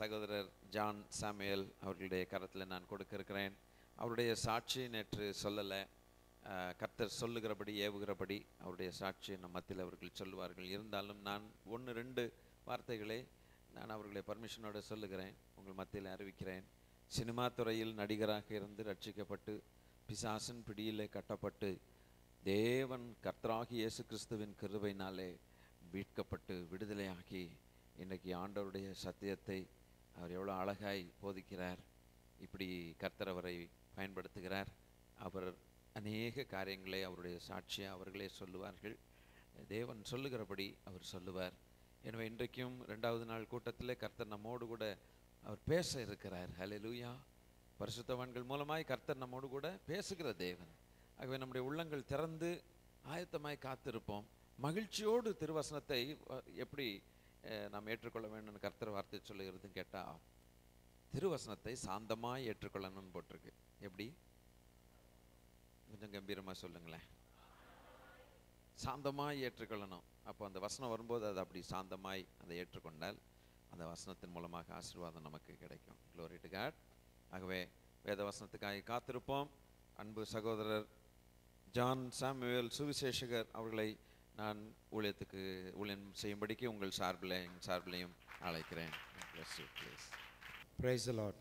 சகோதரர் John Samuel அவர்களுடைய கரத்தில் நான் கொடுக்க இருக்கிறேன். அவருடைய சாட்சி நேற்று சொல்லலை. கர்த்தர் சொல்லுகிறபடி ஏவுகிறபடி அவருடைய சாட்சி நம் மத்தியில் அவர்கள் சொல்லுவார்கள். இருந்தாலும் நான் 1-2 வார்த்தைகளை நான் அவர்களுடைய பர்மிஷனோடு சொல்லுகிறேன், உங்கள் மத்தியில் அறிவிக்கிறேன். சினிமா துறையில் நடிகராக இருந்து ரட்சிக்கப்பட்டு பிசாசின் பிடியிலே கட்டப்பட்டு தேவன் கர்த்தராகி இயேசு கிறிஸ்துவின் கிருபையினாலே மீட்கப்பட்டு விடுதலையாகி இன்றைக்கி ஆண்டவருடைய சத்தியத்தை அவர் எவ்வளோ அழகாய் போதிக்கிறார். இப்படி கர்த்தர் அவரை பயன்படுத்துகிறார். அவர் அநேக காரியங்களை அவருடைய சாட்சியாக அவர்களே சொல்லுவார்கள். தேவன் சொல்லுகிறபடி அவர் சொல்லுவார். எனவே இன்றைக்கும் 2வது நாள் கூட்டத்தில் கர்த்தர் நம்மோடு கூட அவர் பேச இருக்கிறார். ஹல்லேலூயா. பரிசுத்தவான்கள் மூலமாய் கர்த்தர் நம்மோடு கூட பேசுகிற தேவன். ஆகவே நம்முடைய உள்ளங்கள் திறந்து ஆயத்தமாய் காத்திருப்போம். மகிழ்ச்சியோடு திருவசனத்தை எப்படி நாம் ஏற்றுக்கொள்ள வேண்டும்னு கர்த்தர் வார்த்தை சொல்லுகிறதுன்னு கேட்டால், திருவசனத்தை சாந்தமாய் ஏற்றுக்கொள்ளணும்னு போட்டிருக்கு. எப்படி? கொஞ்சம் கம்பீரமாக சொல்லுங்களேன். சாந்தமாய் ஏற்றுக்கொள்ளணும். அப்போ அந்த வசனம் வரும்போது அது அப்படி சாந்தமாய் அதை ஏற்றுக்கொண்டால் அந்த வசனத்தின் மூலமாக ஆசீர்வாதம் நமக்கு கிடைக்கும். Glory to God. ஆகவே வேத வசனத்துக்காக காத்திருப்போம். அன்பு சகோதரர் ஜான் சாமுவேல் சுவிசேஷகர் அவர்களை நான் ஊழியம் செய்யும்படிக்கு உங்கள் சார்பிலையும் அழைக்கிறேன். Praise the Lord.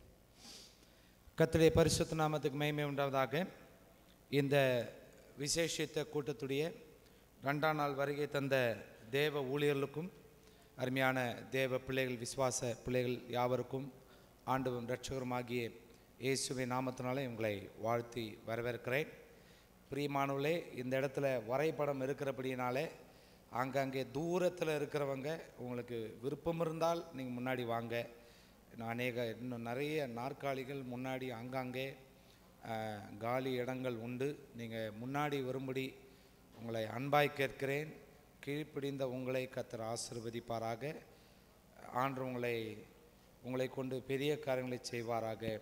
கர்த்தருடைய பரிசுத்த நாமத்துக்கு மகிமை உண்டாவதாக. இந்த விசேஷித்த கூட்டத்துடைய 2ஆம் நாள் வருகை தந்த தேவ ஊழியர்களுக்கும் அருமையான தேவ பிள்ளைகள், விசுவாச பிள்ளைகள் யாவருக்கும் ஆண்டவரும் இரட்சகருமாகிய இயேசுவின் நாமத்தினாலே உங்களை வாழ்த்தி வரவேற்கிறேன். பிரியமானவர்களே, இந்த இடத்துல வரைபடம் இருக்கிறபடினாலே ஆங்காங்கே தூரத்தில் இருக்கிறவங்க உங்களுக்கு விருப்பம் இருந்தால் நீங்கள் முன்னாடி வாங்க. இன்னும் நிறைய நாற்காலிகள் முன்னாடி ஆங்காங்கே காலி இடங்கள் உண்டு. நீங்கள் முன்னாடி வரும்படி உங்களை அன்பாய் கேட்கிறேன். கீழ்ப்பிடிந்த உங்களை கர்த்தர் ஆசீர்வதிப்பாராக. ஆண்டவர் உங்களை கொண்டு பெரிய காரியங்களை செய்வாராக.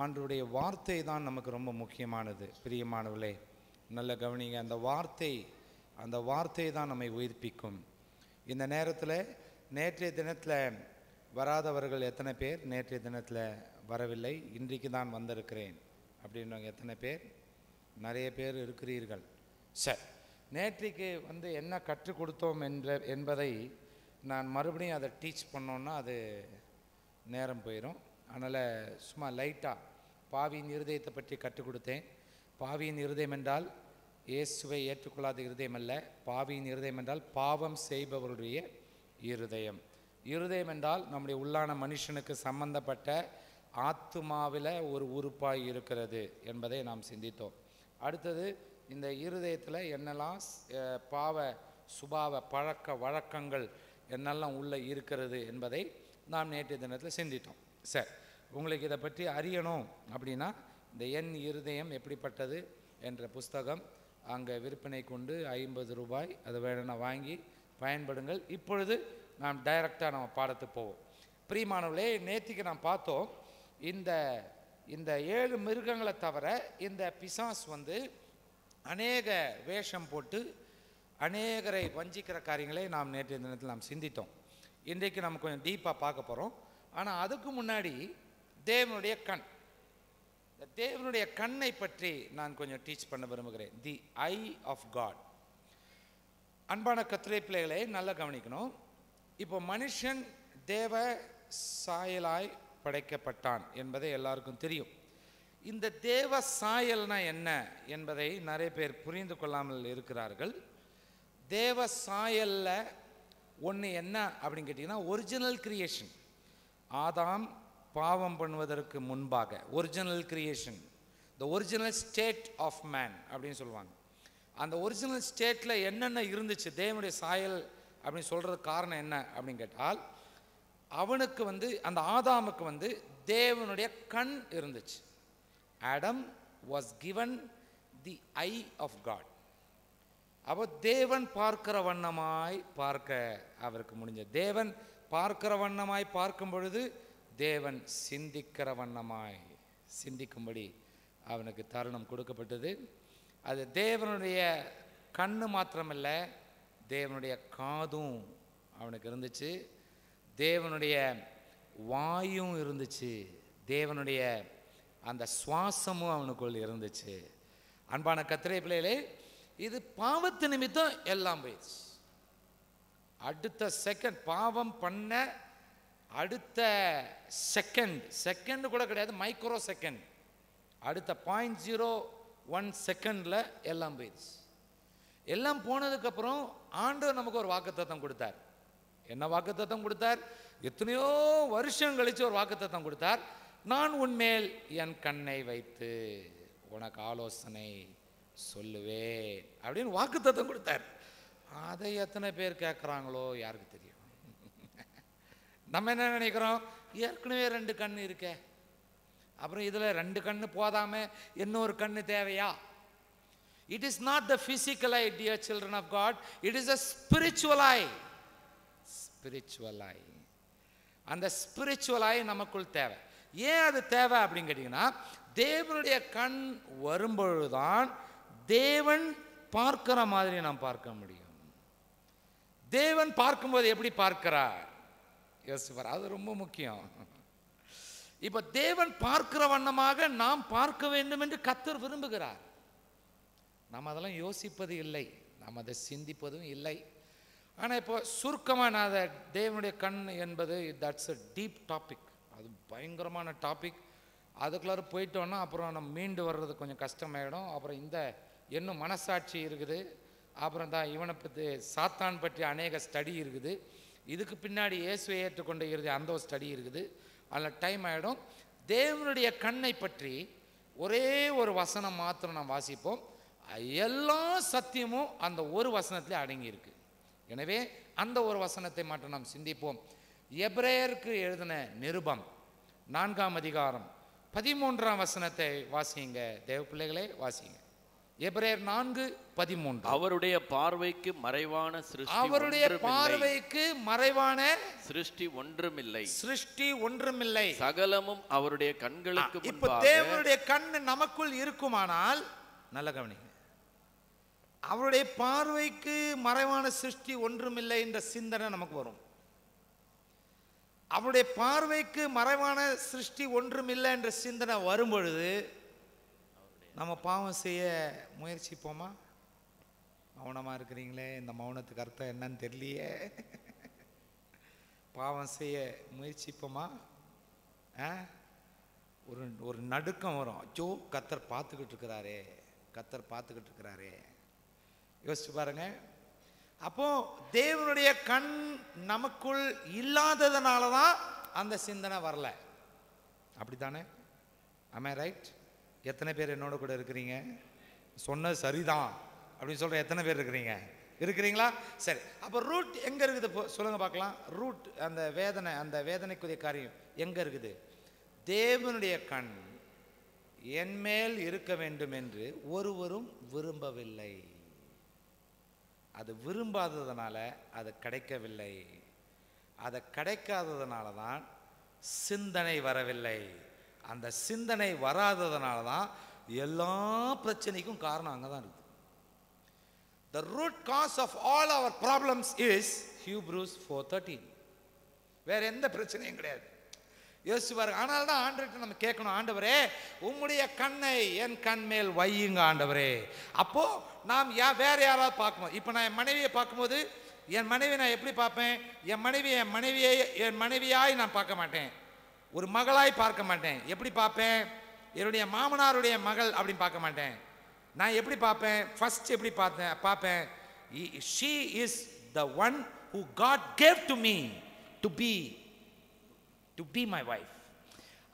ஆண்டவருடைய வார்த்தை தான் நமக்கு ரொம்ப முக்கியமானது. பிரியமானவர்களே, நல்ல கவனிங்க. அந்த வார்த்தை தான் நம்மை உயிர்ப்பிக்கும். இந்த நேரத்தில் நேற்றைய தினத்தில் வராதவர்கள் எத்தனை பேர்? நேற்றைய தினத்தில் வரவில்லை, இன்றைக்கு தான் வந்திருக்கிறேன் அப்படின்றவங்க எத்தனை பேர்? நிறைய பேர் இருக்கிறீர்கள். சரி, நேற்றைக்கு என்ன கற்றுக் கொடுத்தோம் என்பதை நான் மறுபடியும் அதை டீச் பண்ணோன்னா அது நேரம் போயிடும். அதனால் சும்மா லைட்டாக பாவியின் இருதயத்தை பற்றி கற்றுக் கொடுத்தேன். பாவியின் இருதயம் என்றால் இயேசுவை ஏற்றுக்கொள்ளாத இருதயம் அல்ல. பாவியின் இருதயம் என்றால் பாவம் செய்பவருடைய இருதயம். இருதயம் என்றால் நம்முடைய உள்ளான மனுஷனுக்கு சம்பந்தப்பட்ட ஆத்துமாவில் ஒரு உறுப்பாய் இருக்கிறது என்பதை நாம் சிந்தித்தோம். அடுத்தது, இந்த இருதயத்தில் என்னெல்லாம் பாவ சுபாவ பழக்க வழக்கங்கள் என்னெல்லாம் உள்ளே இருக்கிறது என்பதை நாம் நேற்றைய தினத்தில் சிந்தித்தோம். சரி, உங்களுக்கு இதை பற்றி அறியணும் அப்படின்னா இந்த என் இருதயம் எப்படிப்பட்டது என்ற புஸ்தகம் அங்கே விற்பனை கொண்டு 50 ரூபாய், அதை வேணும்னா வாங்கி பயன்படுங்கள். இப்பொழுது நாம் டைரெக்டாக நம்ம பாடத்துக்கு போவோம். பிரியமானவர்களே, நேற்றுக்கு நாம் பார்த்தோம், இந்த 7 மிருகங்களை தவிர இந்த பிசாஸ் அநேக வேஷம் போட்டு அநேகரை வஞ்சிக்கிற காரியங்களை நாம் நேற்றைய தினத்தில் நாம் சிந்தித்தோம். இன்றைக்கு நம்ம கொஞ்சம் டீப்பாக பார்க்க போகிறோம். ஆனால் அதுக்கு முன்னாடி தேவனுடைய கண், இந்த தேவனுடைய கண்ணை பற்றி நான் கொஞ்சம் டீச் பண்ண விரும்புகிறேன். தி ஐ ஆஃப் காட். அன்பான கர்த்தருடைய பிள்ளைகளை நல்லா கவனிக்கணும். இப்போ மனுஷன் தேவ சாயலாய் படைக்கப்பட்டான் என்பதை எல்லாருக்கும் தெரியும். இந்த தேவ சாயல்னா என்ன என்பதை நிறைய பேர் புரிந்து கொள்ளாமல் இருக்கிறார்கள். தேவ சாயல்ல ஒன்று என்ன அப்படின்னு கேட்டிங்கன்னா, ஒரிஜினல் கிரியேஷன். ஆதாம் பாவம் பண்ணுவதற்கு முன்பாக original creation, the original state of man அப்படின்னு சொல்லுவாங்க. அந்த ஒரிஜினல் ஸ்டேட்டில் என்னென்ன இருந்துச்சு தேவனுடைய சாயல் அப்படின்னு சொல்கிறதுக்கு காரணம் என்ன அப்படின்னு கேட்டால், அவனுக்கு அந்த ஆதாமுக்கு தேவனுடைய கண் இருந்துச்சு. Adam was given the eye of God. அப்போ தேவன் பார்க்கிற வண்ணமாய் பார்க்க அவருக்கு முடிஞ்ச. தேவன் பார்க்கிற வண்ணமாய் பார்க்கும் பொழுது தேவன் சிந்திக்கிற வண்ணமாய் சிந்திக்கும்படி அவனுக்கு தருணம் கொடுக்கப்பட்டது. அது தேவனுடைய கண்ணு மாத்திரமல்ல, தேவனுடைய காதும் அவனுக்கு இருந்துச்சு. தேவனுடைய வாயும் இருந்துச்சு, தேவனுடைய அந்த சுவாசமும் அவனுக்குள் இருந்துச்சு. அன்பான கர்த்தருடைய பிள்ளைகளே, இது பாவத்து நிமித்தம் எல்லாம் போயிடுச்சு. அடுத்த செகண்ட் பாவம் பண்ண அடுத்த செகண்ட் கூட கிடையாது, மைக்ரோ செகண்ட், அடுத்த 0.01 செகண்டில் எல்லாம் போயிடுச்சு. எல்லாம் போனதுக்கப்புறம் ஆண்டவர் நமக்கு ஒரு வாக்குத்தத்தம் கொடுத்தார். என்ன வாக்குத்தத்தம் கொடுத்தார்? எத்தனையோ வருஷம் கழிச்சு ஒரு வாக்குத்தத்தம் கொடுத்தார். நான் உன்மேல் என் கண்ணை வைத்து உனக்கு ஆலோசனை சொல்லுவேன் அப்படின்னு வாக்குத்தத்தம் கொடுத்தார். அதை எத்தனை பேர் கேட்குறாங்களோ யாருக்கு தெரியும். நம்ம என்ன நினைக்கிறோம்? ஏற்கனவே 2 கண் இருக்கே, அப்புறம் இதில் 2 கண்ணு போதாம இன்னொரு கண்ணு தேவையா? It is not the physical eye, dear children of God. It is a spiritual eye. Spiritual eye. அந்த spiritual eye நமக்குள் தேவை. ஏன் அது தேவை அப்படின்னு கேட்டிங்கன்னா, தேவனுடைய கண் வரும்பொழுதுதான் தேவன் பார்க்கிற மாதிரி நாம் பார்க்க முடியும். தேவன் பார்க்கும்போது எப்படி பார்க்கிறார் யோசிப்பார், அது ரொம்ப முக்கியம். இப்ப தேவன் பார்க்கிற வண்ணமாக நாம் பார்க்க வேண்டும் என்று கர்த்தர் விரும்புகிறார். நாம் அதெல்லாம் யோசிப்பது இல்லை, நாம் அதை சிந்திப்பதும் இல்லை. ஆனால் இப்போ சுருக்கமாக நான் அதை தேவனுடைய கண் என்பது தட்ஸ் அ டீப் டாபிக், அது பயங்கரமான டாபிக். அதுக்குள்ளார போயிட்டோன்னா அப்புறம் நம்ம மீண்டு வர்றது கொஞ்சம் கஷ்டமாயிடும். அப்புறம் இந்த இன்னும் மனசாட்சி இருக்குது, அப்புறம் தான் இவனை பற்றி சாத்தான் பற்றி அநேக ஸ்டடி இருக்குது, இதுக்கு பின்னாடி இயேசுவை ஏற்றுக்கொண்ட இறுதி அந்த ஒரு ஸ்டடி இருக்குது, அதில் டைம் ஆகிடும். தேவனுடைய கண்ணை பற்றி ஒரே ஒரு வசனம் மாத்திரம் நாம் வாசிப்போம். எல்லா சத்தியமும் அந்த ஒரு வசனத்திலே அடங்கி இருக்கு. எனவே அந்த ஒரு வசனத்தை மட்டும் நாம் சிந்திப்போம். எபிரேயருக்கு எழுதின நிருபம் 4ஆம் அதிகாரம் 13ஆம் வசனத்தை வாசிங்க தேவ பிள்ளைகளே, வாசிங்க. எபிரேயர் 4:13. அவருடைய பார்வைக்கு மறைவான சிருஷ்டி, அவருடைய பார்வைக்கு மறைவான சிருஷ்டி ஒன்றுமில்லை, சிருஷ்டி ஒன்றுமில்லை, சகலமும் அவருடைய கண்களுக்கு இப்ப முன்பாக. தேவனுடைய கண் நமக்குள் இருக்குமானால், நல்ல கவனிங்க, அவருடைய பார்வைக்கு மறைவான சிருஷ்டி ஒன்றுமில்லை என்ற சிந்தனை நமக்கு வரும். அவருடைய பார்வைக்கு மறைவான சிருஷ்டி ஒன்றுமில்லை என்ற சிந்தனை வரும்பொழுது நம்ம பாவம் செய்ய முயற்சிப்போமா? மௌனமா இருக்கிறீங்களே, இந்த மௌனத்துக்கு அர்த்தம் என்னன்னு தெரியலையே. பாவம் செய்ய முயற்சிப்போமா? ஒரு நடுக்கம் வரும். ஐயோ, கர்த்தர் பார்த்துக்கிட்டு இருக்கிறாரே, கர்த்தர் பார்த்துக்கிட்டு இருக்கிறாரே. யோசிச்சு பாருங்க. அப்போ தேவனுடைய கண் நமக்குள் இல்லாததுனால தான் அந்த சிந்தனை வரல. அப்படித்தானே? am I right? எத்தனை பேர் என்னோட கூட இருக்கிறீங்க? சொன்னது சரிதான் அப்படின்னு சொல்ற எத்தனை பேர் இருக்கிறீங்க? இருக்கிறீங்களா? சரி, அப்போ ரூட் எங்க இருக்குது சொல்லுங்க பார்க்கலாம். ரூட், அந்த வேதனை, அந்த வேதனைக்குரிய காரியம் எங்க இருக்குது? தேவனுடைய கண் என் மேல் இருக்க வேண்டும் என்று ஒருவரும் விரும்பவில்லை. அது விரும்பாததுனால அது கிடைக்கவில்லை. அதை கிடைக்காததுனால தான் சிந்தனை வரவில்லை. அந்த சிந்தனை வராததுனால தான் எல்லா பிரச்சனைக்கும் காரணம் அங்கே தான் இருக்குது. The root cause of all our problems is Hebrews 4:13. வேற எந்த பிரச்சனையும் கிடையாது. யோசிச்சு பாருங்க. ஆனால் தான் ஆண்டவர்கிட்ட நம்ம கேட்கணும், ஆண்டவரே உம்முடைய கண்ணை என் கண் மேல் வையுங்க ஆண்டவரே. அப்போ நாம் வேற யாராவது பார்க்கும்போது, இப்போ நான் என் மனைவியை பார்க்கும்போது என் மனைவி நான் எப்படி பார்ப்பேன்? என் மனைவியாய் நான் பார்க்க மாட்டேன், ஒரு மகளாய் பார்க்க மாட்டேன். எப்படி பார்ப்பேன்? என்னுடைய மாமனாருடைய மகள் அப்படின்னு பார்க்க மாட்டேன். நான் எப்படி பார்ப்பேன்? ஃபர்ஸ்ட் எப்படி பார்ப்பேன்? she is the one who God gave to me to be my wife.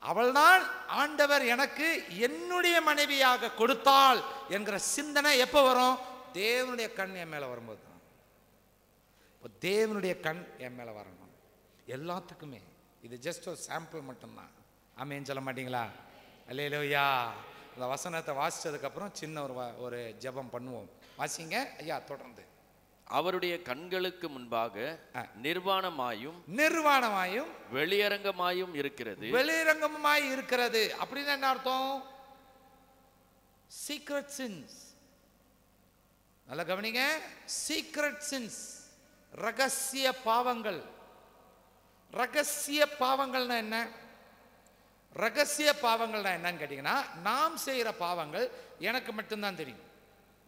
அவள்தான் ஆண்டவர் எனக்கு என்னுடைய மனைவியாக கொடுத்தாள் என்கிற சிந்தனை எப்போ வரும்? தேவனுடைய கண் என் மேலே வரும்போது தான். இப்போ தேவனுடைய கண் என் மேலே வரணும் எல்லாத்துக்குமே. இது ஜஸ்ட் ஒரு சாம்பிள் மட்டும்தான். ஆமென் சொல்ல மாட்டீங்களா? அல்லேலூயா. இந்த வசனத்தை வாசிச்சதுக்கப்புறம் சின்ன ஒரு ஜெபம் பண்ணுவோம். வாசிங்க ஐயா, தொடர்ந்து. அவருடைய கண்களுக்கு முன்பாக நிர்வாணமாயும் வெளியரங்கமாயும் இருக்கிறது. அப்படின்னு என்ன அர்த்தம்? Secret since. நல்லா கவனிங்க. சீக்ரெட் சின்ஸ், ரகசிய பாவங்கள். ரகசிய பாவங்கள்னா என்ன? ரகசிய பாவங்கள்னா என்னன்னு கேட்டிங்கன்னா, நாம் செய்கிற பாவங்கள் எனக்கு மட்டும்தான் தெரியும்,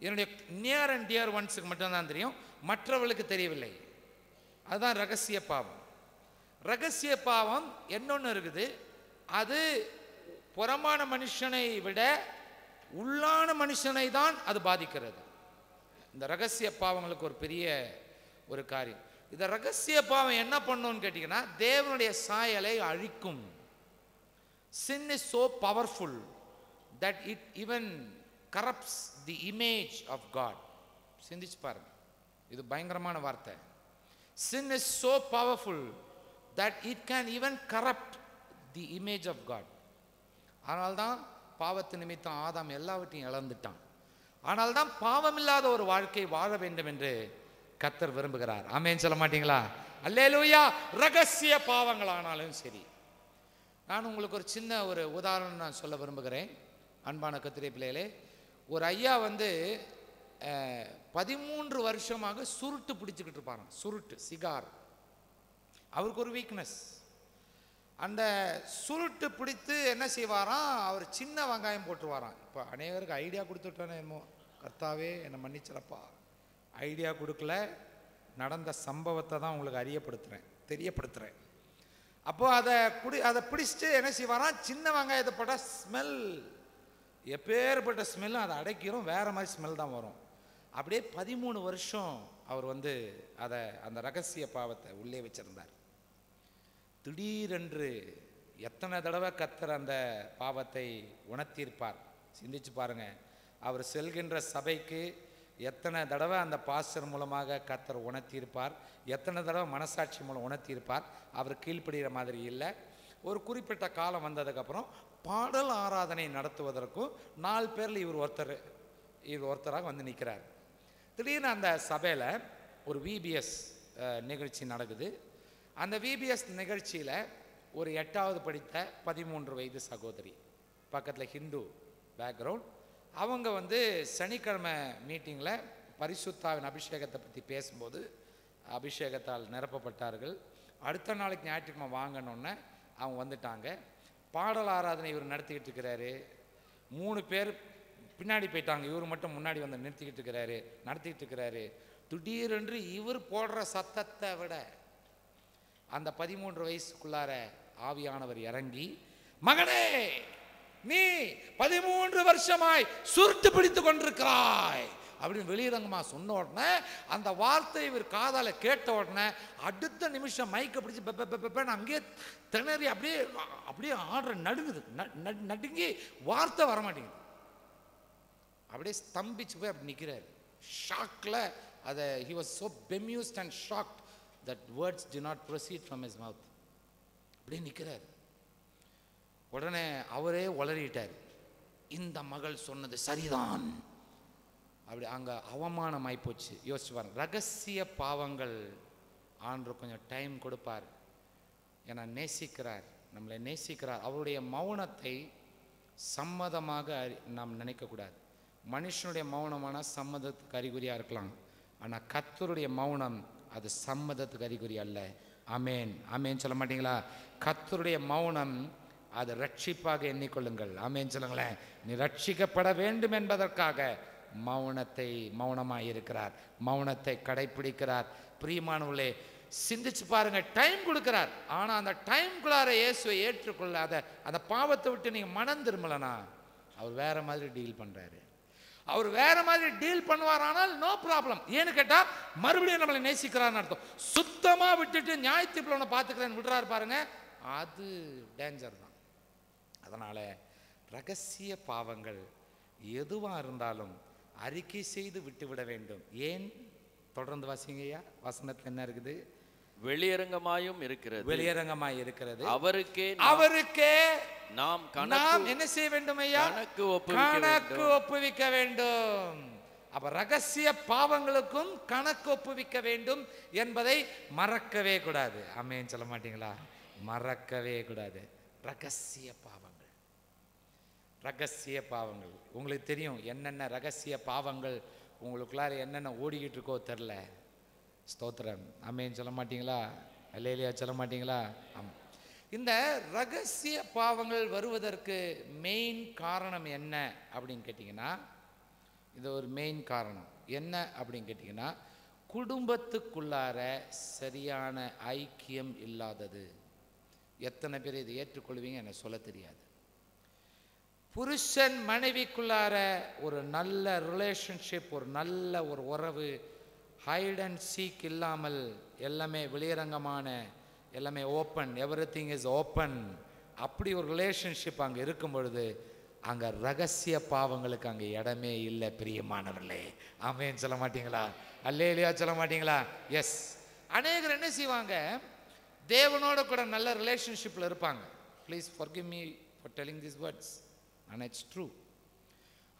என்னுடைய நியர் அண்ட் டியர் ஒன்ஸுக்கு மட்டும்தான் தெரியும், மற்றவர்களுக்கு தெரியவில்லை. அதுதான் ரகசிய பாவம். ரகசிய பாவம் என்னொன்று இருக்குது, அது புறமான மனுஷனை விட உள்ளான மனுஷனை தான் அது பாதிக்கிறது. இந்த ரகசிய பாவங்களுக்கு ஒரு பெரிய ஒரு காரியம். இந்த ரகசிய பாவம் என்ன பண்ணுன்னு கேட்டிங்கன்னா, தேவனுடைய சாயலை அழிக்கும். Sin is so powerful that it even corrupts the image of God. சிந்திச்சு பாருங்க, இது பயங்கரமான வார்த்தை. Sin is so powerful that it can even corrupt the image of God. ஆனால்தான் பாவத்து நிமித்தம் ஆதாம் எல்லாவற்றையும் இழந்துட்டான். ஆனால்தான் பாவம் இல்லாத ஒரு வாழ்க்கை வாழ வேண்டும் என்று கர்த்தர் விரும்புகிறார். ஆமென் சொல்ல மாட்டீங்களா? அல்லேலூயா. ரகசிய பாவங்களானாலும் சரி. நான் உங்களுக்கு ஒரு சின்ன ஒரு உதாரணம் நான் சொல்ல விரும்புகிறேன். அன்பான கர்த்தருடைய பிள்ளைகளே, ஒரு ஐயா 13 வருஷமாக சுருட்டு பிடிச்சிக்கிட்டு இருப்பாராம். சுருட்டு, சிகார். அவருக்கு ஒரு வீக்னஸ். அந்த சுருட்டு பிடித்து என்ன செய்வாராம், அவர் சின்ன வெங்காயம் போட்டுருவாராம். இப்போ அநேகருக்கு ஐடியா கொடுத்துட்டேன்னு என்னமோ, கர்த்தாவே என்னை மன்னிச்சிடப்பா, ஐடியா கொடுக்கல, நடந்த சம்பவத்தை தான் உங்களுக்கு தெரியப்படுத்துகிறேன். அப்போ அதை பிடிச்சிட்டு என்ன செய்வாராம், சின்ன வெங்காயத்தை போட்டால் ஸ்மெல், எப்பேற்பட்ட ஸ்மெல்லும் அதை அடைக்கிறோம், வேற மாதிரி ஸ்மெல் தான் வரும். அப்படியே 13 வருஷம் அவர் அந்த ரகசிய பாவத்தை உள்ளே வச்சிருந்தார். திடீரென்று எத்தனை தடவை கர்த்தர் அந்த பாவத்தை உணர்த்தியிருப்பார். சிந்திச்சு பாருங்க. அவர் செல்கின்ற சபைக்கு எத்தனை தடவை அந்த பாஸ்டர் மூலமாக கர்த்தர் உணர்த்தியிருப்பார், எத்தனை தடவை மனசாட்சி மூலம் உணர்த்தியிருப்பார். அவர் கீழ்ப்படுகிற மாதிரி இல்லை. ஒரு குறிப்பிட்ட காலம் வந்ததுக்கப்புறம் பாடல் ஆராதனை நடத்துவதற்கும் 4 பேரில் இவர் ஒருத்தராக வந்து நிற்கிறார். திடீர்னு அந்த சபையில் ஒரு VBS நிகழ்ச்சி நடக்குது. அந்த VBS நிகழ்ச்சியில் ஒரு 8வது படித்த 13 வயது சகோதரி, பக்கத்தில் ஹிந்து பேக்ரவுண்ட், அவங்க சனிக்கிழமை மீட்டிங்கில் பரிசுத்தாவின் அபிஷேகத்தை பற்றி பேசும்போது அபிஷேகத்தால் நிரப்பப்பட்டார்கள். அடுத்த நாளைக்கு ஞாயிற்றுக்கிழமை வாங்கணுன்னு அவங்க வந்துட்டாங்க. பாடல் ஆராதனை இவர் நடத்திக்கிட்டு இருக்கிறாரு. 3 பேர் பின்னாடி போயிட்டாங்க, இவர் மட்டும் முன்னாடி வந்து நடத்திக்கிட்டு இருக்கிறாரு. திடீரென்று இவர் போடுற சத்தத்தை விட அந்த 13 வயசுக்குள்ளார ஆவியானவர் இறங்கி, மகனே நீ 13 வருஷமாய் சுருட்டு பிடித்து கொண்டிருக்கிறாய் அப்படின்னு வெளியிடங்கமா சொன்ன உடனே, அந்த வார்த்தை இவர் காதால கேட்ட உடனே அடுத்த நிமிஷம் மைக்க பிடிச்சி அங்கேயே திணறி அப்படியே ஆடுற நடுங்குது, நடுங்கி வார்த்தை வரமாட்டேங்குது. அப்படியே ஸ்தம்பிச்சு போய் அப்படி நிற்கிறார். ஷாக்ல he was so bemused and shocked that words did not proceed from his mouth. அப்படியே நிற்கிறார். உடனே அவரே உளறிட்டார், இந்த மகள் சொன்னது சரிதான். அப்படி அங்கே அவமானமாய் போச்சு. யோசிச்சு பாருங்க. ரகசிய பாவங்கள் ஆண்டவர் கொஞ்சம் டைம் கொடுப்பார். ஏன்னா நேசிக்கிறார், நம்மளை நேசிக்கிறார். அவருடைய மௌனத்தை சம்மதமாக நாம் நினைக்கக்கூடாது. மனுஷனுடைய மௌனமான சம்மதத்துக்கு அறிகுறியாக இருக்கலாம், ஆனால் கர்த்தருடைய மௌனம் அது சம்மதத்துக்கு அறிகுறி அல்ல. ஆமேன் ஆமேன் சொல்ல மாட்டீங்களா? கர்த்தருடைய மௌனம் அது ரட்சிப்பாக எண்ணிக்கொள்ளுங்கள். ஆமேன் சொல்லுங்களேன். நீ ரட்சிக்கப்பட வேண்டும் என்பதற்காக மௌனமாய் இருக்கிறார், மௌனத்தை கடைப்பிடிக்கிறார். பிரியமானவர்களே, சிந்திச்சு பாருங்க. டைம் கொடுக்கிறார், ஆனால் அந்த டைம்குள்ளார இயேசுவை ஏற்றுக்கொள்ள அந்த பாவத்தை விட்டு நீங்கள் மனம் திரும்பலனா அவர் வேற மாதிரி டீல் பண்ணுறாரு. அவர் வேற மாதிரி டீல் பண்ணுவார், ஆனால் நோ ப்ராப்ளம். ஏன்னு கேட்டால் மறுபடியும் நம்மளை நேசிக்கிறார்னு அர்த்தம். சுத்தமாக விட்டுட்டு நியாயத்தீர்ப்பில் ஒன்று பார்த்துக்கிறேன்னு விடுறாரு பாருங்க, அது டேஞ்சர் தான். அதனால் ரகசிய பாவங்கள் எதுவாக இருந்தாலும் அறிக்கை செய்து விட்டுவிட வேண்டும். ஏன்? தொடர்ந்து வாசிங்கய்யா. வசனத்தில் என்ன இருக்குது? வெளியரங்கமாயும் இருக்கிறது, அவருக்கே நாம் என்ன செய்ய வேண்டும் ஐயா? கணக்கு ஒப்புவிக்க வேண்டும். அப்ப ரகசிய பாவங்களுக்கும் கணக்கு ஒப்புவிக்க வேண்டும் என்பதை மறக்கவே கூடாது. ஆமென் சொல்ல மாட்டீங்களா? மறக்கவே கூடாது. ரகசிய பாவங்கள் உங்களுக்கு தெரியும். என்னென்ன ரகசிய பாவங்கள் உங்களுக்குள்ளார என்னென்ன ஓடிக்கிட்டு இருக்கோ தெரில. ஸ்தோத்திரம். ஆமென் சொல்ல மாட்டீங்களா? அல்லேலூயா சொல்ல மாட்டீங்களா? ஆமாம். இந்த ரகசிய பாவங்கள் வருவதற்கு மெயின் காரணம் என்ன அப்படின்னு கேட்டிங்கன்னா, இது ஒரு மெயின் காரணம் என்ன அப்படின்னு கேட்டிங்கன்னா, குடும்பத்துக்குள்ளார சரியான ஐக்கியம் இல்லாதது. எத்தனை பேர் இதை ஏற்றுக்கொள்வீங்க எனக்கு சொல்ல தெரியாது. புருஷன் மனைவிக்குள்ளார ஒரு நல்ல ரிலேஷன்ஷிப், ஒரு நல்ல ஒரு உறவு, ஹைட் அண்ட் சீக் இல்லாமல் எல்லாமே வெளியரங்கமான, எல்லாமே ஓப்பன், எவ்ரிதிங் இஸ் ஓப்பன், அப்படி ஒரு ரிலேஷன்ஷிப் அங்கே இருக்கும் பொழுது அங்கே ரகசிய பாவங்களுக்கு அங்கே இடமே இல்லை. பிரியமானவர்களே, ஆமென் சொல்ல மாட்டீங்களா? அல்லேலூயா சொல்ல மாட்டீங்களா? எஸ். அநேகர் என்ன செய்வாங்க, தேவனோட கூட நல்ல ரிலேஷன்ஷிப்பில் இருப்பாங்க. Please forgive me for telling these words and it's true.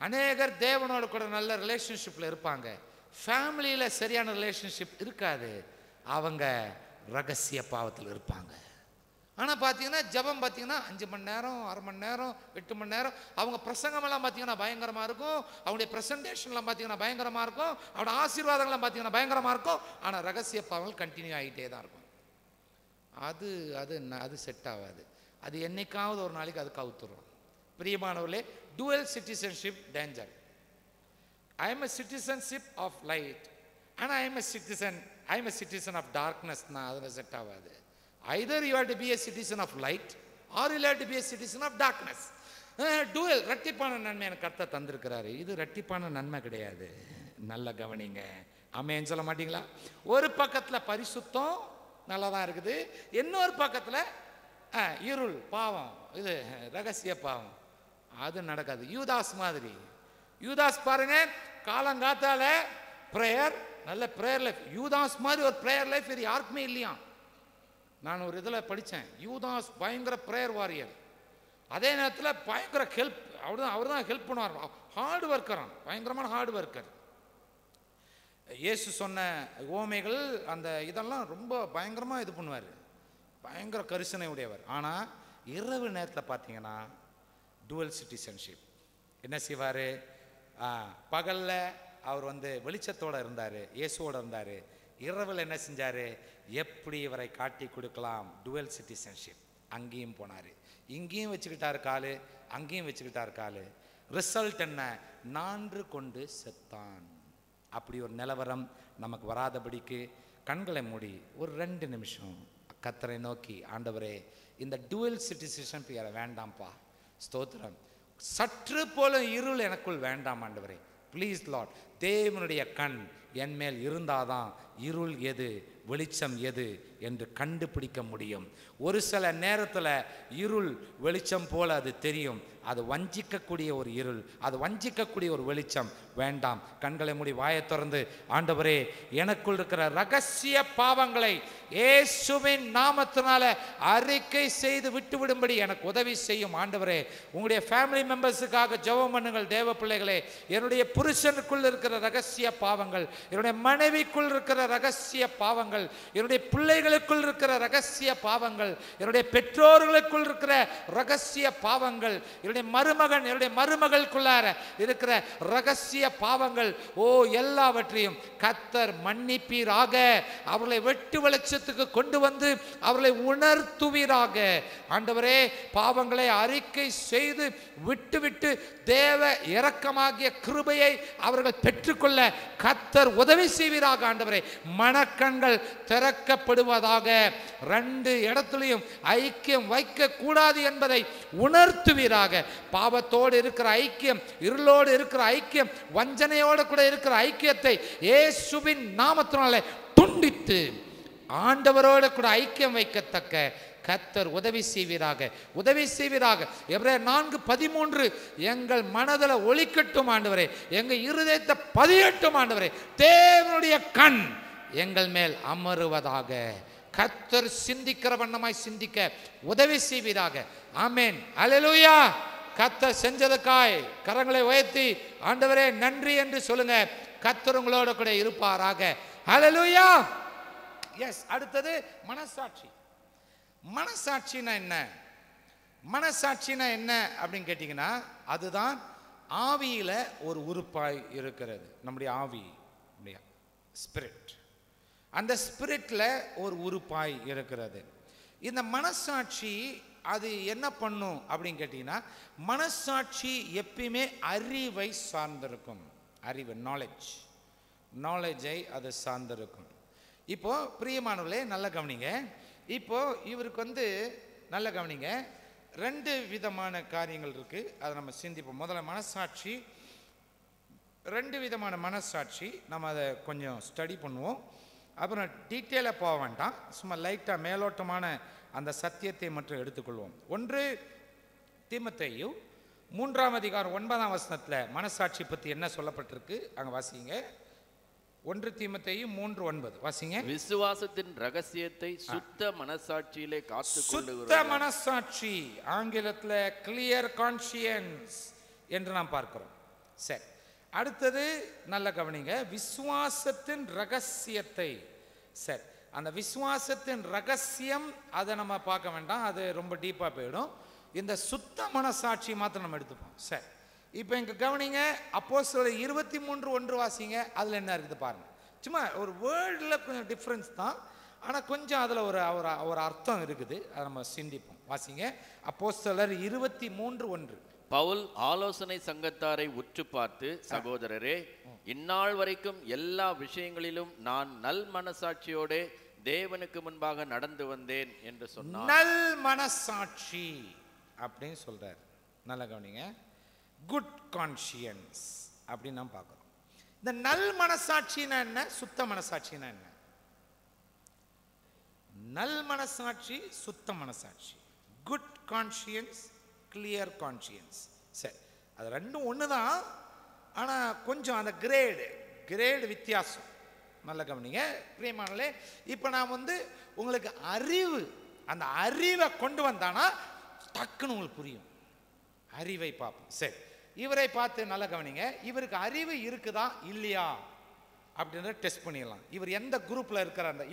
அநேகர் தேவனோட கூட நல்ல ரிலேஷன்ஷிப்பில் இருப்பாங்க, ஃபேமிலியில் சரியான ரிலேஷன்ஷிப் இருக்காது, அவங்க ரகசிய பாவத்தில் இருப்பாங்க. ஆனால் பார்த்தீங்கன்னா ஜபம் பார்த்தீங்கன்னா 5 மணி நேரம், 1/2 மணி நேரம், 8 மணி நேரம், அவங்க பிரசங்கமெல்லாம் பார்த்தீங்கன்னா பயங்கரமாக இருக்கும், அவங்களுடைய ப்ரெசன்டேஷன்லாம் பார்த்தீங்கன்னா பயங்கரமாக இருக்கும், அவனோட ஆசீர்வாதங்கள்லாம் பார்த்தீங்கன்னா பயங்கரமாக இருக்கும். ஆனால் ரகசிய பாவங்கள் கண்டினியூ ஆகிட்டே தான் இருக்கும். அது செட் ஆகாது. அது என்னைக்காவது ஒரு நாளைக்கு அது கவுத்துரும். பிரியமானவர்களே, twelve citizenship danger. I am a citizenship of light and I am a citizen of darkness. அது செட் ஆகாது. either you have to be a citizen of light or you have to be a citizen of darkness. Dual, இரட்டிப்பான நன்மை எனக்கு கர்த்தர் தந்திருக்கிறாரு. இது இரட்டிப்பான நன்மை கிடையாது. நல்ல கவனிங்க. ஆமென் சொல்ல மாட்டீங்களா? ஒரு பக்கத்தில் பரிசுத்தம் நல்லா தான் இருக்குது, இன்னொரு பக்கத்தில் இருள் பாவம், இது ரகசிய பாவம், அது நடக்காது. யூதாஸ் மாதிரி. யூதாஸ் பாருங்க, காலங்காத்தால ப்ரேயர், நல்ல ப்ரேயர் லைஃப். யூதாஸ் மாதிரி ஒரு ப்ரேயர் லைஃப் இது யாருக்குமே இல்லையா? நான் ஒரு இதில் படித்தேன், யூதாஸ் பயங்கர ப்ரேயர் வாரியர், அதே நேரத்தில் பயங்கர ஹெல்ப், அவர் தான் ஹெல்ப் பண்ணுவார், ஹார்டு ஒர்க்கரான், பயங்கரமான ஹார்டு ஒர்க்கர். இயேசு சொன்ன ஓமைகள் அந்த இதெல்லாம் ரொம்ப பயங்கரமாக இது பண்ணுவார், பயங்கர கரிசனை உடையவர். ஆனால் இரவு நேரத்தில் பார்த்தீங்கன்னா டுவல் சிட்டிசன்ஷிப். என்ன செய்வார், பகலில் அவர் வெளிச்சத்தோடு இருந்தார், இயேசுவோடு இருந்தார். இரவில் என்ன செஞ்சார், எப்படி இவரை காட்டி கொடுக்கலாம், டுவல் சிட்டிசன்ஷிப். அங்கேயும் போனார், இங்கேயும் வச்சுக்கிட்டார் காலு, அங்கேயும் வச்சுக்கிட்டார் காலு. ரிசல்ட் என்ன, நான்று கொண்டு செத்தான். அப்படி ஒரு நிலவரம் நமக்கு வராதபடிக்கு கண்களை மூடி ஒரு 2 நிமிஷம் கர்த்தரை நோக்கி, ஆண்டவரே இந்த டுவல் சிட்டிசன்ஷிப் வேண்டாம்ப்பா, ஸ்தோத்திரம், சற்று போல இருள் எனக்குள் வேண்டாம் ஆண்டவரே, ப்ளீஸ் லார்ட். தேவனுடைய கண் என் மேல் இருந்தாதான் இருள் எது வெளிச்சம் எது என்று கண்டுபிடிக்க முடியும். ஒரு சில நேரத்தில் இருள் வெளிச்சம் போல அது தெரியும், அது வஞ்சிக்கக்கூடிய ஒரு இருள், அது வஞ்சிக்கக்கூடிய ஒரு வெளிச்சம் வேண்டாம். கண்களை மூடி வாயை திறந்து, ஆண்டவரே எனக்குள் இருக்கிற ரகசிய பாவங்களை இயேசுவின் நாமத்தினால அறிக்கை செய்து விட்டுவிடும்படி எனக்கு உதவி செய்யும் ஆண்டவரே. உங்களுடைய ஃபேமிலி மெம்பர்ஸுக்காக ஜெபம் பண்ணுங்கள் தேவ பிள்ளைகளே. என்னுடைய புருஷனுக்குள் இருக்கிற ரகசிய பாவங்கள், என்னுடைய மனைவிக்குள் இருக்கிற ரகசிய பாவங்கள், என்னுடைய பிள்ளைகளுக்குள் இருக்கிற ரகசிய பாவங்கள், என்னுடைய பெற்றோர்களுக்குள் இருக்கிற ரகசிய பாவங்கள், என்னுடைய மருமகன் என்னுடைய மருமகளுக்குள்ளார இருக்கிற ரகசிய பாவங்கள், எல்லாவற்றையும் கர்த்தர் மன்னிப்பீராக. அவர்களை வெட்டு வெளிச்சத்துக்கு கொண்டு வந்து அவர்களை உணர்த்துவீராக. ஆண்டவரே பாவங்களை அறிக்கை செய்து விட்டு தேவ இரக்கமாகிய கிருபையை அவர்கள் பெற்றுக்கொள்ள கர்த்தர் உதவி செய்வீராக. ஆண்டவரே மனக்கண்கள் திறக்கப்படுவதாக. 2 இடத்திலையும் ஐக்கியம் வைக்க கூடாது என்பதை உணர்த்துவீராக. பாவத்தோடு இருக்கிற ஐக்கியம், இருளோடு இருக்கிற ஐக்கியம், வஞ்சனையோடு கூட இருக்கிற ஐக்கியத்தை இயேசுவின் நாமத்தினாலே துண்டித்து ஆண்டவரோடு கூட ஐக்கியம் வைக்கத்தக்க கர்த்தர் உதவி செய்வீராக, உதவி செய்வீராக. எபிரேயர் 4:13 எங்கள் மனதில் ஒளிக்கட்டும் ஆண்டவரே, எங்கள் இருதயத்தை பதியட்டும் ஆண்டவரே, தேவனுடைய கண் எங்கள் மேல் அமருவதாக. கர்த்தர் சிந்திக்கிற வண்ணமாய் சிந்திக்க உதவி செய்வீராக. ஆமென், அல்லேலூயா. கர்த்தர் செஞ்சதுக்காய் கரங்களை உயர்த்தி ஆண்டவரே நன்றி என்று சொல்லுங்க. கர்த்தர் உங்களோட கூட இருப்பாராக. அல்லேலூயா. எஸ். அடுத்தது மனசாட்சி. மனசாட்சினா என்ன? மனசாட்சினா என்ன அப்படின்னு கேட்டிங்கன்னா, அதுதான் ஆவியில ஒரு உறுப்பாய் இருக்கிறது, நம்முடைய ஆவி, ஸ்பிரிட். அந்த ஸ்பிரிட்ல ஒரு உறுப்பாய் இருக்கிறது. இந்த மனசாட்சி அது என்ன பண்ணும் அப்படின்னு கேட்டீங்கன்னா, மனசாட்சி எப்பயுமே அறிவை சார்ந்திருக்கும். அறிவு, நாலேஜை அது சார்ந்திருக்கும். இப்போ பிரியமானவர்களே நல்ல கவனிங்க. இப்போ இவருக்கு நல்ல கவனிங்க, 2 விதமான காரியங்கள் இருக்கு, அதை நம்ம சிந்திப்போம். முதல்ல மனசாட்சி, 2 விதமான மனசாட்சி, நம்ம அதை கொஞ்சம் ஸ்டடி பண்ணுவோம். அப்புறம் டீட்டெயிலாக போக வேண்டாம், சும்மா லைட்டாக மேலோட்டமான அந்த சத்தியத்தை மட்டும் எடுத்துக்கொள்வோம். 1 தீமோத்தேயு 3ஆம் அதிகாரம் 9ஆம் வசனத்தில் மனசாட்சி பற்றி என்ன சொல்லப்பட்டிருக்கு அங்கே வாசிங்க. 1 தீமோத்தேயு 3:9 வாசிங்க. விசுவாசத்தின் ரகசியத்தை சுத்த மனசாட்சியிலே காத்துக்கொள்ளுகிறோம். சுத்த மனசாட்சி, ஆங்கிலத்தில் கிளியர் கான்ஷியன்ஸ் என்று நாம் பார்க்கிறோம். சரி, அடுத்தது நல்ல கவனிங்க, விசுவாசத்தின் ரகசியத்தை. சரி, அந்த விசுவாசத்தின் ரகசியம் அதை நம்ம பார்க்க வேண்டாம், அது ரொம்ப டீப்பாக போயிடும். இந்த சுத்த மனசாட்சி மாத்திரம் நம்ம எடுத்துப்போம். சரி, இப்போ இங்கே கவனிங்க, அப்போஸ்தலர் 23:1 வாசிங்க. அதில் என்ன இருக்குது பாருங்க. சும்மா ஒரு வேர்டில் கொஞ்சம் டிஃப்ரென்ஸ் தான், ஆனால் கொஞ்சம் அதில் ஒரு அர்த்தம் இருக்குது, அதை நம்ம சிந்திப்போம். வாசிங்க, அப்போஸ்தலர் 23:1. பவுல் ஆலோசனை சங்கத்தாரை உற்று பார்த்து, சகோதரரே, இந்நாள் வரைக்கும் எல்லா விஷயங்களிலும் நான் நல் மனசாட்சியோட தேவனுக்கு முன்பாக நடந்து வந்தேன் என்று சொன்னார். நல் மனசாட்சி அப்படின்னு சொல்றார். நல்ல கவனிங்க, குட் கான்ஷியன்ஸ் அப்படின்னு நாம் பார்க்கிறோம். இந்த நல் மனசாட்சினா என்ன, சுத்த மனசாட்சினா என்ன? நல் மனசாட்சி, சுத்த மனசாட்சி, குட் கான்ஷியன்ஸ், கிளியர் கான்ஷியன்ஸ். சரி, அது ரெண்டும் ஒன்று தான், ஆனால் கொஞ்சம் அந்த கிரேடு வித்தியாசம். நல்ல கவனிங்க பிரியமானவர்களே. இப்போ நான் உங்களுக்கு அறிவு, அந்த அறிவை கொண்டு வந்தானா டக்குன்னு உங்களுக்கு புரியும். அறிவை பார்ப்போம். சரி, இவரை பார்த்து நல்ல கவனிங்க, இவருக்கு அறிவு இருக்குதா இல்லையா அப்படின்றத டெஸ்ட் பண்ணிடலாம். இவர் எந்த குரூப்பில் இருக்கிறார், அந்த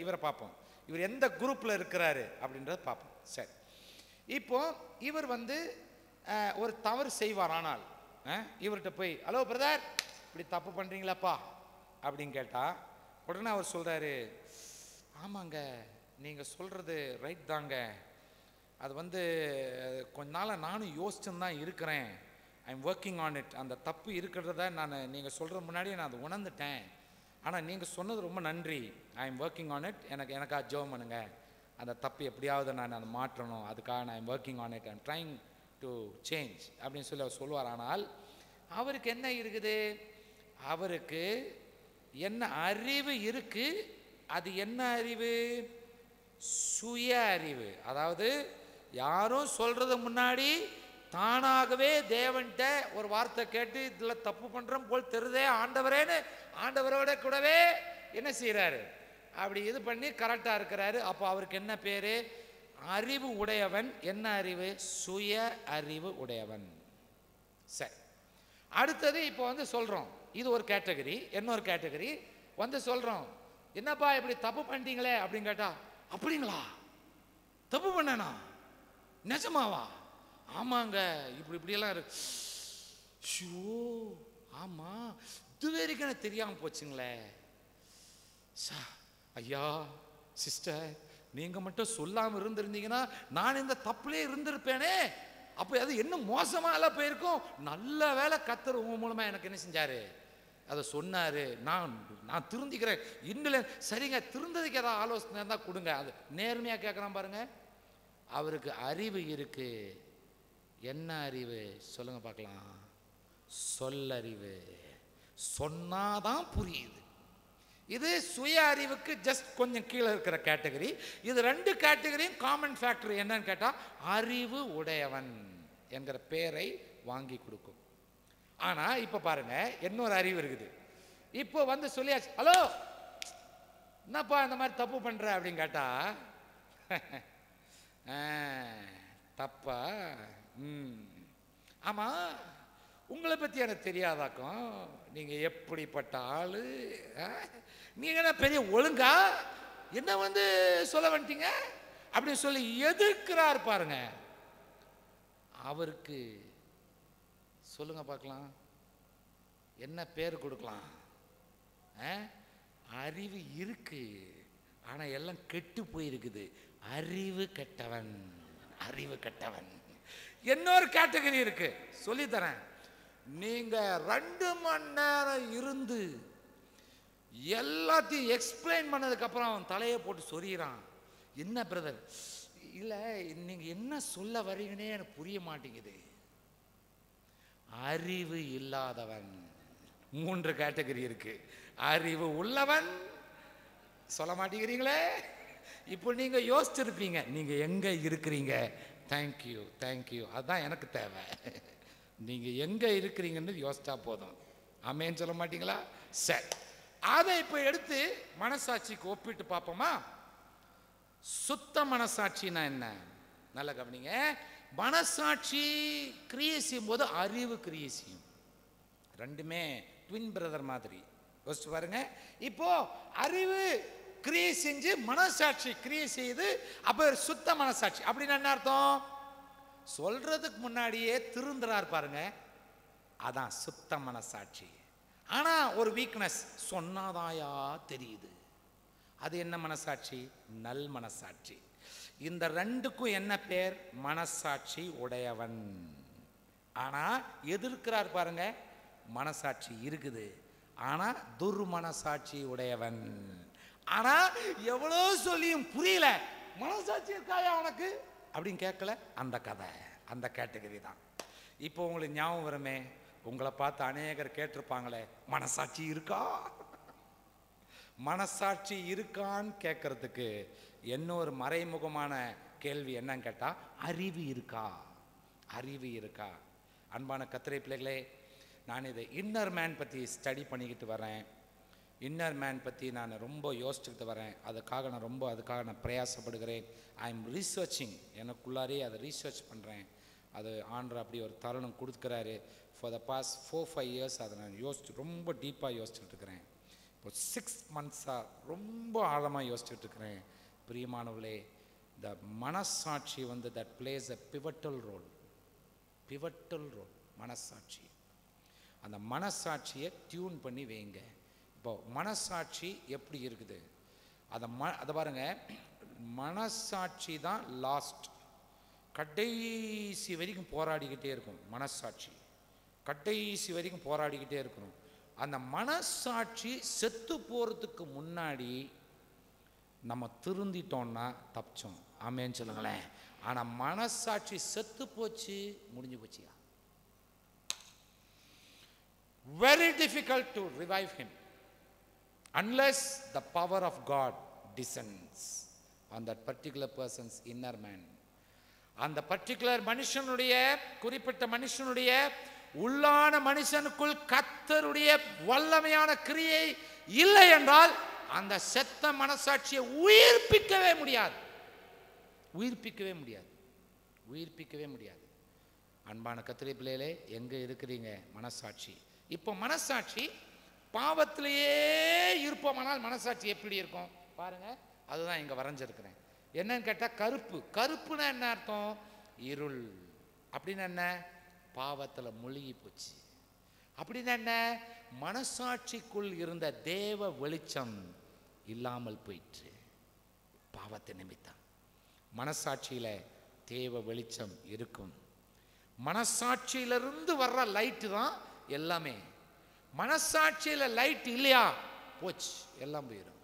இவரை பார்ப்போம். இவர் எந்த குரூப்பில் இருக்கிறாரு அப்படின்றத பார்ப்போம். சரி, இப்போ இவர் ஒரு தவறு செய்வார், ஆனால் இவர்கிட்ட போய், ஹலோ பிரதர் இப்படி தப்பு பண்ணுறீங்களாப்பா அப்படின்னு கேட்டால் உடனே அவர் சொல்கிறாரு, ஆமாங்க நீங்கள் சொல்கிறது ரைட் தாங்க, அது கொஞ்ச நாளாக நானும் யோசிச்சுன்னு தான் இருக்கிறேன், I am working on it. அந்த தப்பு இருக்கிறத நீங்கள் சொல்கிற முன்னாடியே நான் அதை உணர்ந்துட்டேன், ஆனால் நீங்கள் சொன்னது ரொம்ப நன்றி, I am working on it. எனக்காக ஜெபம் பண்ணுங்க, அந்த தப்பு எப்படியாவது நான் அதை மாற்றணும், அதுக்காக நான் I'm working on it, I'm trying to change அப்படின்னு சொல்லி அவர் சொல்லுவார். ஆனால் அவருக்கு என்ன இருக்குது, அவருக்கு என்ன அறிவு இருக்கு, அது என்ன அறிவு, சுய அறிவு. அதாவது யாரும் சொல்றது முன்னாடி தானாகவே தேவன்கிட்ட ஒரு வார்த்தை கேட்டு இதில் தப்பு பண்ணுறோம் போல் தெரிதே ஆண்டவரேன்னு ஆண்டவரோட கூடவே என்ன செய்கிறாரு, அப்படி இது பண்ணி கரெக்டாக இருக்கிறாரு. அப்போ அவருக்கு என்ன பேர், அறிவு உடையவன். என்ன அறிவு, சுய அறிவு உடையவன். சரி, அடுத்தது இப்போ சொல்கிறோம், இது ஒரு கேட்டகரி. இன்னொரு கேட்டகரி சொல்கிறோம், என்னப்பா இப்படி தப்பு பண்ணிட்டீங்களே அப்படின்னு கேட்டா, அப்படிங்களா தப்பு பண்ணனா, நிஜமாவா, ஆமாங்க இப்படியெல்லாம் இருக்கு, ஷோ ஆமாம் இது வரைக்கும் எனக்கு தெரியாமல் போச்சுங்களே, ஐயா சிஸ்டர் நீங்கள் மட்டும் சொல்லாமல் இருந்திருந்தீங்கன்னா நான் இந்த தப்புலே இருந்திருப்பேனே, அப்போ அது இன்னும் மோசமாக எல்லாம் போயிருக்கும். நல்ல வேலை கர்த்தர் உங்க மூலமாக எனக்கு என்ன செஞ்சார், அதை சொன்னார், நான் திருந்திக்கிறேன் இன்னும். சரிங்க, திருந்ததுக்கு ஏதாவது ஆலோசனை இருந்தால் கொடுங்க. அது நேர்மையாக கேட்குறான் பாருங்க. அவருக்கு அறிவு இருக்கு. என்ன அறிவு சொல்லுங்க பார்க்கலாம், சொல்லறிவு. சொன்னாதான் புரியுது. இது சுய அறிவுக்கு ஜஸ்ட் கொஞ்சம் கீழே இருக்கிற கேட்டகரி. இது 2 கேட்டகரியும் காமன் ஃபேக்டர் என்னன்னு கேட்டால் அறிவு உடையவன் என்கிற பெயரை வாங்கி கொடுக்கும். ஆனால் இப்போ பாருங்க, இன்னொரு அறிவு இருக்குது. இப்போ சொல்லியாச்சு, ஹலோ என்னப்பா இந்த மாதிரி தப்பு பண்ற அப்படின்னு கேட்டா, தப்பா, ஆமா உங்களை பற்றி எனக்கு தெரியாதாக்கும், நீங்கள் எப்படிப்பட்ட ஆளு, நீங்கள் என்ன பெரிய ஒழுங்கா என்ன சொல்ல வந்துட்டீங்க அப்படின்னு சொல்லி எதிர்க்கிறார் பாருங்க. அவருக்கு சொல்லுங்க பார்க்கலாம், என்ன பேர் கொடுக்கலாம், அறிவு இருக்கு, ஆனா எல்லாம் கெட்டு போயிருக்குது. அறிவு கெட்டவன், அறிவு கெட்டவன். இன்னொரு கேட்டகரி இருக்கு, சொல்லித்தரேன். நீங்க 2 மணி நேரம் இருந்து எல்லாத்தையும் எக்ஸ்பிளைன் பண்ணதுக்கு அப்புறம் அவன் தலையை போட்டு சொறிகிறான். என்ன பிரதர், இல்ல நீங்க என்ன சொல்ல வரீங்கன்னே எனக்கு புரிய மாட்டேங்குது. அறிவு இல்லாதவன். 3 கேட்டகரி இருக்கு. அறிவு உள்ளவன், சொல்ல மாட்டேங்கிறீங்களே. இப்போ நீங்க யோசிச்சிருப்பீங்க நீங்க எங்க இருக்கிறீங்க. தேங்க்யூ தேங்க்யூ, அதுதான் எனக்கு தேவை. நீங்க எங்க இருக்கிறீங்கன்னு யோசிச்சா போதும். ஆமென் சொல்ல மாட்டீங்களா? சரி, அதை இப்போ எடுத்து மனசாட்சிக்கு ஒப்பிட்டு பார்ப்போமா? சுத்த மனசாட்சினா என்ன? நல்ல கவனிங்க. மனசாட்சி கிரியை செய்யும் போது அறிவு கிரியை செய்யும். ரெண்டுமே ட்வின் பிரதர் மாதிரி. யோசிச்சு பாருங்க. இப்போ அறிவு கிரியை செஞ்சு மனசாட்சி கிரியை செய்யுது, அப்ப சுத்த மனசாட்சி. அப்படின்னு என்ன அர்த்தம்? சொல்றதுக்கு முன்னாடியே திருந்துறார் பாருங்க, அதான் சுத்த மனசாட்சி. ஆனா ஒரு வீக்னஸ், சொன்னாதாயா தெரியுது. அது என்ன மனசாட்சி? நல் மனசாட்சி. இந்த ரெண்டுக்கும் என்ன பேர்? மனசாட்சி உடையவன். ஆனா எதிர்க்கிறார் பாருங்க, மனசாட்சி இருக்குது, ஆனா துர்மனசாட்சி உடையவன். ஆனா எவ்வளோ சொல்லியும் புரியல. மனசாட்சி இருக்காயா உனக்கு அப்படின்னு கேட்கல. அந்த கதை, அந்த கேட்டகரி தான். இப்போ உங்களுக்கு ஞாபகம் வருமே, உங்களை பார்த்து அநேகர் கேட்டிருப்பாங்களே, மனசாட்சி இருக்கா? மனசாட்சி இருக்கான்னு கேட்கறதுக்கு இன்னொரு மறைமுகமான கேள்வி என்னன்னு கேட்டா, அறிவு இருக்கா? அறிவு இருக்கா? அன்பான கர்த்தருடைய பிள்ளைகளே, நான் இதை இன்னர் மேன் பற்றி ஸ்டடி பண்ணிக்கிட்டு வரேன். இன்னர் மேன் பற்றி நான் ரொம்ப யோசிச்சுக்கிட்டு வரேன். அதுக்காக நான் பிரயாசப்படுகிறேன். ஐ எம் ரீசர்ச்சிங், எனக்குள்ளாரே அதை ரீசர்ச் பண்ணுறேன். அது ஆண்டவர் அப்படி ஒரு தருணம் கொடுக்குறாரு. ஃபார் த பாஸ்ட் 4-5 இயர்ஸ் அதை நான் ரொம்ப டீப்பாக யோசிச்சுட்டு இருக்கிறேன். இப்போ 6 மந்த்ஸாக ரொம்ப ஆழமாக யோசிச்சுட்டு இருக்கிறேன். பிரியமானவர்களே, இந்த மனசாட்சி that plays a pivotal role. மனசாட்சி, அந்த மனசாட்சியை டியூன் பண்ணி வைங்க. இப்போ மனசாட்சி எப்படி இருக்குது? அதை பாருங்க, மனசாட்சி தான் லாஸ்ட், கடைசி வரைக்கும் போராடிக்கிட்டே இருக்கும். மனசாட்சி கடைசி வரைக்கும் போராடிக்கிட்டே இருக்கணும். அந்த மனசாட்சி செத்து போறதுக்கு முன்னாடி நம்ம திருந்திட்டோம்னா தப்பிச்சோம். ஆமேன்னு சொல்லுங்களேன். ஆனா மனசாட்சி செத்து போச்சு, முடிஞ்சு போச்சியா. Very difficult to revive him unless the power of God descends on that particular person's inner man. அந்த பர்டிகுலர் மனுஷனுடைய, குறிப்பிட்ட மனுஷனுடைய உள்ளான மனுஷனுக்குள் கர்த்தருடைய வல்லமையான கிரியை இல்லை என்றால் அந்த செத்த மனசாட்சியை உயிர்ப்பிக்கவே முடியாது. அன்பான கர்த்தருடைய பிள்ளைகளே, எங்க இருக்கிறீங்க மனசாட்சி? இப்போ மனசாட்சி பாவத்திலேயே இருப்போமானால் மனசாட்சி எப்படி இருக்கும் பாருங்க. அதுதான் இங்க வரைஞ்சிருக்கிறேன். என்னன்னு கேட்டா கருப்பு. கருப்புன்னா என்ன அர்த்தம்? இருள். அப்படின்னு என்ன? பாவத்துல மூழ்கி போச்சு. அப்படின்னு என்ன? மனசாட்சிக்குள் இருந்த தேவ வெளிச்சம் இல்லாமல் போயிற்று. பாவத்தை நிமித்தம். மனசாட்சியில தேவ வெளிச்சம் இருக்கும். மனசாட்சியிலிருந்து வர்ற லைட்டு தான் எல்லாமே. மனசாட்சியில லைட் இல்லையா, போச்சு, எல்லாம் போயிடும்.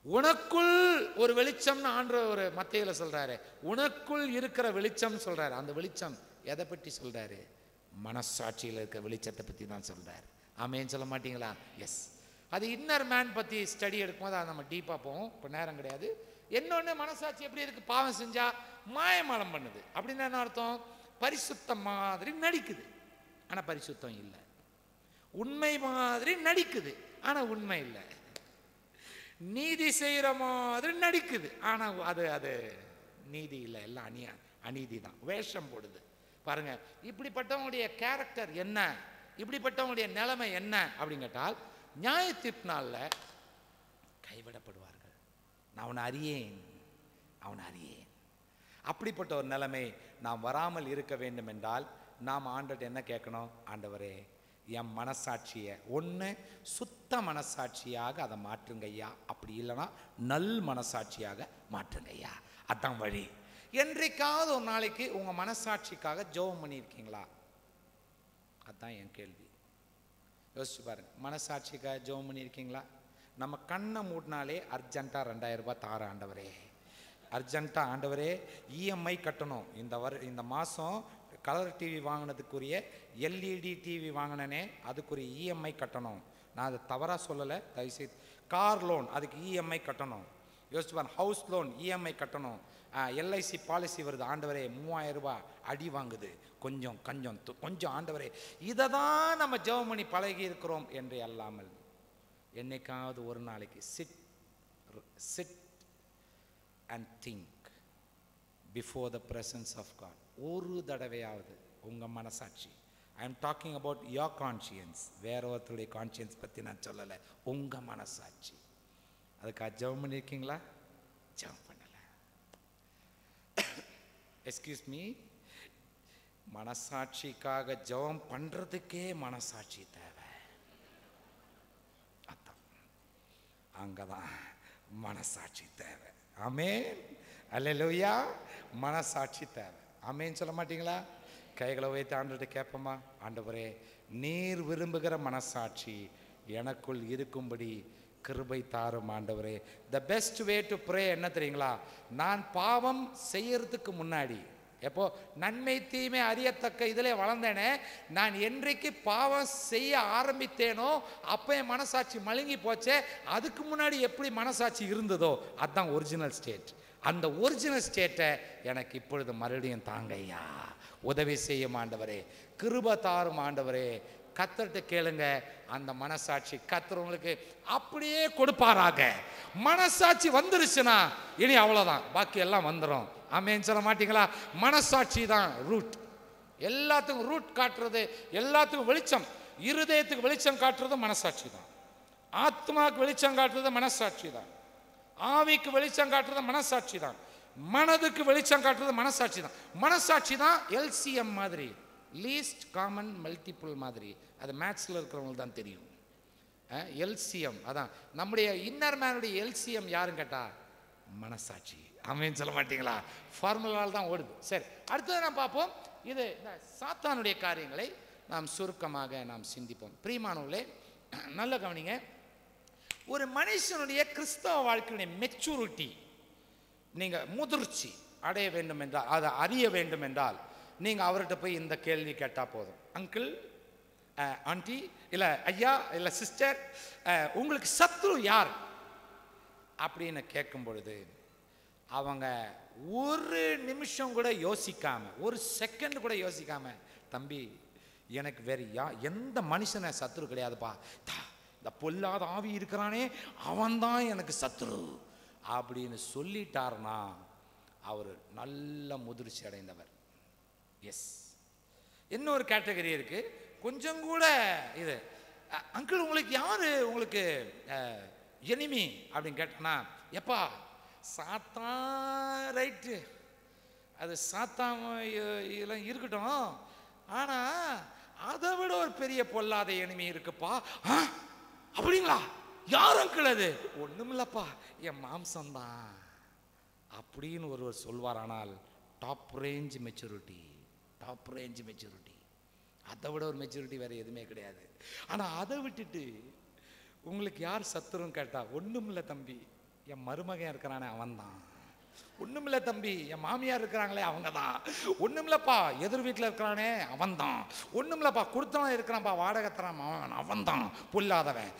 உனக்குள் ஒரு வெளிச்சம்னு ஆண்டவர் ஒரு மத்தேயுல சொல்றாரு. உனக்குள் இருக்கிற வெளிச்சம் சொல்றாரு. அந்த வெளிச்சம் எதை பற்றி சொல்றாரு? மனசாட்சியில் இருக்க வெளிச்சத்தை பற்றி தான் சொல்றாரு. ஆமேன்னு சொல்ல மாட்டீங்களா? எஸ். அது இன்னர் மேன் பற்றி ஸ்டடி எடுக்கும்போது அதை நம்ம டீப்பாக போவோம். இப்போ நேரம் கிடையாது. இன்னொன்று, மனசாட்சி எப்படி இருக்கு? பாவம் செஞ்சா மாயமாலம் பண்ணுது. அப்படின்னு என்ன அர்த்தம்? பரிசுத்தம் மாதிரி நடிக்குது, ஆனால் பரிசுத்தம் இல்லை. உண்மை மாதிரி நடிக்குது, ஆனால் உண்மை இல்லை. நீதி செய்கிற மாதிரி நடிக்குது, ஆனால் அது நீதி இல்லை, எல்லாம் அநீதி தான், வேஷம் போடுது. பாருங்க, இப்படிப்பட்டவங்களுடைய கேரக்டர் என்ன, இப்படிப்பட்டவங்களுடைய நிலைமை என்ன அப்படின்னு கேட்டால், நியாய தீர்ப்பு நாளில் கைவிடப்படுவார்கள். நான் அவனை அறியேன். அப்படிப்பட்ட ஒரு நிலைமை நாம் வராமல் இருக்க வேண்டும் என்றால் நாம் ஆண்டவர்கிட்ட என்ன கேட்கணும்? ஆண்டவரே, என் மனசாட்சியை ஒன்று சுத்த மனசாட்சியாக அதை மாற்றுங்க ஐயா, அப்படி இல்லைன்னா நல் மனசாட்சியாக மாற்றுங்க ஐயா. அதான் வழி. என்றைக்காவது ஒரு நாளைக்கு உங்கள் மனசாட்சிக்காக ஜெபம் பண்ணியிருக்கீங்களா? அதுதான் என் கேள்வி. யோசிச்சு பாருங்க, மனசாட்சிக்காக ஜெபம் பண்ணியிருக்கீங்களா? நம்ம கண்ணை மூடினாலே அர்ஜென்ட்டாக 2000 ரூபாய் தார ஆண்டவரே, அர்ஜென்ட்டாக ஆண்டவரே இஎம்ஐ கட்டணும், இந்த மாதம் கலர் டிவி வாங்கினதுக்குரிய எல்இடி டிவி வாங்கினனே அதுக்குரிய இஎம்ஐ கட்டணும். நான் அதை தவறாக சொல்லலை, தயவுசெய்து. கார் லோன் அதுக்கு இஎம்ஐ கட்டணும். யோசிச்சு பாருங்க, ஹவுஸ் லோன் இஎம்ஐ கட்டணும். எல்ஐசி பாலிசி வருது, ஆண்டவரே 3000 ரூபாய் அடி வாங்குது, கொஞ்சம் ஆண்டவரே. இதை தான் நம்ம ஜெபம் பண்ணி பழகி இருக்கிறோம் என்று அல்லாமல் என்னைக்காவது ஒரு நாளைக்கு chit and think before the presence of God. ஒரு தடவையாவது உங்கள் மனசாட்சி, I am talking about your conscience, வேற ஒருத்தருடைய கான்ஷியன்ஸ் பற்றி நான் சொல்லலை, உங்கள் மனசாட்சி. அதுக்காக ஜெபம் பண்ணியிருக்கீங்களா? ஜெபம் பண்ணலை. எக்ஸ்கியூஸ் மீ, மனசாட்சிக்காக ஜெபம் பண்ணுறதுக்கே மனசாட்சி தேவை. அதான் அங்கதான் மனசாட்சி தேவை. ஆமென், அல்லேலூயா. மனசாட்சி தேவை. ஆமென் சொல்ல மாட்டீங்களா? கைகளை வைத்து ஆண்டவர்கிட்ட கேட்போமா? ஆண்டவரே, நீர் விரும்புகிற மனசாட்சி எனக்குள் இருக்கும்படி கிருபை தாரும் ஆண்டவரே. The best way to pray என்ன தெரியுங்களா? நான் பாவம் செய்யறதுக்கு முன்னாடி, எப்போ நன்மை தீமை அறியத்தக்க இதிலே வளர்ந்தேனே, நான் என்றைக்கு பாவம் செய்ய ஆரம்பித்தேனோ அப்போ என் மனசாட்சி மழுங்கி போச்சே. அதுக்கு முன்னாடி எப்படி மனசாட்சி இருந்ததோ அதுதான் ஒரிஜினல் ஸ்டேட். அந்த ஒரிஜினல் ஸ்டேட்டை எனக்கு இப்பொழுது மறுபடியும் தாங்கய்யா, உதவி செய்யும் ஆண்டவரே, கிருபை தாரும் ஆண்டவரே. கர்த்தர்கிட்ட கேளுங்க, அந்த மனசாட்சி கர்த்தர் உங்களுக்கு அப்படியே கொடுப்பாராக. மனசாட்சி வந்துருச்சுன்னா இனி அவ்வளோதான், பாக்கி எல்லாம் வந்துடும். ஆமென் சொல்ல மாட்டீங்களா? மனசாட்சி தான் ரூட், எல்லாத்துக்கும் ரூட் காட்டுறது, எல்லாத்துக்கும் வெளிச்சம். இருதயத்துக்கு வெளிச்சம் காட்டுறது மனசாட்சி தான், ஆத்மாவுக்கு வெளிச்சம் காட்டுறது மனசாட்சி தான், ஆவிக்கு வெளிச்சம் காட்டுறது மனசாட்சி தான், மனதுக்கு வெளிச்சம் காட்டுறது மனசாட்சி தான். மனசாட்சி தான் எல்சிஎம் மாதிரி, லீஸ்ட் காமன் மல்டிபிள் மாதிரி. அது மேத்ஸில் இருக்கிறவங்களுக்கு தான் தெரியும். எல்சிஎம் அதான் நம்முடைய இன்னர் மேனுடைய எல்சிஎம் யாருன்னு கேட்டா மனசாட்சி. ஆமென் சொல்ல மாட்டீங்களா? ஃபார்முலால் தான் ஓடுது. சரி, அடுத்தது நாம் பார்ப்போம். இது இந்த சாத்தானுடைய காரியங்களை நாம் சுருக்கமாக நாம் சிந்திப்போம். பிரியமானவர்களே, நல்ல கவனிங்க. ஒரு மனுஷனுடைய கிறிஸ்தவ வாழ்க்கையுடைய மெச்சூரிட்டி, நீங்கள் முதிர்ச்சி அடைய வேண்டும் என்றால், அதை அறிய வேண்டும் என்றால், நீங்கள் அவர்கிட்ட போய் இந்த கேள்வி கேட்டால் போதும். அங்கிள், ஆண்டி, இல்லை ஐயா, இல்லை சிஸ்டர், உங்களுக்கு சத்ரு யார் அப்படின்னு கேட்கும் பொழுது அவங்க ஒரு நிமிஷம் கூட யோசிக்காம, ஒரு செகண்ட் கூட யோசிக்காம, தம்பி எனக்கு வேற எந்த மனுஷனை சத்ரு கிடையாதுப்பா, இந்த பொல்லாத ஆவி இருக்கிறானே அவன்தான் எனக்கு சத்ரு அப்படின்னு சொல்லிட்டார்னா அவர் நல்ல முதிர்ச்சி அடைந்தவர். எஸ். இன்னொரு கேட்டகரி இருக்கு, கொஞ்சம் கூட இது, அங்கிள் உங்களுக்கு யாரு உங்களுக்கு எனிமி அப்படின்னு கேட்டனா, எப்பா சாத்தான், ரைட்டு, அது சாத்தான் இதெல்லாம் இருக்கட்டும், ஆனா அதை விட ஒரு பெரிய பொல்லாத எனிமி இருக்குப்பா. அப்படிங்களா? யார் அங்கிள் அது? ஒண்ணுமில்லப்பா, என் மாம்சம்தான் அப்படின்னு ஒருவர் சொல்வார். ஆனால் top range maturity, top range maturity, அதை விட ஒரு மெச்சூரிட்டி வேற எதுவுமே கிடையாது. ஆனால் அதை விட்டுட்டு உங்களுக்கு யார் சத்துருன்னு கேட்டா, ஒண்ணுமில்ல தம்பி, என் மருமகன் இருக்கிறானே அவன்தான். ஒண்ணுமில்ல தம்பி, என் மாமியார் இருக்கிறாங்களே அவங்க தான். ஒண்ணுமில்லப்பா, எதிர் வீட்டில் இருக்கிறானே அவன் தான். ஒண்ணுமில்லப்பா, கொடுத்தவன் இருக்கிறான்ப்பா, வாடகை தரான் அவன் தான் பொல்லாதவன்.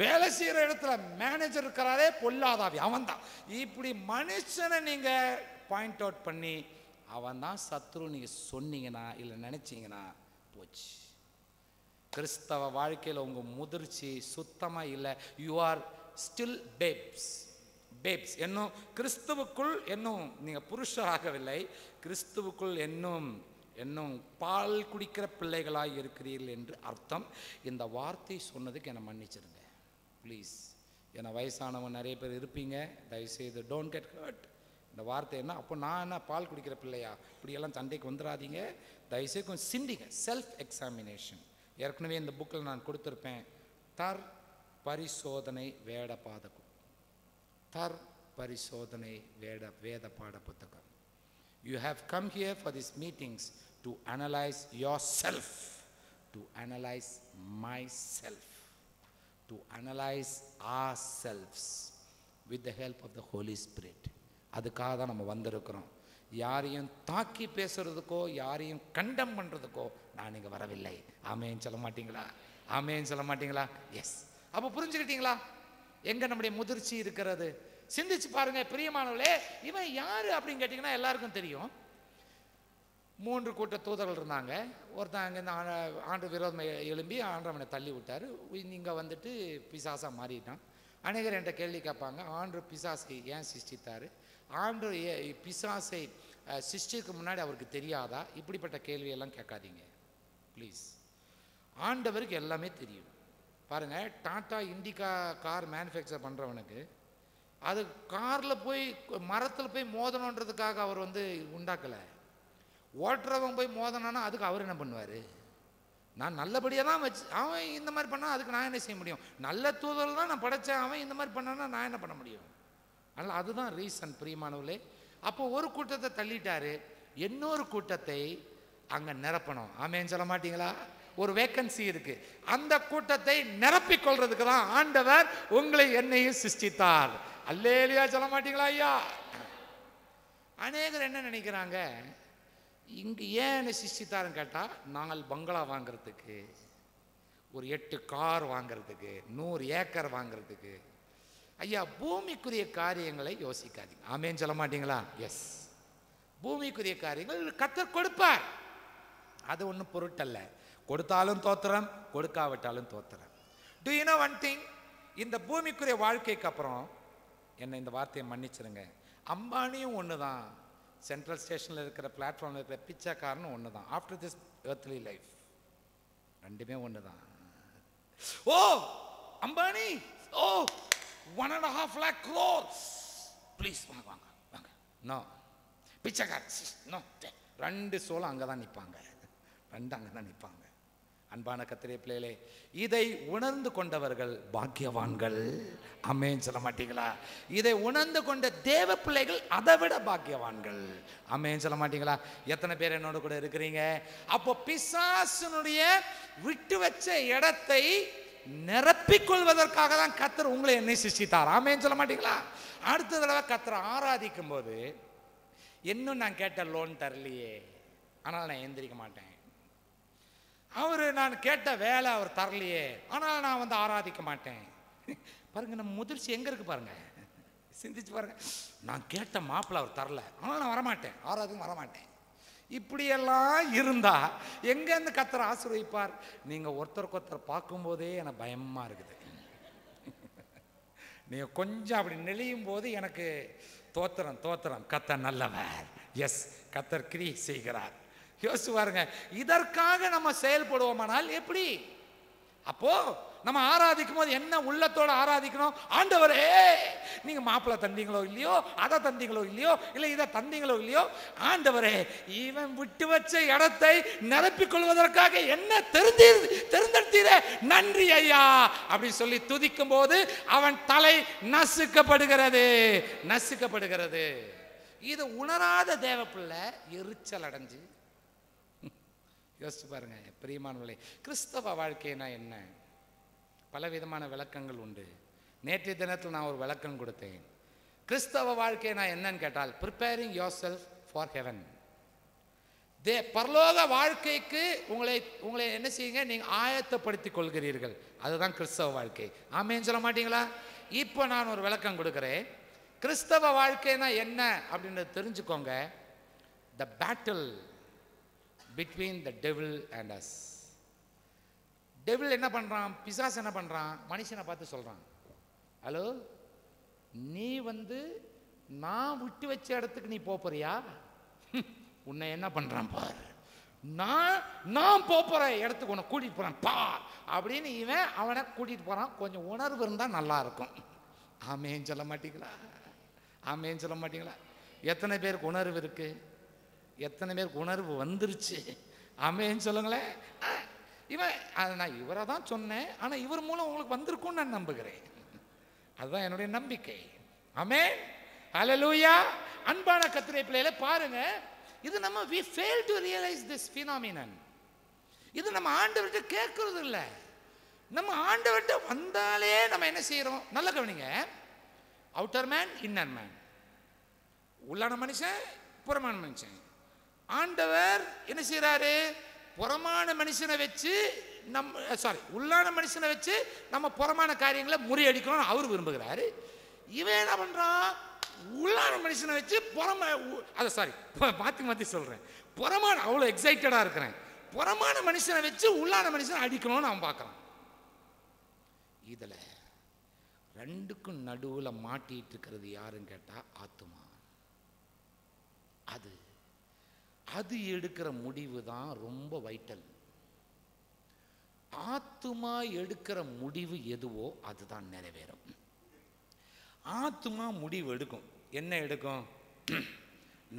வேலை செய்யற இடத்துல மேனேஜர் இருக்கிறாரே பொல்லாதாவி அவன் தான். இப்படி மனுஷனை நீங்க பாயிண்ட் அவுட் பண்ணி அவன் தான் சத்ரு நீங்க சொன்னீங்கன்னா, இல்லை நினைச்சீங்கன்னா போச்சு. கிறிஸ்தவ வாழ்க்கையில் உங்க முதிர்ச்சி சுத்தமா இல்லை. You are still babes. Babes இன்னும் கிறிஸ்துவுக்குள் இன்னும் நீங்கள் புருஷராகவில்லை, கிறிஸ்துவுக்குள் இன்னும் பால் குடிக்கிற பிள்ளைகளாக இருக்கிறீர்கள் என்று அர்த்தம். இந்த வார்த்தை சொன்னதுக்கு என்னை மன்னிச்சிருங்க ப்ளீஸ். ஏன்னா வயசானவங்க நிறைய பேர் இருப்பீங்க, தயவுசெய்து டோன்ட் கெட் ஹர்ட். இந்த வார்த்தை என்ன, அப்போ நான் என்ன பால் குடிக்கிற பிள்ளையா, இப்படியெல்லாம் சண்டைக்கு வந்துடாதீங்க. தயவுசெய்து கொஞ்சம் சிந்திங்க, செல்ஃப் எக்ஸாமினேஷன். ஏற்கனவே இந்த புக்கில் நான் கொடுத்துருப்பேன். தர் பரிசோதனை வேட பாதகம், தர் பரிசோதனை வேத பாட புத்தகம். You have come here for these meetings to analyze yourself, to analyze myself, to analyze ourselves with the help of the Holy Spirit. அதுக்காக தான் நம்ம வந்திருக்கிறோம். யாரையும் தாக்கி பேசுறதுக்கோ யாரையும் கண்டம் பண்ணுறதுக்கோ நான் இங்கே வரவில்லை. ஆமேன்னு சொல்ல மாட்டீங்களா? ஆமேன்னு சொல்ல மாட்டீங்களா? எஸ். அப்போ புரிஞ்சுக்கிட்டீங்களா எங்கே நம்முடைய முதிர்ச்சி இருக்கிறது? சிந்திச்சு பாருங்க பிரியமானவர்களே. இவன் யாரு அப்படின்னு கேட்டிங்கன்னா எல்லாருக்கும் தெரியும். 3 கூட்ட தூதர்கள் இருந்தாங்க. ஒருத்தன் அங்கேருந்து ஆண்டு விரோதம் எழும்பி ஆண்டவனை தள்ளி விட்டார். இங்கே வந்துட்டு பிசாசாக மாறிட்டான். அநேகர் என்கிட்ட கேள்வி கேட்பாங்க, ஆண்டு பிசாசை ஏன் சிருஷ்டித்தார்? ஆண்டு பிசாசை சிருஷ்டிக்கு முன்னாடி அவருக்கு தெரியாதா? இப்படிப்பட்ட கேள்வியெல்லாம் கேட்காதீங்க ப்ளீஸ். ஆண்டவருக்கு எல்லாமே தெரியும். பாருங்கள், டாட்டா இண்டிகா கார் மேனுஃபேக்சர் பண்ணுறவனுக்கு அது காரில் போய் மரத்தில் போய் மோதணுன்றதுக்காக அவர் உண்டாக்கலை. ஓட்டுறவன் போய் மோதனானா அதுக்கு அவர் என்ன பண்ணுவார்? நான் நல்லபடியாக தான் வச்சு, அவன் இந்த மாதிரி பண்ணால் அதுக்கு நான் என்ன செய்ய முடியும்? நல்ல தூதல் தான் நான் படைத்தேன், அவன் இந்த மாதிரி பண்ணான்னா நான் என்ன பண்ண முடியும்? அதனால் அதுதான் ரீசன் பிரியமானவர்களே. அப்போ ஒரு கூட்டத்தை தள்ளிட்டாரு, இன்னொரு கூட்டத்தை அங்கே நிரப்பணும். ஆமேன்னு சொல்ல மாட்டீங்களா? ஒரு வேக்கன்சி இருக்கு. அந்த கூட்டத்தை நிரப்பிக் கொள்றதுக்கு தான் ஆண்டவர் உங்களை என்னையும் சிருஷ்டித்தார். அல்லேலூயா சொல்ல மாட்டீங்களா ஐயா? அநேகர் என்ன நினைக்கிறாங்க, இங்கே ஏன் என்ன சிருஷ்டித்தாருன்னு கேட்டால் 4 பங்களா வாங்கிறதுக்கு, ஒரு 8 கார் வாங்கிறதுக்கு, 100 ஏக்கர் வாங்கிறதுக்கு. ஐயா, பூமிக்குரிய காரியங்களை யோசிக்காதீங்க. ஆமேன்னு சொல்ல மாட்டீங்களா? எஸ். பூமிக்குரிய காரியங்கள் கர்த்தர் கொடுப்பார், அது ஒன்றும் பொருட்டல்ல. கொடுத்தாலும் தோத்திரம், கொடுக்காவிட்டாலும் தோத்திரம். To you know one thing? இந்த பூமிக்குரிய வாழ்க்கைக்கு அப்புறம் என்ன, இந்த வார்த்தையை மன்னிச்சிருங்க, அம்பானியும் ஒன்று தான், சென்ட்ரல் ஸ்டேஷனில் இருக்கிற பிளாட்ஃபார்மில் இருக்கிற பிச்சைக்காரனும் ஒன்று தான். ஆஃப்டர் திஸ் எர்த்லி லைஃப் ரெண்டுமே ஒன்று தான். ஓ அம்பானி, ஓ 1.5 lakh crores, ப்ளீஸ் வாங்க வாங்க வாங்க. நோ, பிச்சைக்கார நோ, 2 சோளம் அங்கே தான் நிற்பாங்க, 2 அங்கே தான் நிற்பாங்க. அன்பான கர்த்தருடைய பிள்ளைகளே, இதை உணர்ந்து கொண்டவர்கள் பாக்கியவான்கள். ஆமென் சொல்ல மாட்டீங்களா? இதை உணர்ந்து கொண்ட தேவ பிள்ளைகள் அதை விட பாக்கியவான்கள். ஆமென் சொல்ல மாட்டீங்களா? எத்தனை பேர் என்னோட கூட இருக்கிறீங்க? அப்போ பிசாசுனுடைய விட்டு வச்ச இடத்தை நிரப்பிக் கொள்வதற்காக தான் கர்த்தர் உங்களை என்னை சிருஷ்டித்தார். ஆமென் சொல்ல மாட்டீங்களா? அடுத்த தடவை கர்த்தரை ஆராதிக்கும் போது, இன்னும் நான் கேட்ட லோன் தரலையே, ஆனால் நான் எந்திரிக்க மாட்டேன். அவரு நான் கேட்ட வேலை அவர் தரலையே, ஆனால் நான் ஆராதிக்க மாட்டேன். பாருங்க, நம்ம முதிர்ச்சி எங்க இருக்கு பாருங்க, சிந்திச்சு பாருங்க. நான் கேட்ட மாப்பிள்ளை அவர் தரல, ஆனால் நான் வரமாட்டேன், ஆராதிக்க வரமாட்டேன். இப்படியெல்லாம் இருந்தா எங்கேருந்து கர்த்தர் ஆசீர்வதிப்பார்? நீங்க ஒருத்தருக்கு ஒருத்தர் பார்க்கும்போதே எனக்கு பயமா இருக்குது. நீங்க கொஞ்சம் அப்படி நெளியும் போது எனக்கு தோத்திரம் தோத்திரம், கர்த்தர் நல்லவர். எஸ், கர்த்தர் கிரியை செய்கிறார். யோசிச்சு பாருங்க, இதற்காக நம்ம செயல்படுவோமானால் எப்படி? அப்போ நம்ம ஆராதிக்கும் போது என்ன உள்ளத்தோட ஆராதிக்கணும்? ஆண்டவரே, நீங்க மாப்பிள்ளை தந்தீங்களோ இல்லையோ, அதை தந்தீங்களோ இல்லையோ, இல்லை இதை தந்தீங்களோ இல்லையோ, ஆண்டவரே இவன் விட்டு வச்ச இடத்தை நிரப்பிக் கொள்வதற்காக என்ன தெரிந்தெடுத்தீரே, நன்றி ஐயா அப்படி சொல்லி துதிக்கும் போது அவன் தலை நசுக்கப்படுகிறது, நசுக்கப்படுகிறது. இது உணராத தேவ பிள்ளை எரிச்சல் அடைஞ்சு. யோசிச்சு பாருங்க பிரியமானவர்களே, கிறிஸ்தவ வாழ்க்கைனா என்ன? பலவிதமான விளக்கங்கள் உண்டு. நேற்றைய தினத்தில் நான் ஒரு விளக்கம் கொடுத்தேன். கிறிஸ்தவ வாழ்க்கைனா என்னன்னு கேட்டால், preparing your self for heaven. பரலோக வாழ்க்கைக்கு உங்களை என்ன செய்யுங்க, நீங்க ஆயத்தப்படுத்திக் கொள்கிறீர்கள். அதுதான் கிறிஸ்தவ வாழ்க்கை. ஆமென் சொல்ல மாட்டீங்களா? இப்போ நான் ஒரு விளக்கம் கொடுக்கிறேன். கிறிஸ்தவ வாழ்க்கைனா என்ன அப்படின்னு தெரிஞ்சுக்கோங்க. The battle between the devil and us. Devil என்ன பண்றான்? பிசாசு என்ன பண்றான்? மனுஷனை பார்த்து சொல்றான், ஹலோ, நீ நான் விட்டு வச்ச இடத்துக்கு நீ போறியா? உன்னை என்ன பண்றான் பார், நான் போற இடத்துக்கு உன்னை கூட்டிட்டு போறான் பார் அப்படின்னு இவன் அவனை கூட்டிட்டு போறான். கொஞ்சம் உணர்வு இருந்தா நல்லா இருக்கும். ஆமேன்னு சொல்ல மாட்டீங்களா? ஆமேன்னு சொல்ல மாட்டீங்களா? எத்தனை பேருக்கு உணர்வு இருக்கு? எத்தனை பேருக்கு உணர்வு வந்துருச்சு? ஆமேன்னு சொல்லுங்களேன். இவன் அதை நான் இவரை தான் சொன்னேன், ஆனால் இவர் மூலம் உங்களுக்கு வந்திருக்கும்னு நான் நம்புகிறேன். அதுதான் என்னுடைய நம்பிக்கை. ஆமென், ஹல்லேலூயா. அன்பான கர்த்தருடைய பிள்ளைகளே, பாருங்க, இது நம்ம we fail to realize this phenomenon. இது நம்ம ஆண்டவர்கிட்ட கேட்கறது இல்லை. நம்ம ஆண்டவர்கிட்ட வந்தாலே நம்ம என்ன செய்யறோம்? நல்ல கவனிங்க. Outer man, inner man. உள்ளான மனுஷன், புறமான மனுஷன். ஆண்டவர் என்ன செய்யறாரு? புறமான மனுஷனை வச்சு உள்ளான மனுஷனை வச்சு நம்ம புறமான காரியங்களை முறியடிக்கணும்னு அவர் விரும்புகிறாரு. இவன் என்ன பண்றான்? உள்ளான மனுஷனை வச்சு மாத்தி சொல்றேன், புறமான, அவ்வளோ எக்ஸைட்டடா இருக்கிறேன், புறமான மனுஷனை வச்சு உள்ளான மனுஷனை அடிக்கணும்னு அவன் பார்க்கறான். இதுல ரெண்டுக்கும் நடுவுல மாட்டிட்டு இருக்கிறது யாருன்னு கேட்டா ஆத்துமா. அது எடுக்கிற முடிவு தான் ரொம்ப வைட்டல். ஆத்துமா எடுக்கிற முடிவு எதுவோ அதுதான் நிறைவேறும். ஆத்துமா முடிவு எடுக்கும். என்ன எடுக்கும்?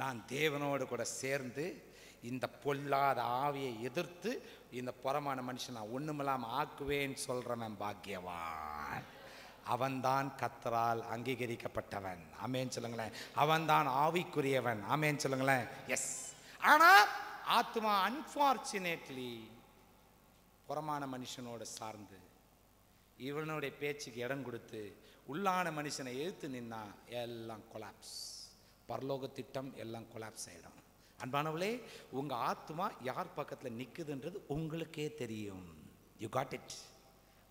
நான் தேவனோடு கூட சேர்ந்து இந்த பொல்லாத ஆவியை எதிர்த்து இந்த புறமான மனுஷன் நான் ஒண்ணுமில்லாம ஆக்குவேன்னு சொல்றவன் பாக்கியவான். அவன்தான் கர்த்தரால் அங்கீகரிக்கப்பட்டவன். ஆமென் சொல்லுங்களேன். அவன்தான் ஆவிக்குரியவன். ஆமென் சொல்லுங்களேன். எஸ். ஆனா ஆத்மா அன்பார்ச்சுனேட்லி புறமான மனுஷனோட சார்ந்து இவனுடைய பேச்சுக்கு இடம் கொடுத்து உள்ளான மனுஷனை எழுத்து நின்னா எல்லாம் கொலாப்ஸ். பரலோக திட்டம் எல்லாம் கொலாப்ஸ் ஆயிடும். அன்பானவளே, உங்க ஆத்மா யார் பக்கத்துல நிக்குதுன்றது உங்களுக்கே தெரியும். You got it.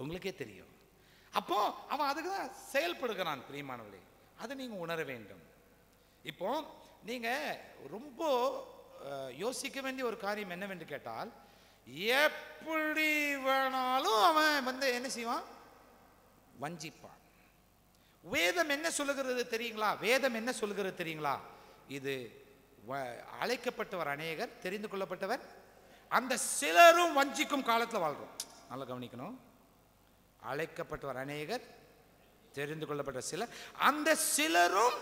உங்களுக்கே தெரியும். அப்போ அவன் அதுக்கு தான் செயல்படுகிறான். பிரியமானவளே, அதை நீங்க உணர வேண்டும். இப்போ நீங்க ரொம்ப யோசிக்க வேண்டிய ஒரு காரியம் என்னவென்று கேட்டால், எப்படி வேணாலும் அவன் என்ன செய்வான்? வஞ்சிப்பான். வேதம் என்ன சொல்லுகிறது தெரியுங்களா? வேதம் என்ன சொல்லுகிறது தெரியுங்களா? இது அழைக்கப்பட்டவர் அநேகர், தெரிந்து கொள்ளப்பட்டவர் அந்த சிலரும் வஞ்சிக்கும் காலத்தில் வாழ்றோம். நல்லா கவனிக்கணும். அழைக்கப்பட்டவர் அநேகர், தெரிந்து கொள்ளப்பட்ட சிலர், அந்த சிலரும்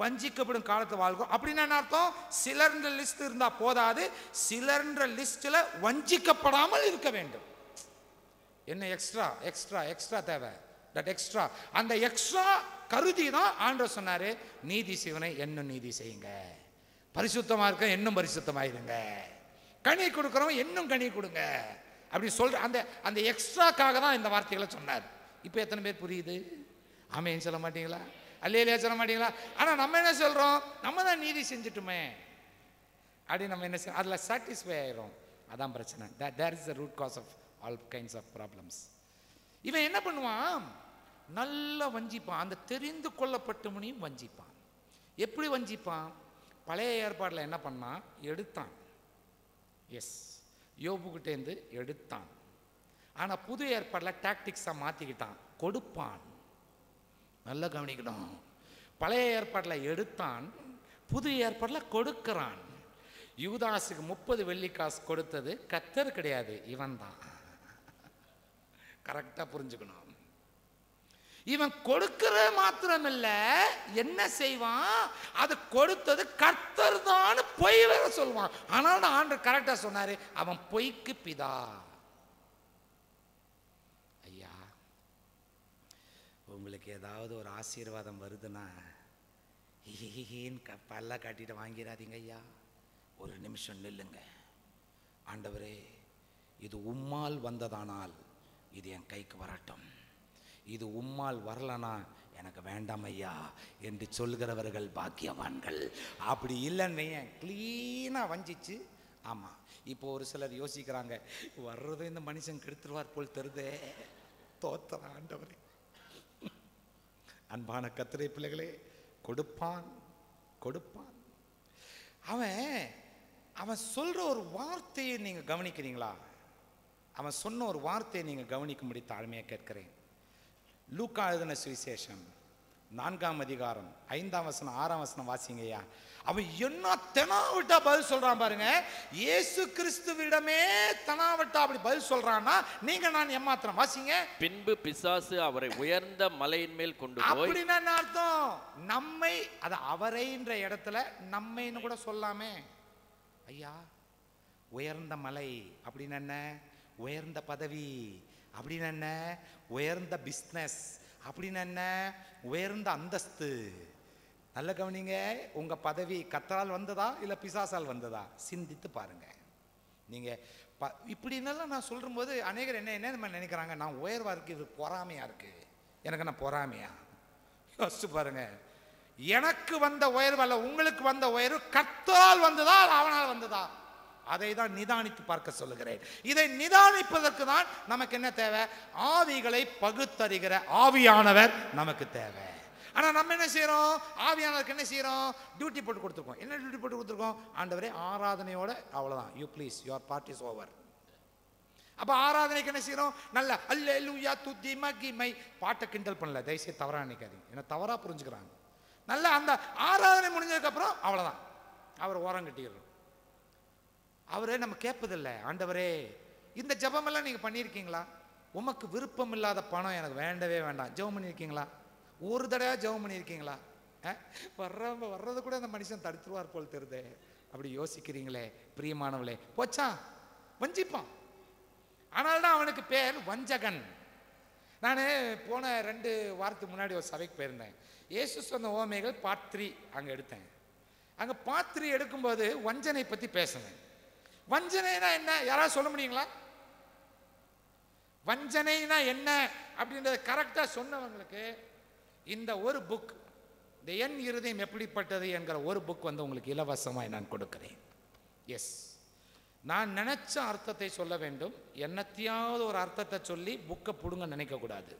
வஞ்சிக்கப்படும் காலத்தை வாழ்க்கை. அப்படின்னு என்ன அர்த்தம்? சிலர்ன்ற லிஸ்ட் இருந்தா போதாது, சிலர்ன்ற லிஸ்ட்ல வஞ்சிக்கப்படாமல் இருக்க வேண்டும். என்ன எக்ஸ்ட்ரா எக்ஸ்ட்ரா எக்ஸ்ட்ரா தேவை? தட் எக்ஸ்ட்ரா, அந்த எக்ஸ்ட்ரா கருதி தான் ஆண்டவர் சொன்னாரு, நீதி செய்வனை என்னும் நீதி செய்யுங்க, பரிசுத்தமா இருக்க இன்னும் பரிசுத்தமாயிருங்க, கனி கொடுக்கிறவன் இன்னும் கனி கொடுங்க அப்படி சொல்ற அந்த அந்த எக்ஸ்ட்ராக்காக தான் இந்த வார்த்தைகளை சொன்னார். இப்போ எத்தனை பேர் புரியுது? ஆமென் சொல்ல மாட்டீங்களா? அல்லேலூயா சொல்ல மாட்டீங்களா? ஆனா நம்ம என்ன சொல்றோம்? நம்ம தான் நீதி செஞ்சுட்டுமே அப்படி நம்ம என்ன செய்ய, அதில் சாட்டிஸ்ஃபை ஆயிரும். அதான் பிரச்சனை. There is the root cause of all kinds of problems. இவன் என்ன பண்ணுவான்? நல்லா வஞ்சிப்பான். அந்த தெரிந்து கொள்ளப்பட்டவனையும் வஞ்சிப்பான். எப்படி வஞ்சிப்பான்? பழைய ஏற்பாட்டில் என்ன பண்ணான்? எடுத்தான். எஸ், யோபுகிட்டேருந்து எடுத்தான். ஆனால் புது ஏற்பாட்டில் டாக்டிக்ஸாக மாற்றிக்கிட்டான். கொடுப்பான். நல்லா கவனிக்கணும். பழைய ஏற்பாட்டில் எடுத்தான், புது ஏற்பாட்டில் கொடுக்கிறான். யூதாசுக்கு 30 வெள்ளிக்காசு கொடுத்தது கர்த்தர் கிடையாது, இவன் தான். கரெக்டாக புரிஞ்சுக்கணும். இவன் கொடுக்கிற மாத்திரம் இல்ல, என்ன செய்வான்? அது கொடுத்தது கர்த்தர் தான் பொய் வேற சொல்லுவான். ஆனால் ஆண்டவர் கரெக்டா சொன்னாரு, அவன் பொய்க்கு பிதா. ஐயா, உங்களுக்கு ஏதாவது ஒரு ஆசீர்வாதம் வருதுன்னா பல்ல காட்டிட்டு வாங்கிடாதீங்க ஐயா. ஒரு நிமிஷம் நில்லுங்க. ஆண்டவரே, இது உம்மால் வந்ததானால் இது என் கைக்கு வரட்டும், இது உம்மால் வரலனா எனக்கு வேண்டாம் ஐயா என்று சொல்கிறவர்கள் பாக்கியவான்கள். அப்படி இல்லைன்னு கிளீனாக வஞ்சிச்சு. ஆமாம், இப்போ ஒரு சிலர் யோசிக்கிறாங்க, வர்றதும் இந்த மனுஷன் கெடுத்துருவார் போல் தருதே, தோத்தர ஆண்டவரே. அன்பான கர்த்தருடைய பிள்ளைகளே, கொடுப்பான் கொடுப்பான். அவன் சொல்ற ஒரு வார்த்தையை நீங்க கவனிக்கிறீங்களா? அவன் சொன்ன ஒரு வார்த்தையை நீங்க கவனிக்கும்படி தாழ்மையாக கேட்கிறேன். லூக்கா எழுதின சுவிசேஷம் 4ஆம் அதிகாரம் 5ஆம் வசனம் 6ஆம் வசனம் வாசிங்கய்யா. அவன் என்ன தெனாவிட்டா பதில் சொல்றான் பாருங்க. இயேசு கிறிஸ்துவிடமே தெனாவிட்டா அப்படி பதில் சொல்றான்னா நீங்க நான் ஏமாத்திரம் வாசிங்க. பின்பு பிசாசு அவரை உயர்ந்த மலையின் மேல் கொண்டு போய். அப்படின்னா என்ன அர்த்தம்? நம்மை, அது அவரைன்ற இடத்துல நம்மைன்னு கூட சொல்லாமே ஐயா. உயர்ந்த மலை அப்படின்னு என்ன? உயர்ந்த பதவி அப்படின்னு என்ன, உயர்ந்த பிஸ்னஸ் அப்படின்னு என்ன, உயர்ந்த அந்தஸ்து. நல்ல கவனிங்க, உங்க பதவி கர்த்தரால் வந்ததா இல்ல பிசாசால் வந்ததா? சிந்தித்து பாருங்க. நீங்க இப்படின்னெல்லாம் நான் சொல்லும் போது அநேகர் என்ன நினைக்கிறாங்க, நான் உயர்வா இருக்கு, இது பொறாமையா இருக்கு. எனக்கு நான் பொறாமையா? யோசிச்சு பாருங்க. எனக்கு வந்த உயர்வு அல்ல, உங்களுக்கு வந்த உயர்வு கர்த்தரால் வந்ததா அவனால் வந்ததா? அதை தான் நிதானித்து பார்க்க சொல்லுகிறேன். இதை நிதானிப்பதற்கு தான் நமக்கு என்ன தேவை? ஆவிகளை பகுத்தறிகிற ஆவியானவர் நமக்கு தேவை. ஆனா நம்ம என்ன செய்யறோம்? ஆவியானவருக்கு என்ன செய்யறோம்? டியூட்டி போட்டு கொடுத்துருக்கோம். என்ன டியூட்டி போட்டு கொடுத்துருக்கோம்? ஆண்டவரே ஆராதனையோட அவ்வளவுதான், you please, your part is over. அப்ப ஆராதனைக்கு என்ன செய்யறோம்? நல்ல அல்லேலூயா துதி மகிமை பாட்டை கிண்டல் பண்ணல, தயவுசெய்து தவறா நினைக்காதீங்க, என்ன தவறா புரிஞ்சுக்கிறாங்க. நல்ல அந்த ஆராதனை முடிஞ்சதுக்கு அப்புறம் அவ்வளவுதான், அவர் ஓரம் கட்டிடுறோம். அவரே நம்ம கேட்பதில்லை, ஆண்டவரே இந்த ஜபமெல்லாம் நீங்க பண்ணியிருக்கீங்களா? உமக்கு விருப்பம் இல்லாத பணம் எனக்கு வேண்டவே வேண்டாம், ஜெபம் பண்ணியிருக்கீங்களா? ஒரு தடவை ஜெபம் பண்ணியிருக்கீங்களா? வர்றது கூட அந்த மனுஷன் தடுத்துருவார் போல் தெரியுதே, அப்படி யோசிக்கிறீங்களே பிரியமானவளே, போச்சா வஞ்சிப்பான். ஆனால்தான் அவனுக்கு பேர் வஞ்சகன். நான் போன 2 வாரத்துக்கு முன்னாடி ஒரு சபைக்கு போயிருந்தேன். இயேசு சொன்ன ஓமைகள் பார்ட் 3 அங்கே எடுத்தேன். அங்கே பார்ட் 3 எடுக்கும்போது வஞ்சனை பற்றி பேசினேன். வஞ்சனைனா என்ன, யாராவது சொல்ல முடியுங்களா? வஞ்சனைனா என்ன அப்படின்றத கரெக்டாக சொன்னவங்களுக்கு இந்த ஒரு புக், இந்த என் இருதயம் எப்படிப்பட்டது என்கிற ஒரு புக் வந்து உங்களுக்கு இலவசமாய் நான் கொடுக்கிறேன். எஸ், நான் நினைச்ச அர்த்தத்தை சொல்ல வேண்டும், என்னத்தையாவது ஒரு அர்த்தத்தை சொல்லி புக்கை பிடுங்க நினைக்கக்கூடாது.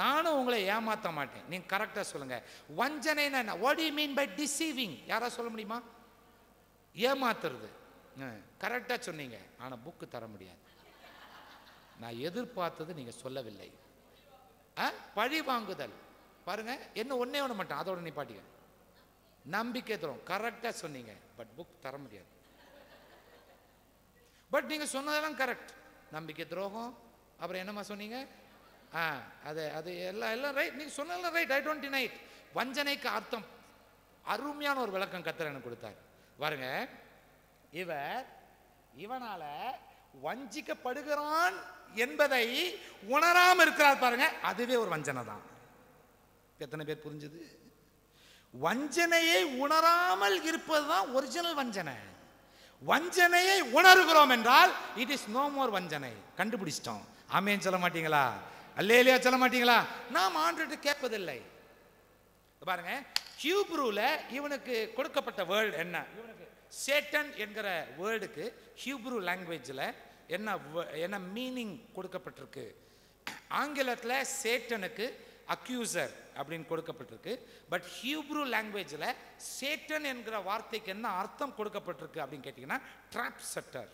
நானும் உங்களை ஏமாற்ற மாட்டேன், நீங்க கரெக்டாக சொல்லுங்க. வஞ்சனைனா என்ன? What you mean by deceiving? யாராவது சொல்ல முடியுமா? ஏமாத்துறது. கரெக்டாக சொன்னீங்க, ஆனால் புக்கு தர முடியாது. நான் எதிர்பார்த்தது நீங்க சொல்லவில்லை. பழி வாங்குதல் பாருங்க, என்ன ஒன்னே ஒன்று மட்டும், அதோட நிப்பாட்டிக்க. நம்பிக்கை தரும், கரெக்டாக சொன்னீங்க, பட் புக் தர முடியாது. பட் நீங்க சொன்னதெல்லாம் கரெக்ட். நம்பிக்கை துரோகம், அப்புறம் என்னமா சொன்னீங்க? அது அது எல்லாம் ரைட், நீங்க சொன்னதெல்லாம் right, I don't deny it. வஞ்சனைக்கு அர்த்தம் அருமையான ஒரு விளக்கம் கர்த்தர் எனக்கு கொடுத்தார். பாருங்க, இவனால வஞ்சிக்கப்படுகிறான் என்பதை உணராம இருக்கிறார் பாருங்க, அதுவே ஒரு வஞ்சனை தான். எத்தனை பேர் புரிஞ்சுது? வஞ்சனையை உணராமல் இருப்பதுதான் ஒரிஜினல் வஞ்சனை. வஞ்சனையை உணர்கிறோம் என்றால் இட் இஸ் நோ மோர் வஞ்சனை. கண்டுபிடிச்சிட்டோம். ஆமென் சொல்ல மாட்டீங்களா? அல்லேலூயா சொல்ல மாட்டீங்களா? நாம் ஆண்டவர்கிட்ட கேட்பதில்லை. பாருங்க, ஹீப்ரூல இவனுக்கு கொடுக்கப்பட்ட வேர்ட் என்ன? இவனுக்கு சேட்டன் என்கிற வேர்டுக்கு ஹீப்ரூ லாங்குவேஜில் என்ன மீனிங் கொடுக்கப்பட்டிருக்கு? ஆங்கிலத்தில் சேட்டனுக்கு அக்யூசர் அப்படின்னு கொடுக்கப்பட்டிருக்கு. பட் ஹீப்ரூ லாங்குவேஜில் சேட்டன் என்கிற வார்த்தைக்கு என்ன அர்த்தம் கொடுக்கப்பட்டிருக்கு அப்படின்னு கேட்டிங்கன்னா, trap setter.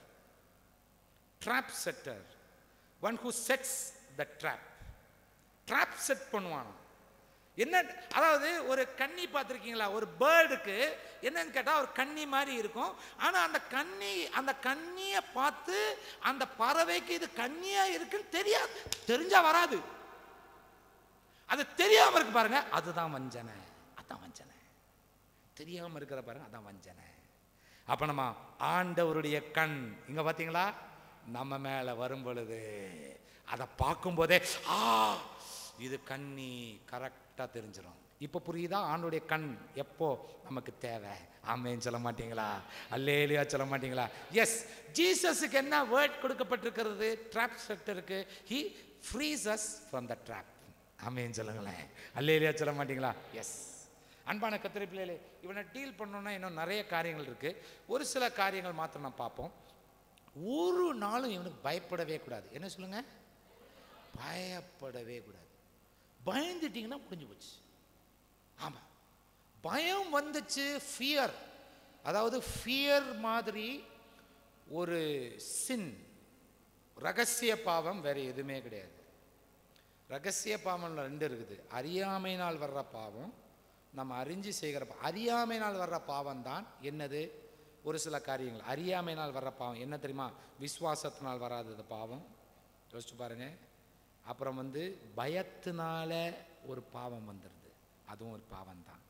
Trap setter, one who sets the trap. Trap set பண்ணுவான். என்ன, அதாவது ஒரு கன்னி பார்த்துருக்கீங்களா? ஒரு பேர்டுக்கு என்னன்னு கேட்டால் ஒரு கன்னி மாதிரி இருக்கும். ஆனால் அந்த கன்னியை பார்த்து அந்த பறவைக்கு இது கன்னியாக இருக்குன்னு தெரியாது, தெரிஞ்சா வராது. அது தெரியாம இருக்கு பாருங்க, அதுதான் வஞ்சனை. அதான் வஞ்சனை. தெரியாம இருக்கிற பாருங்க, அதான் வஞ்சனை. அப்ப நம்ம ஆண்டவருடைய கண் இங்க பாத்தீங்களா, நம்ம மேல வரும் பொழுது அதை பார்க்கும் போதே இது கண்ணி கரெக்டா தெரிஞ்சிடும். இப்ப புரியுதா ஆண்டவருடைய கண் எப்போ நமக்கு தேவை? ஆமென் சொல்ல மாட்டீங்களா? அல்லேலூயா சொல்ல மாட்டீங்களா? எஸ், ஜீசஸுக்கு என்ன வேர்ட் கொடுக்கப்பட்டிருக்கிறது? ட்ராப் செட்டருக்கு. He frees us from the trap. Amen சொல்லுங்களேன். அல்லேலூயா சொல்ல மாட்டீங்களா? எஸ். அன்பான கர்த்தருடைய பிள்ளைகளே, இவனை டீல் பண்ணணும்னா இன்னும் நிறைய காரியங்கள் இருக்கு. ஒரு சில காரியங்கள் மாத்திரம் நான் பார்ப்போம். ஒரு நாளும் இவனுக்கு பயப்படவே கூடாது. என்ன சொல்லுங்க? பயப்படவே கூடாது. பயந்துட்டீங்கன்னா முடிஞ்சு போச்சு. ஆமா, பயம் வந்துச்சு, ஃபியர், அதாவது ஃபியர் மாதிரி ஒரு சின், ரகசிய பாவம் வேற எதுவுமே கிடையாது. ரகசிய பாவம் 2 இருக்குது. அறியாமையினால் வர்ற பாவம், நம்ம அறிஞ்சு செய்கிற பாவம். அறியாமையினால் வர்ற பாவம் தான் என்னது? ஒரு சில காரியங்கள். அறியாமையினால் வர்ற பாவம் என்ன தெரியுமா? விசுவாசத்தினால் வராதது பாவம். யோசிச்சு பாருங்க. அப்புறம் பயத்தினால ஒரு பாவம் வந்துடுது, அதுவும் ஒரு பாவம் தான்.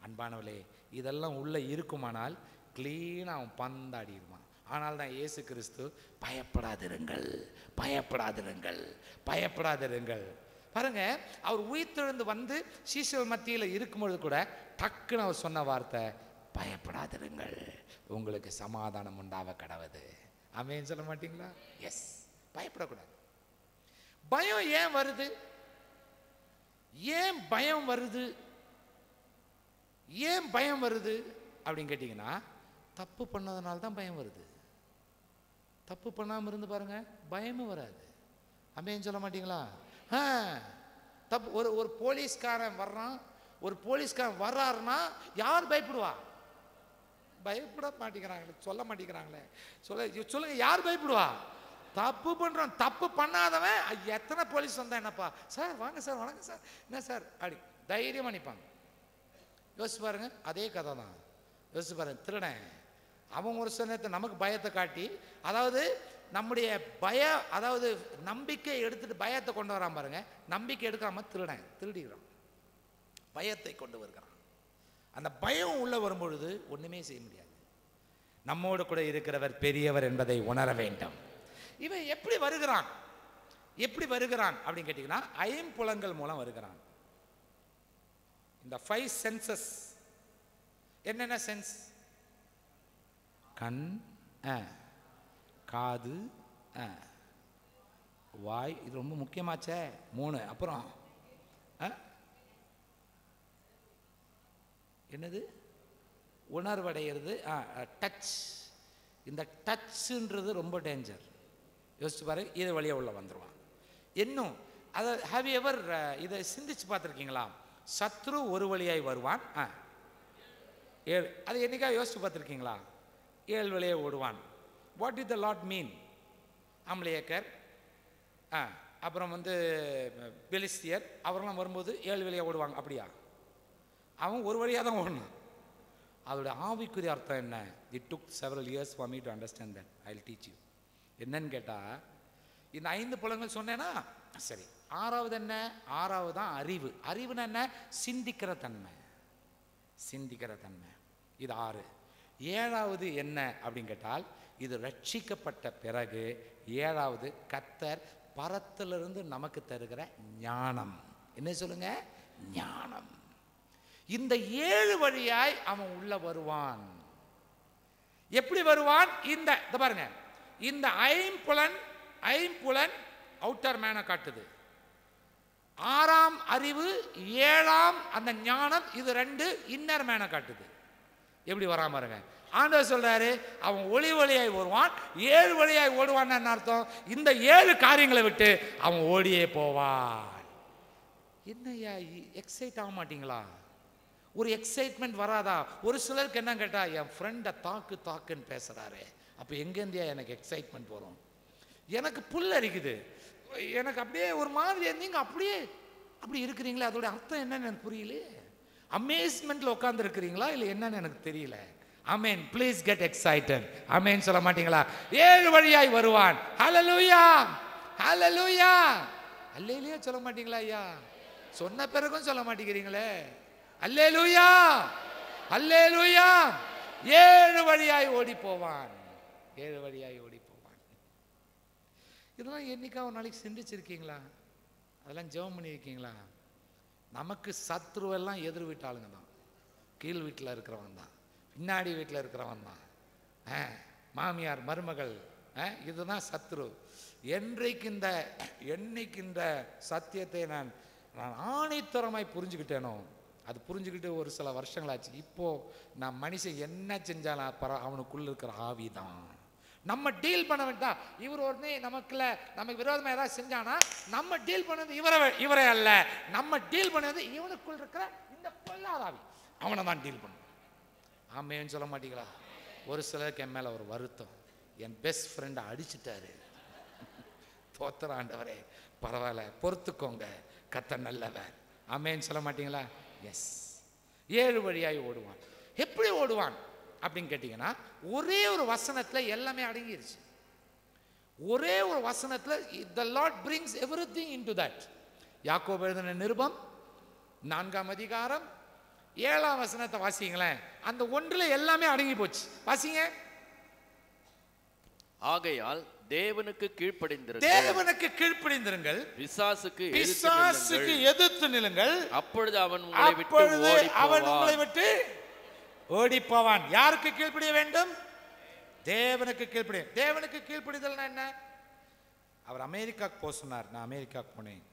அன்பானவளே, இதெல்லாம் உள்ள இருக்குமானால் கிளீனாக அவன் பந்தாடிடுவான். ஆனால் தான் இயேசு கிறிஸ்து பயப்படாதிருங்கள், பயப்படாதிருங்கள், பயப்படாதிருங்கள். பாருங்க, அவர் உயிர்த்தெழுந்து வந்து சீஷர்கள் மத்தியில் இருக்கும்பொழுது கூட டக்குன்னு அவர் சொன்ன வார்த்தை, பயப்படாதிருங்கள், உங்களுக்கு சமாதானம் உண்டாக கடவுது. ஆமென் சொல்ல மாட்டீங்களா? எஸ், பயப்படக்கூடாது. பயம் ஏன் வருது? ஏன் பயம் வருது? ஏன் பயம் வருது அப்படின்னு கேட்டீங்கன்னா, தப்பு பண்ணதுனால தான் பயம் வருது. தப்பு பண்ணாமல் இருந்து பாருங்க, பயமும் வராது. ஆமென் சொல்ல மாட்டீங்களா? தப்பு. ஒரு போலீஸ்காரன் வர்றான், ஒரு போலீஸ்காரன் வர்றாருன்னா யார் பயப்படுவா? பயப்பட மாட்டேங்கிறாங்களே, சொல்ல மாட்டேங்கிறாங்களே. சொல்லுங்க, யார் பயப்படுவா? தப்பு பண்றான். தப்பு பண்ணாதவன் எத்தனை போலீஸ் வந்தா என்னப்பா சார், வாங்க சார், வணக்கம் சார், என்ன சார் அப்படி தைரியமா நிற்பாங்க. யோசிச்சு பாருங்க, அதே கதை தான். யோசிச்சு பாருங்க, திருடன் அவன் ஒரு சில நேரத்தை நமக்கு பயத்தை காட்டி, அதாவது நம்முடைய அதாவது நம்பிக்கை எடுத்துட்டு பயத்தை கொண்டு வரான் பாருங்க. நம்பிக்கை எடுக்காம திருடன் திருடிக்கிறான், பயத்தை கொண்டு வருகிறான். அந்த பயம் உள்ள வரும்பொழுது ஒண்ணுமே செய்ய முடியாது. நம்மோடு கூட இருக்கிறவர் பெரியவர் என்பதை உணர வேண்டும். இவன் எப்படி வருகிறான்? எப்படி வருகிறான் அப்படின்னு கேட்டீங்கன்னா, ஐம்புலன்கள் மூலம் வருகிறான். இந்த 5 சென்சஸ் என்னென்ன சென்ஸ்? கண், காது, வாய், இது ரொம்ப முக்கியமாச்சே. 3. அப்புறம் என்னது? உணர்வடைகிறது, டச். இந்த டச்ன்றது ரொம்ப டேஞ்சர். யோசிச்சு பாரு, இது வழியா உள்ள வந்துடுவான். இன்னும் அதை ஹேவ் யூ எவர் இதை சிந்திச்சு பார்த்துருக்கீங்களா? சத்ரு ஒரு வழியாய் வருவான், 7. அது என்னைக்கா யோசிச்சு பார்த்துருக்கீங்களா? 7 வழியாக ஓடுவான். வாட் இஸ் த லாட் மீன்? அம்லேயக்கர், அப்புறம் பெலிஸ்தியர், அவரெல்லாம் வரும்போது 7 வழியாக ஓடுவாங்க. அப்படியா? அவன் ஒரு வழியாக தான் ஓடணும். அதோட ஆவிக்குரிய அர்த்தம் என்ன? It took several years for me to understand that. I'll teach you. என்னன்னு கேட்டால், இந்த 5 புலங்கள் சொன்னேன்னா சரி. 6வது என்ன? 6வது தான் அறிவு. அறிவுன்னா என்ன? சிந்திக்கிற தன்மை, சிந்திக்கிற தன்மை. இது 6. 7வது என்ன அப்படின்னு கேட்டால், இது ரட்சிக்கப்பட்ட பிறகு 7வது கர்த்தர் பரத்திலிருந்து நமக்கு தருகிற ஞானம். என்ன சொல்லுங்க? ஞானம். இந்த 7 வழியாய் அவன் உள்ள வருவான். எப்படி வருவான்? இந்த பாருங்க, இந்த ஐம்புலன் அவுட்டர் மேனை காட்டுது. 6ஆம் அறிவு, 7ஆம் அந்த ஞானம், இது 2 இன்னர் மேனை காட்டுது. எப்படி வராம பாருங்க. ஆண்டவர் சொல்றாரு, அவன் ஒளி வழியாய் வருவான். 7 வழியாய் ஓடுவான். என்ன அர்த்தம்? இந்த 7 காரியங்களை விட்டு அவன் ஓடியே போவான். என்னையா எக்ஸைட் ஆக மாட்டீங்களா? ஒரு எக்ஸைட்மெண்ட் வராதா? ஒரு சிலருக்கு என்ன கேட்டா, என் ஃப்ரெண்டை தாக்குன்னு பேசுறாரு, அப்போ எங்கேருந்தியா எனக்கு எக்ஸைட்மெண்ட் வரும்? எனக்கு புல் அரிக்குது, எனக்கு அப்படியே ஒரு மாதிரி. நீங்கள் அப்படி இருக்கிறீங்களா? அதோட அர்த்தம் என்னன்னு எனக்கு புரியல. அமேஸ்மெண்ட்ல உட்கார்ந்து இருக்கிறீங்களா இல்லை என்னன்னு எனக்கு தெரியல. Amen. Please get excited. Amen சொல்ல மாட்டீங்களா? 7 வழியாய் வருவான். ஹல்லேலூயா, ஹல்லேலூயா, அல்லேலூயா சொல்ல மாட்டீங்களா? ஐயா சொன்ன பிறகும் சொல்ல மாட்டேங்கிறீங்களே. அல்லேலூயா, அல்லேலூயா. 7 வழியாய் ஓடி போவான். 7 வழியாய் ஓடி போவான். இதெல்லாம் என்னைக்கா ஒரு நாளைக்கு சிந்திச்சிருக்கீங்களா? அதெல்லாம் ஜெபம் பண்ணியிருக்கீங்களா? நமக்கு சத்ருவெல்லாம் எதிர் வீட்டு ஆளுங்க தான், கீழ் வீட்டில் இருக்கிறவன் தான், பின்னாடி வீட்டில் இருக்கிறவன் தான், மாமியார் மருமகள், இதுதான் சத்ரு. என்னைக்கு இந்த சத்தியத்தை நான் ஆணித்தரமாய் புரிஞ்சுக்கிட்டேனோ, அது புரிஞ்சுக்கிட்டு ஒரு சில வருஷங்களாச்சு. இப்போ நான் மனுஷன் என்ன செஞ்சாலும் அவனுக்குள்ள இருக்கிற ஆவி தான். நம்ம டீல் பண்ண வேண்டாம். இவர் நமக்கு விரோதமாக ஏதாவது செஞ்சானா நம்ம டீல் பண்ணது இவரே அல்ல. நம்ம டீல் பண்ணது இவனுக்குள் இருக்கிற இந்த பொல்லாத ஆவி, அவனை தான் டீல் பண்ணும். ஆமேன்னு சொல்ல மாட்டீங்களா? ஒரு சிலருக்கு என் மேல ஒரு வருத்தம், என் பெஸ்ட் ஃப்ரெண்டை அடிச்சுட்டாரு. தோத்திர ஆண்டவரே, பரவாயில்ல, பொறுத்துக்கோங்க, கர்த்தர் நல்லவர். ஆமேன்னு சொல்ல மாட்டீங்களா? எஸ். 7 வழியாய் ஓடுவான். எப்படி ஓடுவான் அப்படின்னு கேட்டீங்கன்னா, ஒரே ஒரு வசனத்துல எல்லாமே அடங்கிருச்சு. ஒரே ஒரு வசனத்துல the Lord brings everything into that. யாக்கோபு எழுதின நிருபம் 4ஆம் அதிகாரம் 7ஆம் வசனத்தை வாசிங்களேன். அந்த ஒன்றுல எல்லாமே அடங்கி போச்சு. வாசிங்க. ஆகையால் தேவனுக்கு கீழ்ப்படிந்திருங்கள், தேவனுக்கு கீழ்ப்படிந்திருங்கள், பிசாசுக்கு எதிர்த்து நில்லுங்கள், அப்பொழுது அவன் உங்களை விட்டு ஓடி போவான். யாருக்கு கீழ்ப்படிய வேண்டும்? தேவனுக்கு கீழ்ப்படிய. தேவனுக்கு கீழ்ப்படிதல்னா என்ன? அவர் அமெரிக்காவுக்கு போக சொன்னார், நான் அமெரிக்காவுக்கு போனேன்.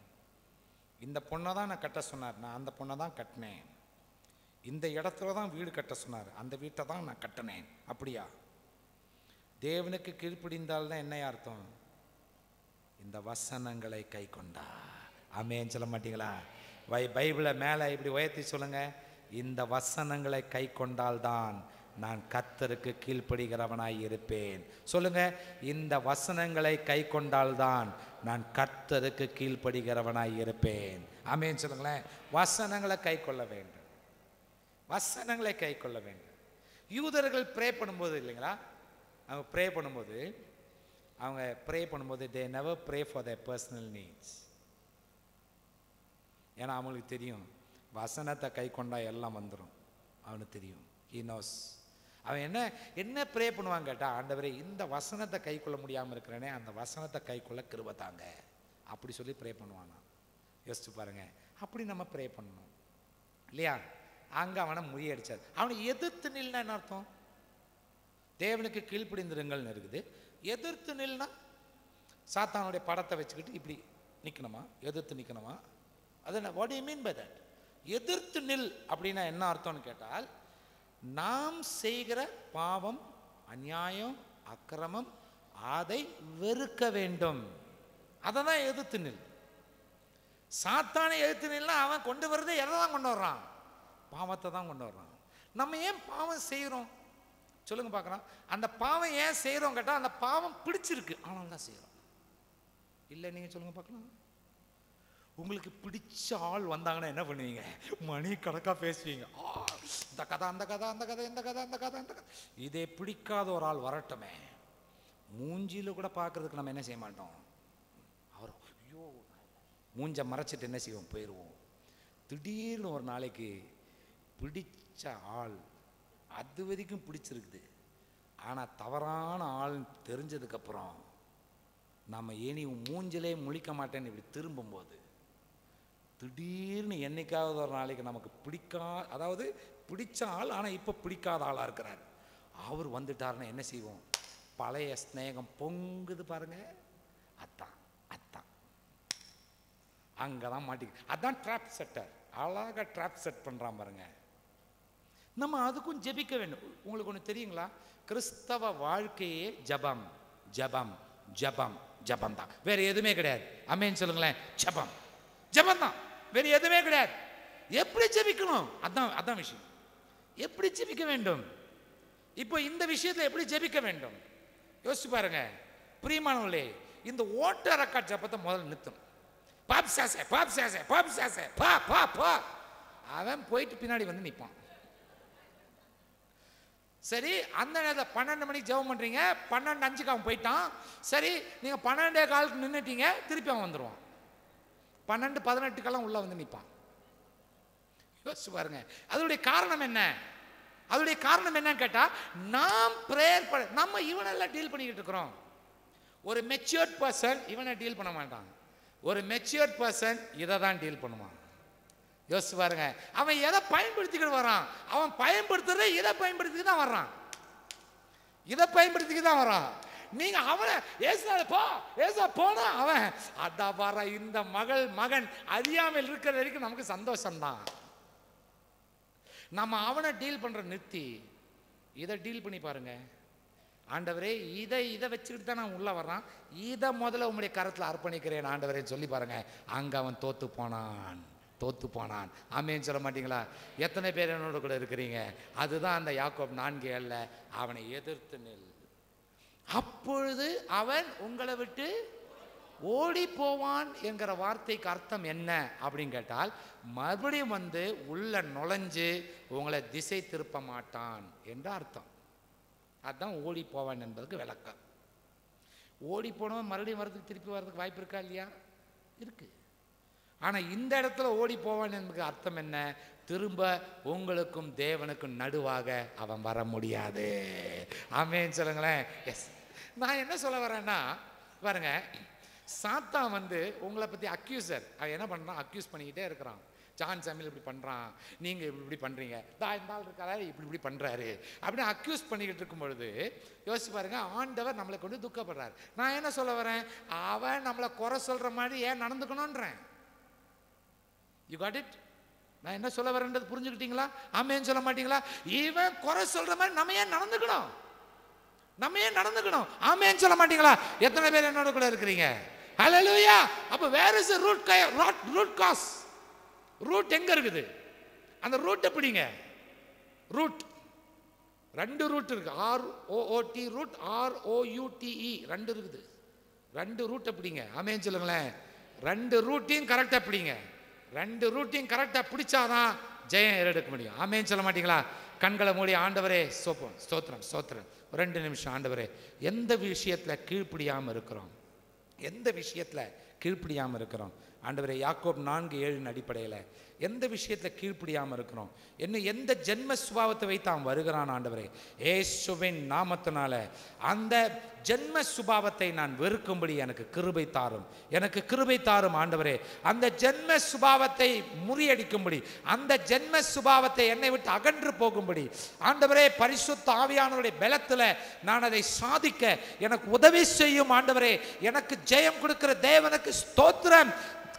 இந்த பொண்ணை தான் நான் கட்ட சொன்னார், நான் அந்த பொண்ணை தான் கட்டினேன். இந்த இடத்துல தான் வீடு கட்ட சொன்னார், அந்த வீட்டை தான் நான் கட்டினேன். அப்படியா? தேவனுக்கு கீழ்ப்படிந்தால்தான் என்ன அர்த்தம்? இந்த வசனங்களை கை கொண்டா. ஆமென் சொல்ல மாட்டீங்களா? பைபிளை மேலே இப்படி உயர்த்தி சொல்லுங்க. இந்த வசனங்களை கை கொண்டால்தான் நான் கர்த்தருக்கு கீழ்ப்படுகிறவனாய் இருப்பேன். சொல்லுங்க, இந்த வசனங்களை கை கொண்டால்தான் நான் கர்த்தருக்கு கீழ்ப்படுகிறவனாய் இருப்பேன். ஆமென் சொல்லுங்களேன். வசனங்களை கை கொள்ள வேண்டும், வசனங்களை கை கொள்ள வேண்டும். யூதர்கள் ப்ரே பண்ணும்போது இல்லைங்களா, அவங்க ப்ரே பண்ணும்போது they never pray for their personal needs. ஏன்னா அவங்களுக்கு தெரியும் வசனத்தை கை கொண்டா எல்லாம் வந்துடும். அவனுக்கு தெரியும், he knows. அவன் என்ன ப்ரே பண்ணுவாங்க கேட்டா, ஆண்டவரே இந்த வசனத்தை கை கொள்ள முடியாமல் இருக்கிறேனே, அந்த வசனத்தை கை கொள்ள கிருபை தாங்க, அப்படி சொல்லி ப்ரே பண்ணுவானா. யோசிச்சு பாருங்க, அப்படி நம்ம ப்ரே பண்ணணும் இல்லையா? அங்கே அவனை முறியடிச்சார். அவனை எதிர்த்து நில்னா என்ன அர்த்தம்? தேவனுக்கு கீழ்ப்படிந்திருங்கள்னு இருக்குது. எதிர்த்து நில்னா சாத்தானுடைய படத்தை வச்சுக்கிட்டு இப்படி நிற்கணுமா? எதிர்த்து நிற்கணுமா? அது என்ன? What do you mean by that? எதிர்த்து நில் அப்படின்னா என்ன அர்த்தம்னு கேட்டால், நாம் செய்கிற பாவம், அநியாயம், அக்கிரமம், அதை வெறுக்க வேண்டும். அதை தான் எதிர்த்து நில். சாத்தானை எதிர்த்து நில்னா அவன் கொண்டு வர்றதை எதை தான் கொண்டு வர்றான்? பாவத்தை தான் கொண்டு வர்றான். நம்ம ஏன் பாவம் செய்கிறோம் சொல்லுங்க பார்க்கலாம். அந்த பாவம் ஏன் செய்கிறோம் கேட்டால், அந்த பாவம் பிடிச்சிருக்கு, ஆனால் தான் செய்கிறோம். இல்லை நீங்கள் சொல்லுங்க பார்க்கலாம். உங்களுக்கு பிடிச்ச ஆள் வந்தாங்கன்னா என்ன பண்ணுவீங்க? மணி கணக்காக பேசுவீங்க. இந்த கதை, அந்த கதை, அந்த கதை, இந்த கதை, அந்த கதை, அந்த கதை. இதே பிடிக்காத ஒரு ஆள் வரட்டுமே, மூஞ்சியில் கூட பார்க்கறதுக்கு நம்ம என்ன செய்ய மாட்டோம்? அவர் ஐயோ மூஞ்ச மறைச்சிட்டு என்ன செய்வோம்? போயிடுவோம். திடீர்னு ஒரு நாளைக்கு பிடிச்ச ஆள், அது வரைக்கும் பிடிச்சிருக்குது, ஆனால் தவறான ஆள் தெரிஞ்சதுக்கப்புறம் நம்ம ஏனி மூஞ்சிலே முழிக்க மாட்டேன்னு இப்படி திரும்பும்போது, திடீர்னு என்னைக்காவது ஒரு நாளைக்கு நமக்கு அதாவது பிடிச்ச ஆள் ஆனால் இப்போ பிடிக்காத ஆளாக இருக்கிறார், அவர் வந்துட்டாருன்னா என்ன செய்வோம்? பழைய ஸ்நேகம் பொங்குது பாருங்க. அதான் அங்கே தான் மாட்டிக்கு. அதான் ட்ராப் செட்டர், அழகாக ட்ராப் செட் பண்ணுறான் பாருங்க. நம்ம அதுக்கும் ஜெபிக்க வேண்டும். உங்களுக்கு ஒன்று தெரியுங்களா? கிறிஸ்தவ வாழ்க்கையே ஜபம் ஜபம் ஜபம் ஜபம் தான், வேற எதுவுமே கிடையாது. ஆமென் சொல்லுங்களேன். ஜபம் ஜபம் தான், வேற எதுவுமே கிடையாது. எப்படி ஜெபிக்கணும்? அதான் விஷயம். எப்படி ஜெபிக்க வேண்டும்? இப்போ இந்த விஷயத்தில் எப்படி ஜெபிக்க வேண்டும் யோசிச்சு பாருங்க. பிரியமானவர்களே, இந்த ஓட்ட ரக்கா ஜபத்தை முதல்ல நிறுத்தணும். பாப் சாசே பாப் சாசே பாப் சாசே பா பா பா, அவன் போயிட்டு பின்னாடி வந்து நிற்பான். சரி, அந்த நேரத்தில் 12 மணிக்கு ஜெபம் பண்ணுறீங்க, 12:05 அவன் போயிட்டான். சரி, நீங்கள் 12:15 நின்றுட்டீங்க, திருப்பி அவன் வந்துடுவான். 12:18 உள்ள வந்து நிற்பான். யோசிச்சு பாருங்க. அதோடைய காரணம் என்ன? அதோடைய காரணம் என்னன்னு கேட்டால், நாம் ப்ரேயர் நம்ம இவனெல்லாம் டீல் பண்ணிக்கிட்டு இருக்கிறோம். ஒரு மெச்சூர்ட் பர்சன் இவனை டீல் பண்ண மாட்டான். ஒரு மெச்சூர்ட் பர்சன் இதை தான் டீல் பண்ணுவான். யோசிச்சு பாருங்க. அவன் எதை பயன்படுத்திக்கிட்டு வரான்? அவன் பயன்படுத்துறதை இதை பயன்படுத்திக்கிட்டு தான் வர்றான். இதை பயன்படுத்திக்கிட்டு தான் வரான். நீங்க அவனை ஏசா போனா அவன் அதான் வர. இந்த மகன் அறியாமல் இருக்கிற வரைக்கும் நமக்கு சந்தோஷம்தான். நம்ம அவனை டீல் பண்ற நிறுத்தி இதை டீல் பண்ணி பாருங்க. ஆண்டவரே, இதை வச்சுக்கிட்டு தான் நான் உள்ள வர்றான், இதை முதல்ல உங்களுடைய கரத்தில் அர்ப்பணிக்கிறேன் ஆண்டவரே சொல்லி பாருங்க. அங்க அவன் தோத்து போனான். ஆமென் சொல்ல மாட்டீங்களா? எத்தனை பேர் என்னோட கூட இருக்கிறீங்க? அதுதான் அந்த யாக்கோப் 4:7 அவனை எதிர்த்து நில், அப்பொழுது அவன் உங்களை விட்டு ஓடி போவான் என்கிற வார்த்தைக்கு அர்த்தம் என்ன அப்படின்னு கேட்டால், மறுபடியும் வந்து உள்ள நுழைஞ்சு உங்களை திசை திருப்ப மாட்டான் என்ற அர்த்தம். அதுதான் ஓடி போவான் என்பதுக்கு விளக்கம். ஓடி போனவன் மறுபடியும் வரதுக்கு திருப்பி வர்றதுக்கு வாய்ப்பு இருக்கா இல்லையா? இருக்கு. ஆனால் இந்த இடத்துல ஓடி போவான் என்பதுக்கு அர்த்தம் என்ன? திரும்ப உங்களுக்கும் தேவனுக்கும் நடுவாக அவன் வர முடியாது. ஆமென் சொல்லுங்களேன். எஸ், நான் என்ன சொல்ல வரேன்னா பாருங்க, சாத்தான் வந்து உங்களை பற்றி அக்யூசர். அவன் என்ன பண்ணுறான்? அக்யூஸ் பண்ணிக்கிட்டே இருக்கிறான். ஜான் சாமியல் இப்படி பண்ணுறான், நீங்கள் இப்படி பண்ணுறீங்க, இந்த ஆள் இருக்காரு இப்படி பண்ணுறாரு அப்படின்னு அக்யூஸ் பண்ணிக்கிட்டு இருக்கும் பொழுது யோசிச்சு பாருங்க, ஆண்டவர் நம்மளை கொண்டு துக்கப்படுறாரு. நான் என்ன சொல்ல வரேன்? அவன் நம்மளை குறை சொல்கிற மாதிரி ஏன் நடந்துக்கணுன்றேன். You got it? நான் என்ன சொல்ல வரேன்றது புரிஞ்சுக்கிட்டீங்களா? ஆமேன்னு சொல்ல மாட்டீங்களா? இவன் குறை சொல்கிற மாதிரி நம்ம ஏன் நடந்துக்கணும்? நம்ம ஏன் நடந்துக்கணும்? ஆமேன்னு சொல்ல மாட்டீங்களா? எத்தனை பேர் என்னோட கூட இருக்கிறீங்க? ஹல்லேலூயா. அப்ப where is root cause? Root எங்க இருக்குது? அந்த ரூட் எப்படிங்க? ரூட் ரெண்டு ரூட் இருக்கு. ROOT ரூட், ROUTE ரெண்டு இருக்குது. ரெண்டு ரூட் எப்படிங்க? ஆமேன்னு சொல்லுங்களேன். ரெண்டு ரூட்டையும் கரெக்டா பிடிங்க. ரெண்டு ரூட்டையும் கரெக்டா பிடிச்சாதான் ஜெயம் ஏறெடுக்க முடியும். ஆமேன்னு சொல்ல மாட்டீங்களா? கண்களை மூடி ஆண்டவரே ஸ்தோத்திரம் ஸ்தோத்திரம். 2 நிமிஷம். ஆண்டவரே, எந்த விஷயத்தில் கீழ்ப்படியாமல் இருக்கிறோம்? எந்த விஷயத்தில் கீழ்ப்படியாமல் இருக்கிறோம்? ஆண்டவரே, யாக்கோப் 4:7 அடிப்படையில் எந்த விஷயத்தில் கீழ்ப்படியாமல் இருக்கிறோம்? இன்னும் எந்த ஜென்ம சுபாவத்தை வைத்து அவன் வருகிறான்? ஆண்டவரே, இயேசுவின் நாமத்தினால அந்த ஜென்ம சுபாவத்தை நான் வெறுக்கும்படி எனக்கு கிருபை தாரும், எனக்கு கிருபை தாரும் ஆண்டவரே. அந்த ஜென்ம சுபாவத்தை முறியடிக்கும்படி, அந்த ஜென்ம சுபாவத்தை என்னை விட்டு அகன்று போகும்படி ஆண்டவரே, பரிசுத்த ஆவியானவருடைய பலத்தில் நான் அதை சாதிக்க எனக்கு உதவி செய்யும் ஆண்டவரே. எனக்கு ஜெயம் கொடுக்கிற தேவனுக்கு ஸ்தோத்திரம்.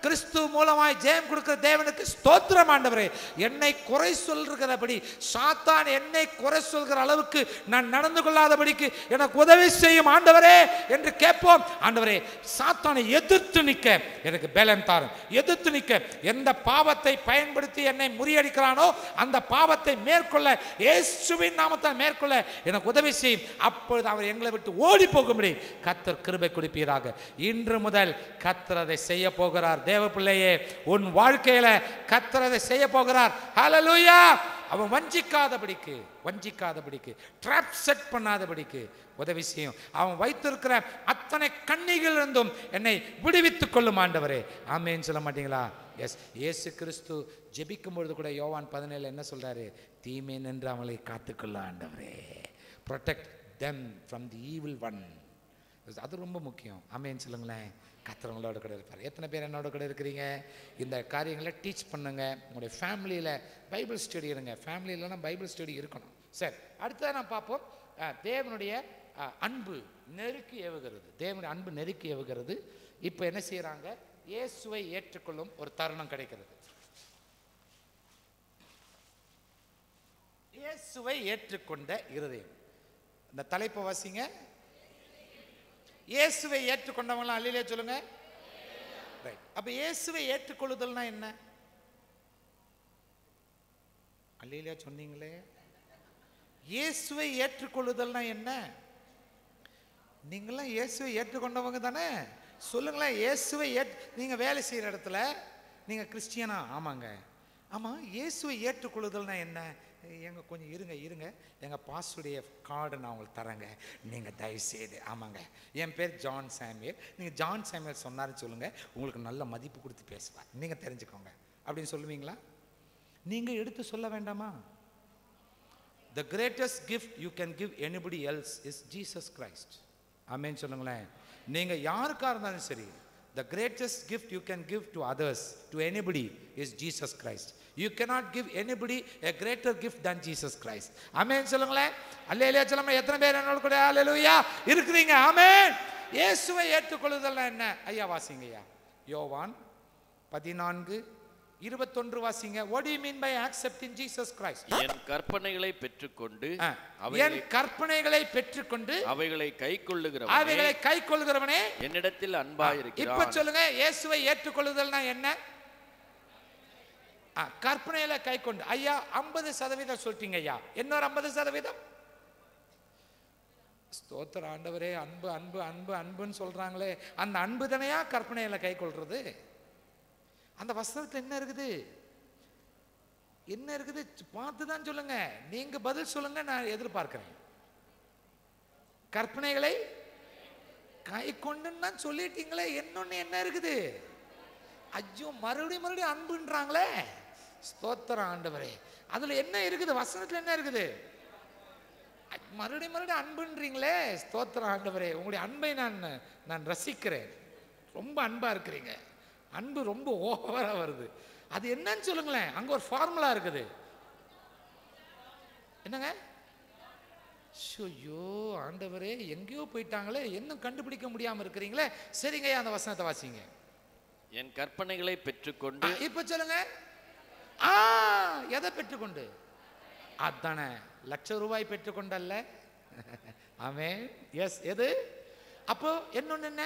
கிறிஸ்து மூலமாய் ஜெயம் கொடுக்கிற தேவனுக்கு ஸ்தோத்திரம் ஆண்டவரே. என்னை குறை சொல்கிறபடி, சாத்தான் என்னை குறை சொல்கிற அளவுக்கு நான் நடந்து கொள்ளாதபடிக்கு எனக்கு உதவி செய்யும் ஆண்டவரே என்று கேட்போம். ஆண்டவரே, சாத்தானை எதிர்த்து நிற்க எனக்கு பலம் தாரும். எதிர்த்து நிற்க, எந்த பாவத்தை பயன்படுத்தி என்னை முறியடிக்கிறானோ அந்த பாவத்தை மேற்கொள்ள, இயேசுவின் நாமத்தை மேற்கொள்ள எனக்கு உதவி செய்யும். அப்பொழுது அவர் எங்களை விட்டு ஓடி போகும்படி கர்த்தர் கிருபை கொடுப்பீராக. இன்று முதல் கர்த்தர் அதை செய்ய போகிறார். தேவ பிள்ளையே, உன் வாழ்க்கையில கர்த்தர் அதை செய்ய போகிறார். ஹல்லேலூயா. அவன் வஞ்சிக்காதபடிக்கு ட்ராப் செட் பண்ணாதபடிக்கு உதவி செய்யும். அவன் வைத்திருக்கிற அத்தனை கண்ணிகளிலிருந்தும் என்னை விடுவித்துக் கொள்ளும் ஆண்டவரே. ஆமேன்னு சொல்ல மாட்டீங்களா? எஸ். இயேசு கிறிஸ்து ஜெபிக்கும் பொழுது கூட யோவான் 17 என்ன சொல்றாரு? தீமை நின்று அவளை காத்துக்கொள்ள ஆண்டவரே. Protect them from the evil one. அது ரொம்ப முக்கியம். ஆமேன்னு சொல்லுங்களேன். கர்த்தர் கூட இருப்பார். எத்தனை பேர் என்னோட கூட இருக்கிறீங்க? இந்த காரியங்களை டீச் பண்ணுங்க. உங்களுடைய ஃபேமிலியில் பைபிள் ஸ்டடி இருங்க. ஃபேமிலியிலனா பைபிள் ஸ்டடி இருக்கணும். சரி, அடுத்ததாக நான் பார்ப்போம். தேவனுடைய அன்பு நெருக்கி ஏவுகிறது. தேவனுடைய அன்பு நெருக்கி ஏவுகிறது. இப்போ என்ன செய்கிறாங்க? இயேசுவை ஏற்றுக்கொள்ளும் ஒரு தருணம் கிடைக்கிறது. இயேசுவை ஏற்றுக்கொண்ட இருதயம். இந்த தலைப்பை வாசிங்க. இயேசுவை ஏற்றுக்கொண்டவங்களாம் அல்லேலூயா சொல்லுங்க. ரைட். அப்ப இயேசுவை ஏற்றுக்கொள்ளுதல்னா என்ன? அல்லேலூயா சொன்னீங்களே. இயேசுவை ஏற்றுக்கொள்ளுதல்னா என்ன? நீங்களாம் இயேசுவை ஏற்றுக்கொண்டவங்க தானே? சொல்லுங்களேன். இயேசுவை நீங்க வேலை செய்யற இடத்துல நீங்க கிறிஸ்டியனா? ஆமாங்க. ஆமா, இயேசுவை ஏற்றுக்கொள்ளுதல்னா என்ன? எங்க கொஞ்சம் இருங்க, எங்கள் பாஸ்டுடைய கார்டு நான் உங்களுக்கு தரேங்க, நீங்கள் தயவுசெய்து. ஆமாங்க, என் பேர் ஜான் சாமுவேல். நீங்கள் ஜான் சாமுவேல் சொன்னார்னு சொல்லுங்கள், உங்களுக்கு நல்ல மதிப்பு கொடுத்து பேசுவார், நீங்கள் தெரிஞ்சுக்கோங்க அப்படின்னு சொல்லுவீங்களா? நீங்கள் எடுத்து சொல்ல வேண்டாமா? The greatest gift you can give anybody else is Jesus Christ. ஆமென் சொல்லுங்களேன். நீங்கள் யாருக்காக இருந்தாலும் சரி, the greatest gift you can give to others, to anybody, is Jesus Christ. You cannot give anybody a greater gift than Jesus Christ. ஆமென் சொல்லுங்களேன். அல்லேலூயா சொல்லுங்க. எத்தனை பேர் என்னோட கூட அல்லேலூயா இருக்கிறீங்க? ஆமென். இயேசுவை ஏற்றுக்கொள்ளுதல் என்ன? ஐயா வாசிங்க ஐயா. யோவான் 14:21 வாசிங்க. What do you mean by accepting Jesus Christ? என் கற்பனைகளை பெற்றுக்கொண்டு அவைகளை கைக்கொள்ளுகிறவனே என்னிடத்தில் அன்பாயிருக்கிறான். இப்ப சொல்லுங்க, இயேசுவை ஏற்றுக்கொள்ளுதல்னா என்ன? கற்பனையில கைக்கொண்டு. ஐயா 50% சொல்லிட்டீங்க ஐயா. இன்னொரு 50%. ஸ்தோத்திர ஆண்டவரே. அன்பு அன்பு அன்பு அன்புன்னு சொல்றாங்களே, அந்த அன்பு தானையா கற்பனையில கை கொள்றது? அந்த வசனத்துல என்ன இருக்குது? என்ன இருக்குது? பார்த்துதான் சொல்லுங்க. நீங்க பதில் சொல்லுங்க, நான் எதிர்பார்க்கிறேன். கற்பனைகளை கை கொண்டுன்னு சொல்லிட்டீங்களே, இன்னொன்னு என்ன இருக்குது? ஐயோ, மறுபடியும் அன்புன்றாங்களே. ஸ்தோத்திரம் ஆண்டவரே. அதுல என்ன இருக்குது? வசனத்துல என்ன இருக்குது? மறுபடியும் அன்புன்றீங்களே. ஸ்தோத்திரம் ஆண்டவரே, உங்களுடைய அன்பை நான் ரசிக்கிறேன். ரொம்ப அன்பா இருக்கிறீங்க. அன்பு ரொம்ப ஓவரா வருது. அது என்னன்னு சொல்லுங்களேன். அங்க ஒரு ஃபார்முலா இருக்குது. என்னங்க? ஐயோ ஆண்டவரே, எங்கேயோ போயிட்டாங்களே, இன்னும் கண்டுபிடிக்க முடியாம இருக்கிறீங்களே. சரிங்க, அந்த வசனத்தை வாசிங்க. என் கற்பனைகளை பெற்றுக்கொண்டு. இப்ப சொல்லுங்க. எதை பெற்றுக்கொண்டு? அதானே, ₹1,00,000 பெற்றுக்கொண்டல்ல. ஆமென். எஸ். எது? அப்போ இன்னொன்னு என்ன?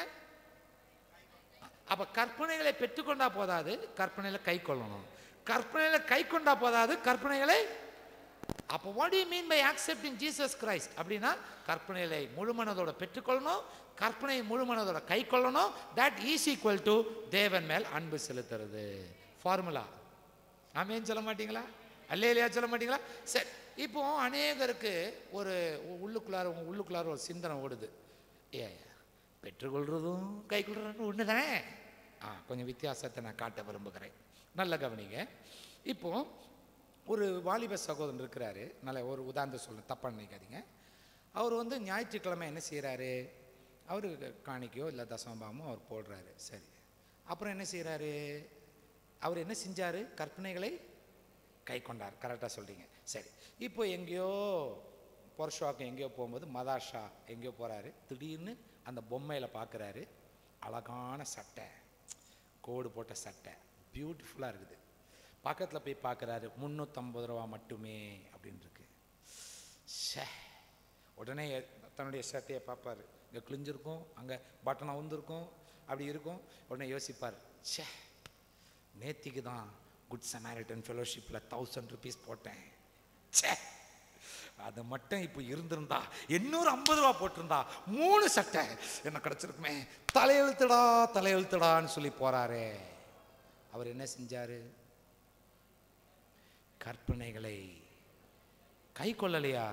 அப்ப கற்பனைகளை பெற்றுக்கொண்டா போதாது, கற்பனைகளை கை கொள்ளணும். கற்பனைகளை கை கொண்டா போதாது, கற்பனைகளை. அப்போ what do you mean by accepting Jesus Christ? அப்படின்னா கற்பனைகளை முழுமனதோட பெற்றுக்கொள்ளணும், கற்பனையை முழுமனதோட கை கொள்ளணும். that is equal to தேவன் மேல் அன்பு செலுத்துறது. ஃபார்முலா. ஆமென் சொல்ல மாட்டீங்களா? அல்லேலூயா சொல்ல மாட்டீங்களா? சரி, இப்போ அநேகருக்கு ஒரு உள்ளுக்குள்ளார ஒரு சிந்தனை ஓடுது. பெற்றுக்கொள்றதும் கை கொள்றதும் ஒண்ணுதானே. கொஞ்சம் வித்தியாசத்தை நான் காட்ட விரும்புகிறேன். நல்ல கவனிங்க. இப்போ ஒரு வாலிப சகோதரன் இருக்கிறாரு. நல்ல ஒரு உதாரணம் சொல்ல, தப்பாக நினைக்காதீங்க. அவர் ஞாயிற்றுக்கிழமை என்ன செய்கிறாரு? அவர் காணிக்கையோ இல்லை தசமபாகமோ அவர் போடுறாரு. சரி, அப்புறம் என்ன செய்கிறாரு? அவர் என்ன செஞ்சார்? கற்பனைகளை கை கொண்டார். கரெக்டாக சொல்கிறீங்க. சரி, இப்போ எங்கேயோ பொர்ஷாக்கு எங்கேயோ போகும்போது மதாஷா எங்கேயோ போகிறாரு. திடீர்னு அந்த பொம்மையில் பார்க்குறாரு. அழகான சட்டை, கோடு போட்ட சட்டை, பியூட்டிஃபுல்லாக இருக்குது. பக்கத்தில் போய் பார்க்குறாரு. ₹350 மட்டுமே அப்படின்னு இருக்கு. உடனே தன்னுடைய சட்டையை பார்ப்பார். இங்கே கிழிஞ்சிருக்கும், அங்கே பட்டனை உந்திருக்கும், அப்படி இருக்கும். உடனே யோசிப்பார், நேத்திக்கு தான் குட் சமாரிட்டன் ஃபெலோஷிப்பில் ₹1000 போட்டேன். அது மட்டும் இப்போ இருந்திருந்தா ₹850 போட்டிருந்தா 3 சட்டை என்ன கிடச்சிருக்குமே. தலையெழுத்துடான்னு சொல்லி போறாரே. அவர் என்ன செஞ்சாரு? கற்பனைகளை கை கொள்ளலையா?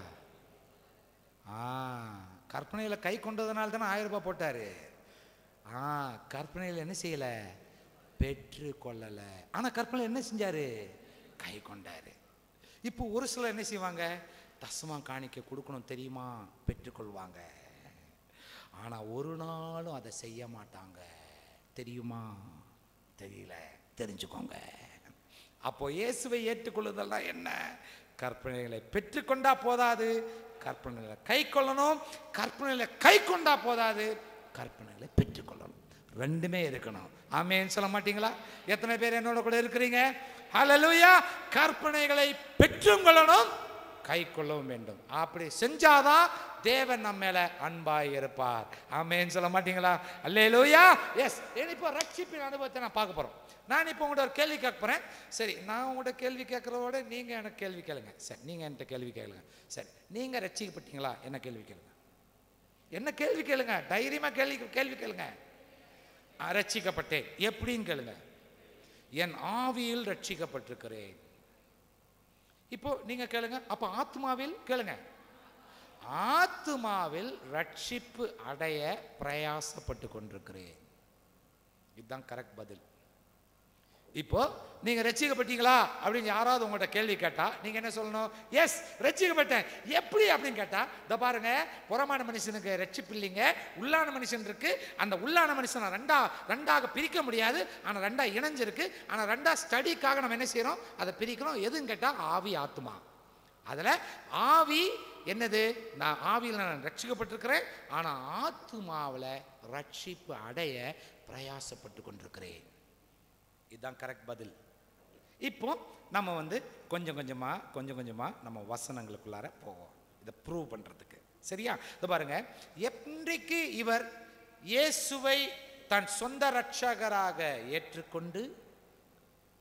கற்பனைகளை கை கொண்டதுனால தானே ₹1000 போட்டாரு. கற்பனையில் என்ன செய்யல? பெற்று கொள்ளல. ஆனா கற்பனை என்ன செஞ்சாரு? கை கொண்டாரு. இப்போ ஒரு சிலர் என்ன செய்வாங்க? தசமா காணிக்க கொடுக்கணும் தெரியுமா, பெற்றுக்கொள்வாங்க. ஆனா ஒரு நாளும் அதை செய்ய மாட்டாங்க. தெரியுமா? தெரியல, தெரிஞ்சுக்கோங்க. அப்போ இயேசுவை ஏற்றுக்கொள்ளுதல்னா என்ன? கற்பனைகளை பெற்றுக்கொண்டா போதாது, கற்பனைகளை கை கொள்ளணும். கற்பனைகளை கை கொண்டா போதாது, கற்பனைகளை பெற்றுக்கொள்ளணும். ரெண்டுமே இருக்கணும். ஆமென் சொல்ல மாட்டீங்களா? எத்தனை பேர் என்னோட கூட இருக்கிறீங்க? ஹல்லேலூயா. கற்பனைகளை பெற்றும் கொள்ளணும், கை கொள்ளவும் வேண்டும். அப்படி செஞ்சாதான் தேவன் நம்ம மேல அன்பாய் இருப்பார். ஆமென் சொல்ல மாட்டீங்களா? அல்லேலூயா. எஸ். இப்போ ரட்சிப்பின் அனுபவத்தை நான் பார்க்க போறோம். நான் இப்போ உங்கள்கிட்ட ஒரு கேள்வி கேட்க போறேன். சரி, நான் உங்கள்கிட்ட கேள்வி கேட்கறதோட நீங்க எனக்கு கேள்வி கேளுங்க. சரி, நீங்க என்கிட்ட கேள்வி கேளுங்க. சரி, நீங்க ரட்சிக்கப்பட்டீங்களா? என்ன கேள்வி கேளுங்க. என்ன கேள்வி கேளுங்க. தைரியமா கேள்வி கேளுங்க. ரட்சிக்கப்பட்டேன் எப்படின்னு கேளுங்க. என் ஆவியில் ரட்சிக்கப்பட்டிருக்கிறேன். இப்போ நீங்க கேளுங்க. அப்ப ஆத்மாவில் கேளுங்க. ஆத்மாவில் ரட்சிப்பு அடைய பிரயாசப்பட்டு கொண்டிருக்கிறேன். இதுதான் கரெக்ட் பதில். இப்போ நீங்க ரட்சிக்கப்பட்டீங்களா அப்படின்னு யாராவது உங்கள்கிட்ட கேள்வி கேட்டா நீங்க என்ன சொல்லணும்? எஸ், ரட்சிக்கப்பட்டேன். எப்படி அப்படின்னு கேட்டா, இத பாருங்க, புறமான மனுஷனுக்கு ரட்சிப்பு இல்லைங்க, உள்ளான மனுஷன் இருக்கு. அந்த உள்ளான மனுஷனை ரெண்டாக பிரிக்க முடியாது. ஆனா ரெண்டா இணைஞ்சிருக்கு. ஆனா ரெண்டா ஸ்டடிக்காக நம்ம என்ன செய்யறோம்? அதை பிரிக்கிறோம். எதுன்னு கேட்டா ஆவி, ஆத்மா. அதுல ஆவி என்னது? நான் ஆவியில் நான் ரட்சிக்கப்பட்டிருக்கிறேன். ஆனா ஆத்மாவில் ரட்சிப்பு அடைய பிரயாசப்பட்டு கொண்டிருக்கிறேன். இதுதான் கரெக்ட் பதில். இப்போ நம்ம கொஞ்சம் கொஞ்சமா நம்ம வசனங்களுக்குள்ளார போவோம், இதை ப்ரூவ் பண்றதுக்கு. சரியா? இது பாருங்க, என்றைக்கு இவர் இயேசுவை தன் சொந்த ரட்சகராக ஏற்றுக்கொண்டு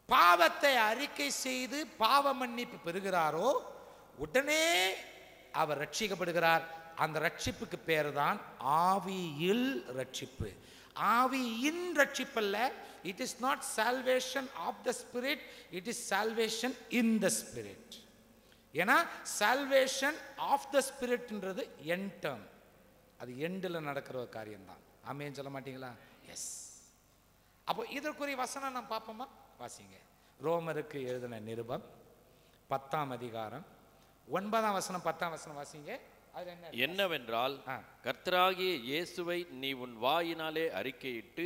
பாவத்தை அறிக்கை செய்து பாவ மன்னிப்பு பெறுகிறாரோ உடனே அவர் ரட்சிக்கப்படுகிறார். அந்த ரட்சிப்புக்கு பேர் தான் ஆவியில் ரட்சிப்பு. ஆவியின் ரட்சிப்பல்ல. It is not salvation of the spirit, it is salvation in the spirit. ஏன்னா salvation of the spiritன்றது end term. அது எண்டில் நடக்கிற ஒரு காரியம் தான். ஆமென் சொல்ல மாட்டீங்களா? எஸ். அப்போ இதற்குரிய வசனம் நாம் பார்ப்போமா? வாசிங்க. ரோமருக்கு எழுதின நிருபம் 10ஆம் அதிகாரம் 9ஆம் வசனம் 10ஆம் வசனம் வாசிங்க. அது என்ன? என்னவென்றால் கர்த்தராகிய இயேசுவை நீ உன் வாயினாலே அறிக்கையிட்டு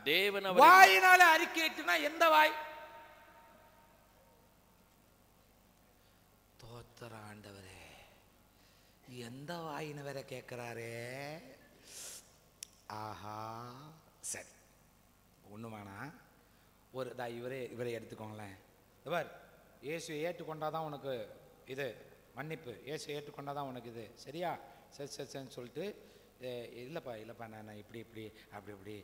தேவன் அவரை வாயினாலே அறிக்கையிட்டுனா எந்த வாய்? தோத்திர ஆண்டவரே, எந்த வாயின்னு வேற கேட்கிறாரே. ஆஹா, சரி ஒண்ணுமானா ஒரு இவரை எடுத்துக்கோங்களேன். இவர் இயேசுவை ஏற்றுக்கொண்டாதான் உனக்கு இது மன்னிப்பு, இயேசுவை ஏற்றுக்கொண்டாதான் உனக்கு இது சரியா, சரி சரி சரின்னு சொல்லிட்டு இல்லைப்பா நான் இப்படி அப்படி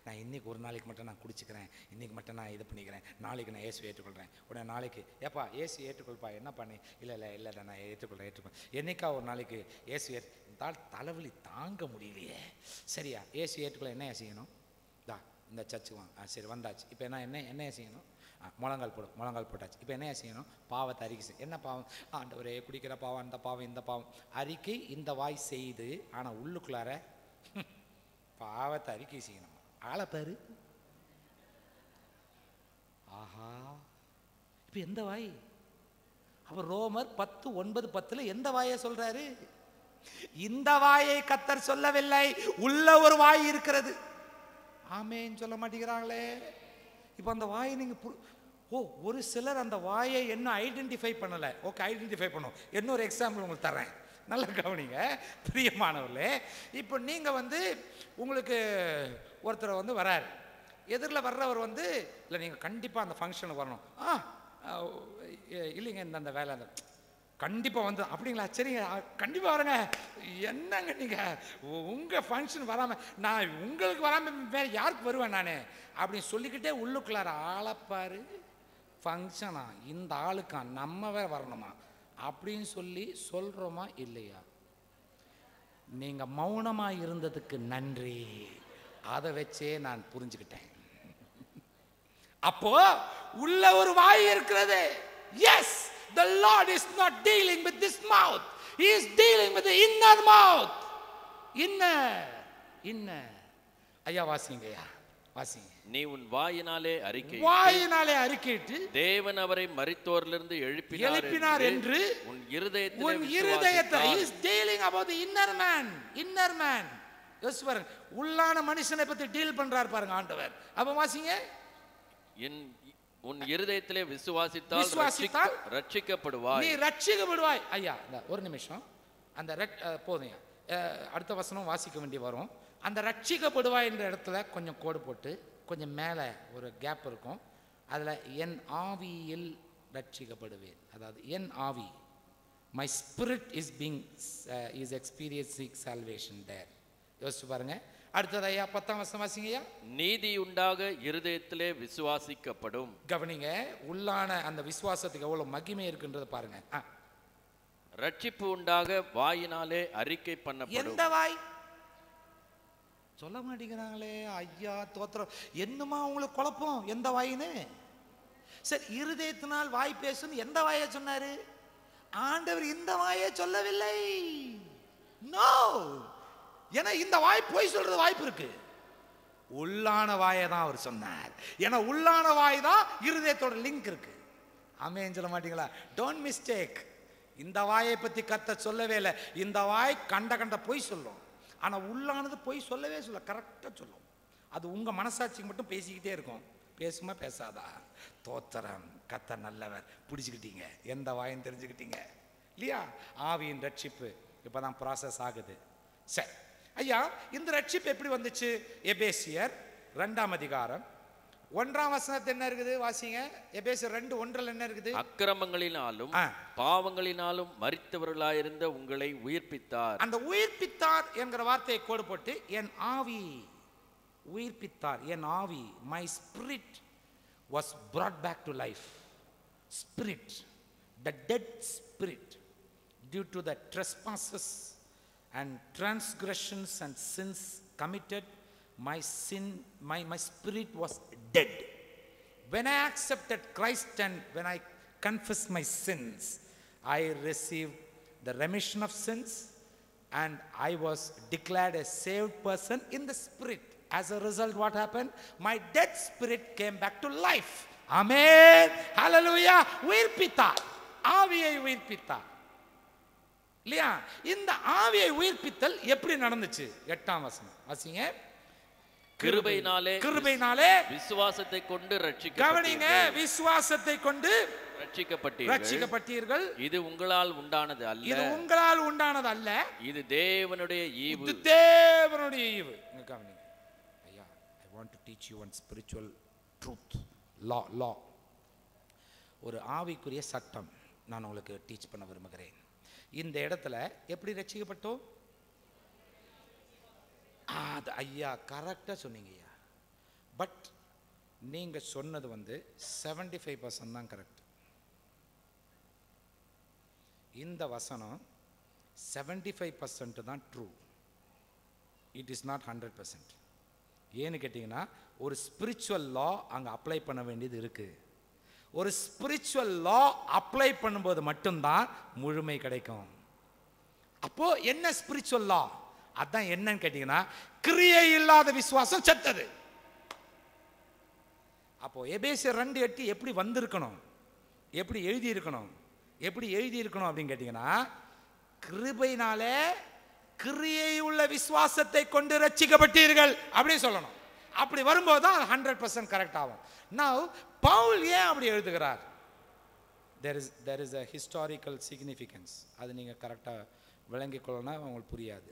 நான் இன்றைக்கி ஒரு நாளைக்கு மட்டும் நான் குடிச்சிக்கிறேன், இன்றைக்கி மட்டும் நான் இது பண்ணிக்கிறேன், நாளைக்கு நான் இயேசுவை ஏற்றுக்கொள்கிறேன். உடனே நாளைக்கு ஏப்பா இயேசு ஏற்றுக்கொள்ப்பா, என்ன பண்ணி இல்லைடா நான் ஏற்றுக்கொள்கிறேன். என்னைக்கா ஒரு நாளைக்கு இயேசு தலைவலி தாங்க முடியலையே, சரியா இயேசு ஏற்றுக்கொள்ள என்ன செய்யணும்? இந்த சர்ச்சுக்கு வாங்க, சரி வந்தாச்சு. இப்போ என்ன செய்யணும்? முழங்கால் போட்டாச்சு. இப்போ என்ன செய்யணும்? பாவத்தை அறிக்கை செய்ய. என்ன பாவம்? ஆண்டவரே குடிக்கிற பாவம், அந்த பாவம், இந்த பாவம். அறிக்கை இந்த வாய் செய்து, ஆனால் உள்ளுக்குள்ளார பாவத்தை அறிக்கை செய்யணும். ஆளை பாரு. ஆஹா, இப்போ எந்த வாய்? அவர் ரோமர் 10:9-10 எந்த வாயை சொல்றாரு? இந்த வாயை கர்த்தர் சொல்லவில்லை, உள்ள ஒரு வாய் இருக்கிறது. ஆமேன்னு சொல்ல மாட்டேங்கிறாங்களே. இப்போ அந்த வாயை நீங்கள் ஒரு சிலர் அந்த வாயை என்ன ஐடென்டிஃபை பண்ணலை. ஓகே, ஐடென்டிஃபை பண்ணும். இன்னொரு எக்ஸாம்பிள் உங்களுக்கு தர்றேன், நல்லா கவனிங்க பிரியமானவர்களே. இப்போ நீங்கள் உங்களுக்கு ஒருத்தர் வரார், எதிரில் வர்றவர் இல்லை நீங்கள் கண்டிப்பாக அந்த ஃபங்க்ஷனுக்கு வரணும். இல்லைங்க இந்த வேலை கண்டிப்பாக அப்படிங்களா, சரிங்க கண்டிப்பாக வரேங்க. என்னங்க நீங்கள் உங்கள் ஃபங்க்ஷன் வராமல் நான் உங்களுக்கு வராமல் வேறு யாருக்கு வருவேன் நான் அப்படின்னு சொல்லிக்கிட்டே உள்ளுக்குள்ளார ஆளப்பாரு. ஃபங்க்ஷனா இந்த ஆளுக்கா நம்ம வேற வரணுமா அப்படின்னு சொல்கிறோமா இல்லையா? நீங்கள் மௌனமாக இருந்ததுக்கு நன்றி, அதை வச்சே நான் புரிஞ்சுக்கிட்டேன். அப்போ உள்ள ஒரு வாய் இருக்கிறது. Yes, the Lord is not dealing with this mouth, he is dealing with the inner mouth. inner ஐயா வாசிங்கய்யா, வாசிங்க. நீ உன் வாயினாலே அறிக்கையிட்டு தேவன் அவரை மரித்தோரிலிருந்து எழுப்பினார் என்று உன் இருதயத்தை he is dealing about the inner man. யோசிச்சு பாருங்க, உள்ளான மனுஷனை பத்தி டீல் பண்றார் பாருங்க ஆண்டவர். அப்ப வாசிங்க. உன் இருதயத்திலே விசுவாசித்தால் ரட்சிக்கப்படுவாய். நீ ரட்சிக்கப்படுவாய். ஐயா ஒரு நிமிஷம், அந்த போதும், அடுத்த வசனம் வாசிக்க வேண்டி வரும். அந்த ரட்சிக்கப்படுவாய் என்ற இடத்துல கொஞ்சம் கோடு போட்டு கொஞ்சம் மேலே ஒரு கேப் இருக்கும். அதில் என் ஆவியில் ரட்சிக்கப்படுவேன், அதாவது என் ஆவி, my spirit is experiencing salvation there. யோசிச்சு பாருங்க. அடுத்தது ஐயா 10ஆம் வசனம் வாசிங்கய்யா. நீதி உண்டாக இருதயத்திலே விசுவாசிக்கப்படும். கவனிங்க, உள்ளான அந்த விசுவாசத்துக்கு எவ்வளவு மகிமை இருக்குன்றது பாருங்க. ரட்சிப்பு உண்டாக வாயினாலே அறிக்கை பண்ணப்படும். எந்த வாய் சொல்ல மாட்டேங்கிறாங்களே ஐயா, தோத்திரம். என்னமா உங்களுக்கு குழப்பம்? எந்த வாயின்னு? சரி, இருதயத்தினால் வாய் பேசும் எந்த வாயை சொன்னாரு ஆண்டவர்? இந்த வாயை சொல்லவில்லை. நோ, ஏன்னா இந்த வாய் போய் சொல்றது வாய்ப்பு இருக்கு. உள்ளான வாயை தான் அவர் சொன்னார். ஏன்னா உள்ளான வாய் தான் இருதயத்தோட லிங்க் இருக்கு. ஆமென் சொல்ல மாட்டீங்களா? Don't mistake. இந்த வாயை பத்தி கர்த்தர் சொல்லவே இல்லை. இந்த வாய் கண்ட போய் சொல்லும், ஆனா உள்ளானது போய் சொல்லவே சொல்ல, கரெக்டா சொல்லும். அது உங்க மனசாட்சிக்கு மட்டும் பேசிக்கிட்டே இருக்கும். பேசுமா பேசாதா? தோத்திரம், கர்த்தர் நல்லவர். பிடிச்சுக்கிட்டீங்க, எந்த வாயின்னு தெரிஞ்சுக்கிட்டீங்க இல்லையா? ஆவியின் ரட்சிப்பு இப்பதான் ப்ராசஸ் ஆகுது. சரி ஐயா, இந்த ரட்சிப்பு எப்படி வந்துச்சு? எபேசியர் 2ஆம் அதிகாரம் 1ஆம் வசனத்துல என்ன இருக்குது வாசிங்க. எபேசியர் 2:1 என்ன இருக்குது? அக்கிரமங்களினாலும் பாவங்களினாலும் மரித்தவர்களாயிருந்த உங்களை உயிர்ப்பித்தார். அந்த உயிர்ப்பித்தார் என்கிற வார்த்தையை கோடு போட்டு என் ஆவி உயிர்ப்பித்தார். என் ஆவி, my spirit was brought back to life. Spirit, the dead spirit, due to the trespasses and transgressions and sins committed, my spirit was dead. When I accepted Christ and when I confessed my sins, I received the remission of sins and I was declared a saved person in the spirit. As a result, what happened? My dead spirit came back to life. Amen. Hallelujah. உயிர்ப்பித்தார், ஆவியை உயிர்ப்பித்தார். இல்லையா? இந்த ஆவியை உயிர்ப்பித்தல் எப்படி நடந்துச்சு? 8ஆம் வசனம் வாசிங்க. கிருபையினாலே விசுவாசத்தை கொண்டு கவனிங்க, விசுவாசத்தை கொண்டு ரட்சிக்கப்பட்டீர்கள். இது உங்களால் உண்டானது அல்ல. இது உங்களால் உண்டானது அல்ல. இது தேவனுடைய ஈவு. இது தேவனுடைய ஈவு. கவனிங்க ஐயா, I want to teach you one spiritual truth. law. ஒரு ஆவிக்குரிய சட்டம் நான் உங்களுக்கு டீச் பண்ண விரும்புகிறேன். இந்த இடத்துல எப்படி ரட்சிக்கப்பட்டோம்? அது ஐயா கரெக்டாக சொன்னீங்க ஐயா. பட் நீங்கள் சொன்னது 75% தான் கரெக்ட். இந்த வசனம் 75% தான் ட்ரூ. It is not 100%. ஏன்னு கேட்டிங்கன்னா ஒரு ஸ்பிரிச்சுவல் லா அங்கே அப்ளை பண்ண வேண்டியது இருக்குது. ஒரு ஸ்பிரிச்சுவல் லா அப்ளை பண்ணும்போது மட்டும்தான் முழுமை கிடைக்கும். அப்போ என்ன ஸ்பிரிச்சுவல் லா? அதான் என்னன்னு கேட்டீங்கன்னா கிரியை இல்லாத விசுவாசம் செத்தது. அப்போ எபேசியர் 2:8 எப்படி வந்திருக்கணும், எப்படி எழுதியிருக்கணும் அப்படின்னு கேட்டீங்கன்னா கிருபையினாலே கிரியை உள்ள விசுவாசத்தை கொண்டு ரட்சிக்கப்பட்டீர்கள் அப்படின்னு சொல்லணும். அப்படி வரும்போது தான் 100% கரெக்ட் ஆகும். நவ் பவுல் ஏன் அப்படி எழுதுகிறார்? there is a historical significance. அது நீங்கள் கரெக்டாக விளங்கிக் கொள்ளனா உங்களுக்கு புரியாது.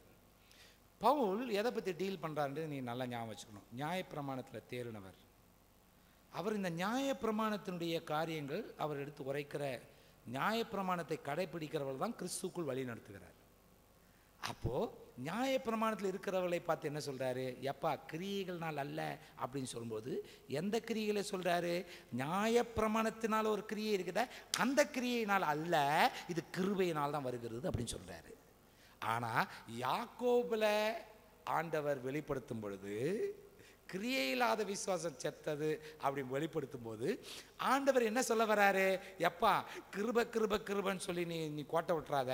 பவுல் எதை பற்றி டீல் பண்ணுறாருன்றது நீங்கள் நல்லா ஞாபகம் வச்சுக்கணும். நியாயப்பிரமாணத்தில் தேறினவர் அவர். இந்த நியாயப்பிரமாணத்தினுடைய காரியங்கள் அவர் எடுத்து உரைக்கிற நியாயப்பிரமாணத்தை கடைபிடிக்கிறவர்கள் தான் கிறிஸ்துக்குள் வழி நடத்துகிறார். அப்போது நியாயப்பிரமாணத்தில் இருக்கிறவர்களை பார்த்து என்ன சொல்கிறாரு? எப்பா கிரியைகள்னால் அல்ல அப்படின்னு சொல்லும்போது எந்த கிரியைகளை சொல்கிறாரு? நியாயப்பிரமாணத்தினால் ஒரு கிரியை இருக்குதா, அந்த கிரியையினால் அல்ல, இது கிருபையினால் தான் வருகிறது அப்படின்னு சொல்கிறாரு. ஆனால் யாக்கோபில் ஆண்டவர் வெளிப்படுத்தும் பொழுது கிரியையில்லாத விசுவாசம் செத்தது அப்படி வெளிப்படுத்தும் போது ஆண்டவர் என்ன சொல்ல வராரு? எப்பா கிருபன்னு சொல்லி நீ கோட்டை விட்டுறாத,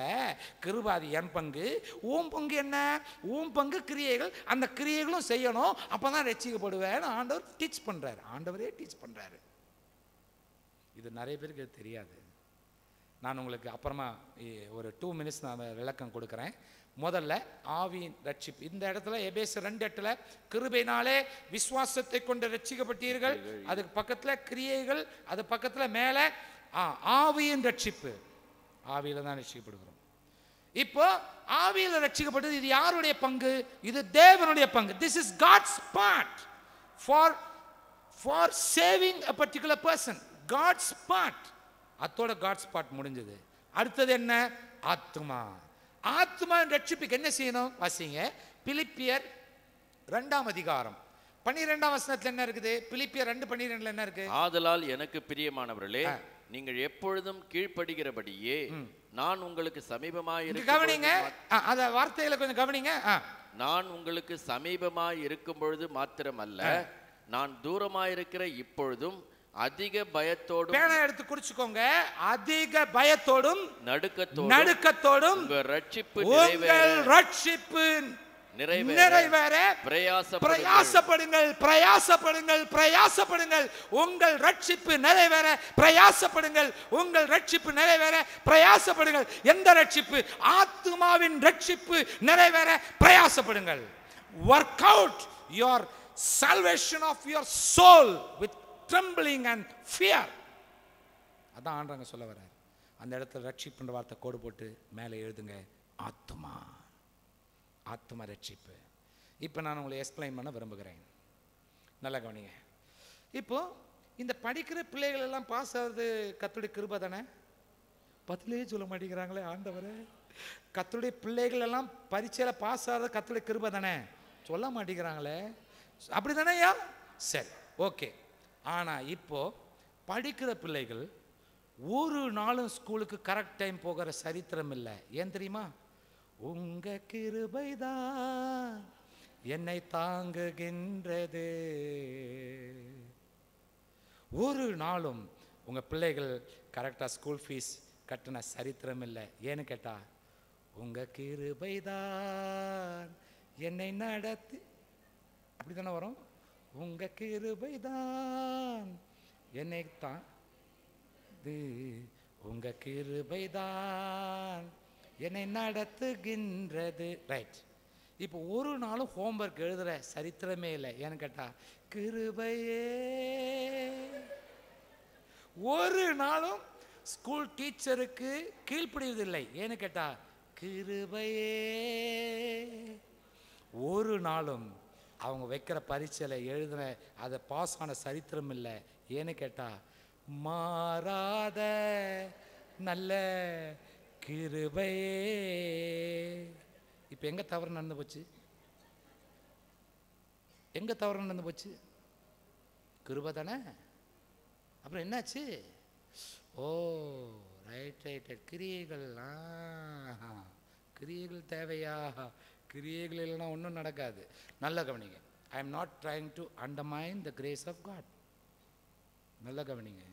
கிருப அது என் பங்கு, உன் பங்கு என்ன? உன் பங்கு கிரியைகள், அந்த கிரியைகளும் செய்யணும், அப்போ தான் ரட்சிக்கப்படுவேன்னு ஆண்டவர் டீச் பண்ணுறாரு. ஆண்டவரே டீச் பண்ணுறாரு. இது நிறைய பேருக்கு தெரியாது. நான் உங்களுக்கு அப்புறமா ஒரு 2 minutes நான் விளக்கம் கொடுக்குறேன். முதல்ல ஆவியின் ரட்சிப்பு. இந்த இடத்துல எபேசியர் 2:8 கிருபையினாலே விசுவாசத்தை கொண்டு ரட்சிக்கப்பட்டீர்கள், அதுக்கு பக்கத்தில் கிரியைகள், அது பக்கத்தில் மேலே ஆவியின் ரட்சிப்பு. ஆவியில் தான் ரட்சிக்கப்படுகிறோம். இப்போ ஆவியில் ரட்சிக்கப்பட்டது. இது யாருடைய பங்கு? இது தேவனுடைய பங்கு. This is God's part for saving a particular person. God's part. அத்தோட காட்ஸ் பார்ட் முடிஞ்சது. அடுத்தது என்ன? ஆத்மா. ஆத்மா ரட்சிப்புக்கு என்ன செய்யணும்? வாசிங்க பிலிப்பியர் 2ஆம் அதிகாரம் 12ஆம் வசனத்தில் என்ன இருக்குது? பிலிப்பியர் 2:12 என்ன இருக்கு? ஆதலால் எனக்கு பிரியமானவர்களே, நீங்கள் எப்பொழுதும் கீழ்ப்படுகிறபடியே நான் உங்களுக்கு சமீபமாய் இருக்கும். கவனிங்க, அந்த வார்த்தைகளை கொஞ்சம் கவனிங்க. நான் உங்களுக்கு சமீபமாய் இருக்கும் பொழுது மாத்திரமல்ல, நான் தூரமாயிருக்கிற இப்பொழுதும் அதிக பயத்தோடும், பேனா எடுத்து குறிச்சுக்கோங்க, அதிக பயத்தோடும் நடுக்கத்தோடும் உங்கள் ரட்சிப்பு நிறைவேற பிரயாசப்படுங்கள். உங்கள் ரட்சிப்பு நிறைவேற பிரயாசப்படுங்கள். எந்த ரட்சிப்பு? ஆத்துமாவின் ரட்சிப்பு நிறைவேற பிரயாசப்படுங்கள். Work out your salvation of your soul with trembling and fear. அதான் ஆண்டவங்க சொல்ல வர்றார். அந்த இடத்துல ரட்சிப்புன்ற வார்த்தை கோடு போட்டு மேலே எழுதுங்க, ஆத்மா ரட்சிப்பு. இப்போ நான் உங்களை எக்ஸ்பிளைன் பண்ண விரும்புகிறேன். நல்லா கவனிங்க. இப்போ இந்த படிக்கிற பிள்ளைகள் எல்லாம் பாஸ் ஆகுறது கர்த்தருடைய கிருபை தானே? பதிலே சொல்ல மாட்டேங்கிறாங்களே ஆண்டவரே. கர்த்தருடைய பிள்ளைகள் எல்லாம் பரீட்சையில் பாஸ் ஆகிறது கர்த்தருடைய கிருபை தானே? சொல்ல மாட்டேங்கிறாங்களே. அப்படி தானே? சரி, ஓகே. ஆனால் இப்போ படிக்கிற பிள்ளைகள் ஒரு நாளும் ஸ்கூலுக்கு கரெக்ட் டைம் போகிற சரித்திரம் இல்லை. ஏன் தெரியுமா? உங்க கிருபைதான் என்னை தாங்குகின்றது. ஒரு நாளும் உங்க பிள்ளைகள் கரெக்டாக ஸ்கூல் ஃபீஸ் கட்டின சரித்திரம் இல்லை. ஏன்னு கேட்டா உங்க கிருபைதான் என்னை நடத்தி, அப்படி தானே வரும். உங்க கிருபைதான் என்னை உங்க கிருபைதான் என்னை நடத்துகின்றது. ரைட். இப்போ ஒரு நாளும் ஹோம்ஒர்க் எழுதுகிற சரித்திரமே இல்லை. ஏன்னு கேட்டால் கிருபையே. ஒரு நாளும் ஸ்கூல் டீச்சருக்கு கீழ்ப்படிவதில்லை. ஏன்னு கேட்டால் கிருபையே. ஒரு நாளும் அவங்க வைக்கிற பரீட்சையில் எழுதுன அதை பாஸ் ஆன சரித்திரம் இல்லை. ஏன்னு கேட்டால் மாறாத நல்ல கிருபையே. இப்போ எங்கே தவறு நடந்து போச்சு? எங்கே தவறு நடந்து போச்சு? கிருபை தானே. அப்புறம் என்னாச்சு? Oh right right right. கிரியைகள். கிரியைகள் தேவையா? கிரியைகள் இல்லைன்னா ஒன்றும் நடக்காது. நல்ல கவனிங்க. I am not trying to undermine the grace of God. நல்ல கவனிங்க.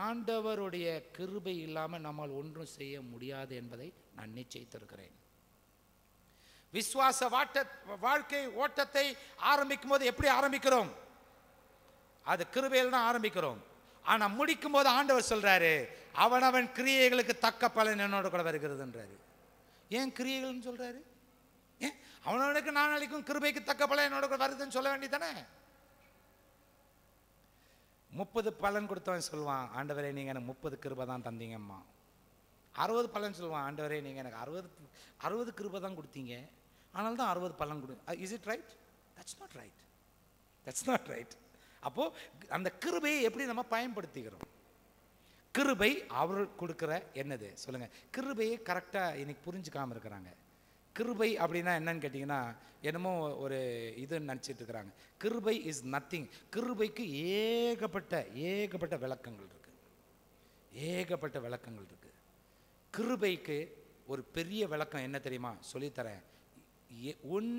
ஆண்டவருடைய கிருபை இல்லாமல் நம்மால் ஒன்றும் செய்ய முடியாது என்பதை நான் நிச்சயித்திருக்கிறேன். விசுவாச வாழ்க்கை ஓட்டத்தை ஆரம்பிக்கும் போது எப்படி ஆரம்பிக்கிறோம்? அது கிருபையில் தான் ஆரம்பிக்கிறோம். ஆனா முடிக்கும் போது ஆண்டவர் சொல்றாரு, அவனவன் கிரியைகளுக்கு தக்க பலன் என்னோட கூட வருகிறதுன்றாரு. ஏன் கிரியைகள்னு சொல்றாரு? ஏன் அவனவனுக்கு நாளைக்கும் கிருபைக்கு தக்க பலன் என்னோட கூட வருதுன்னு சொல்ல வேண்டியதானே? 30 பலன் கொடுத்தவன் சொல்லுவான், ஆண்டவரே நீங்க எனக்கு 30 கிருபை தான் தந்தீங்கம்மா. 60 பலன் சொல்லுவான், ஆண்டவரே நீங்க எனக்கு 60 கிருபை தான் கொடுத்தீங்க, ஆனால் தான் 60 பலன் கொடு. Is it right? That's not right. That's not right. அப்போ அந்த கிருபையை எப்படி நம்ம பயன்படுத்திக்கிறோம்? கிருபை அவர் கொடுக்கிற என்னது சொல்லுங்க. கிருபையை கரெக்டாக இன்னைக்கு புரிஞ்சுக்காம இருக்கிறாங்க. கிருபை அப்படின்னா என்னன்னு கேட்டிங்கன்னா, என்னமோ ஒரு இது நினச்சிட்டு இருக்கிறாங்க. கிருபை இஸ் நத்திங். கிருபைக்கு ஏகப்பட்ட விளக்கங்கள் இருக்கு. ஏகப்பட்ட விளக்கங்கள் இருக்கு. கிருபைக்கு ஒரு பெரிய விளக்கம் என்ன தெரியுமா? சொல்லித்தரேன். உன்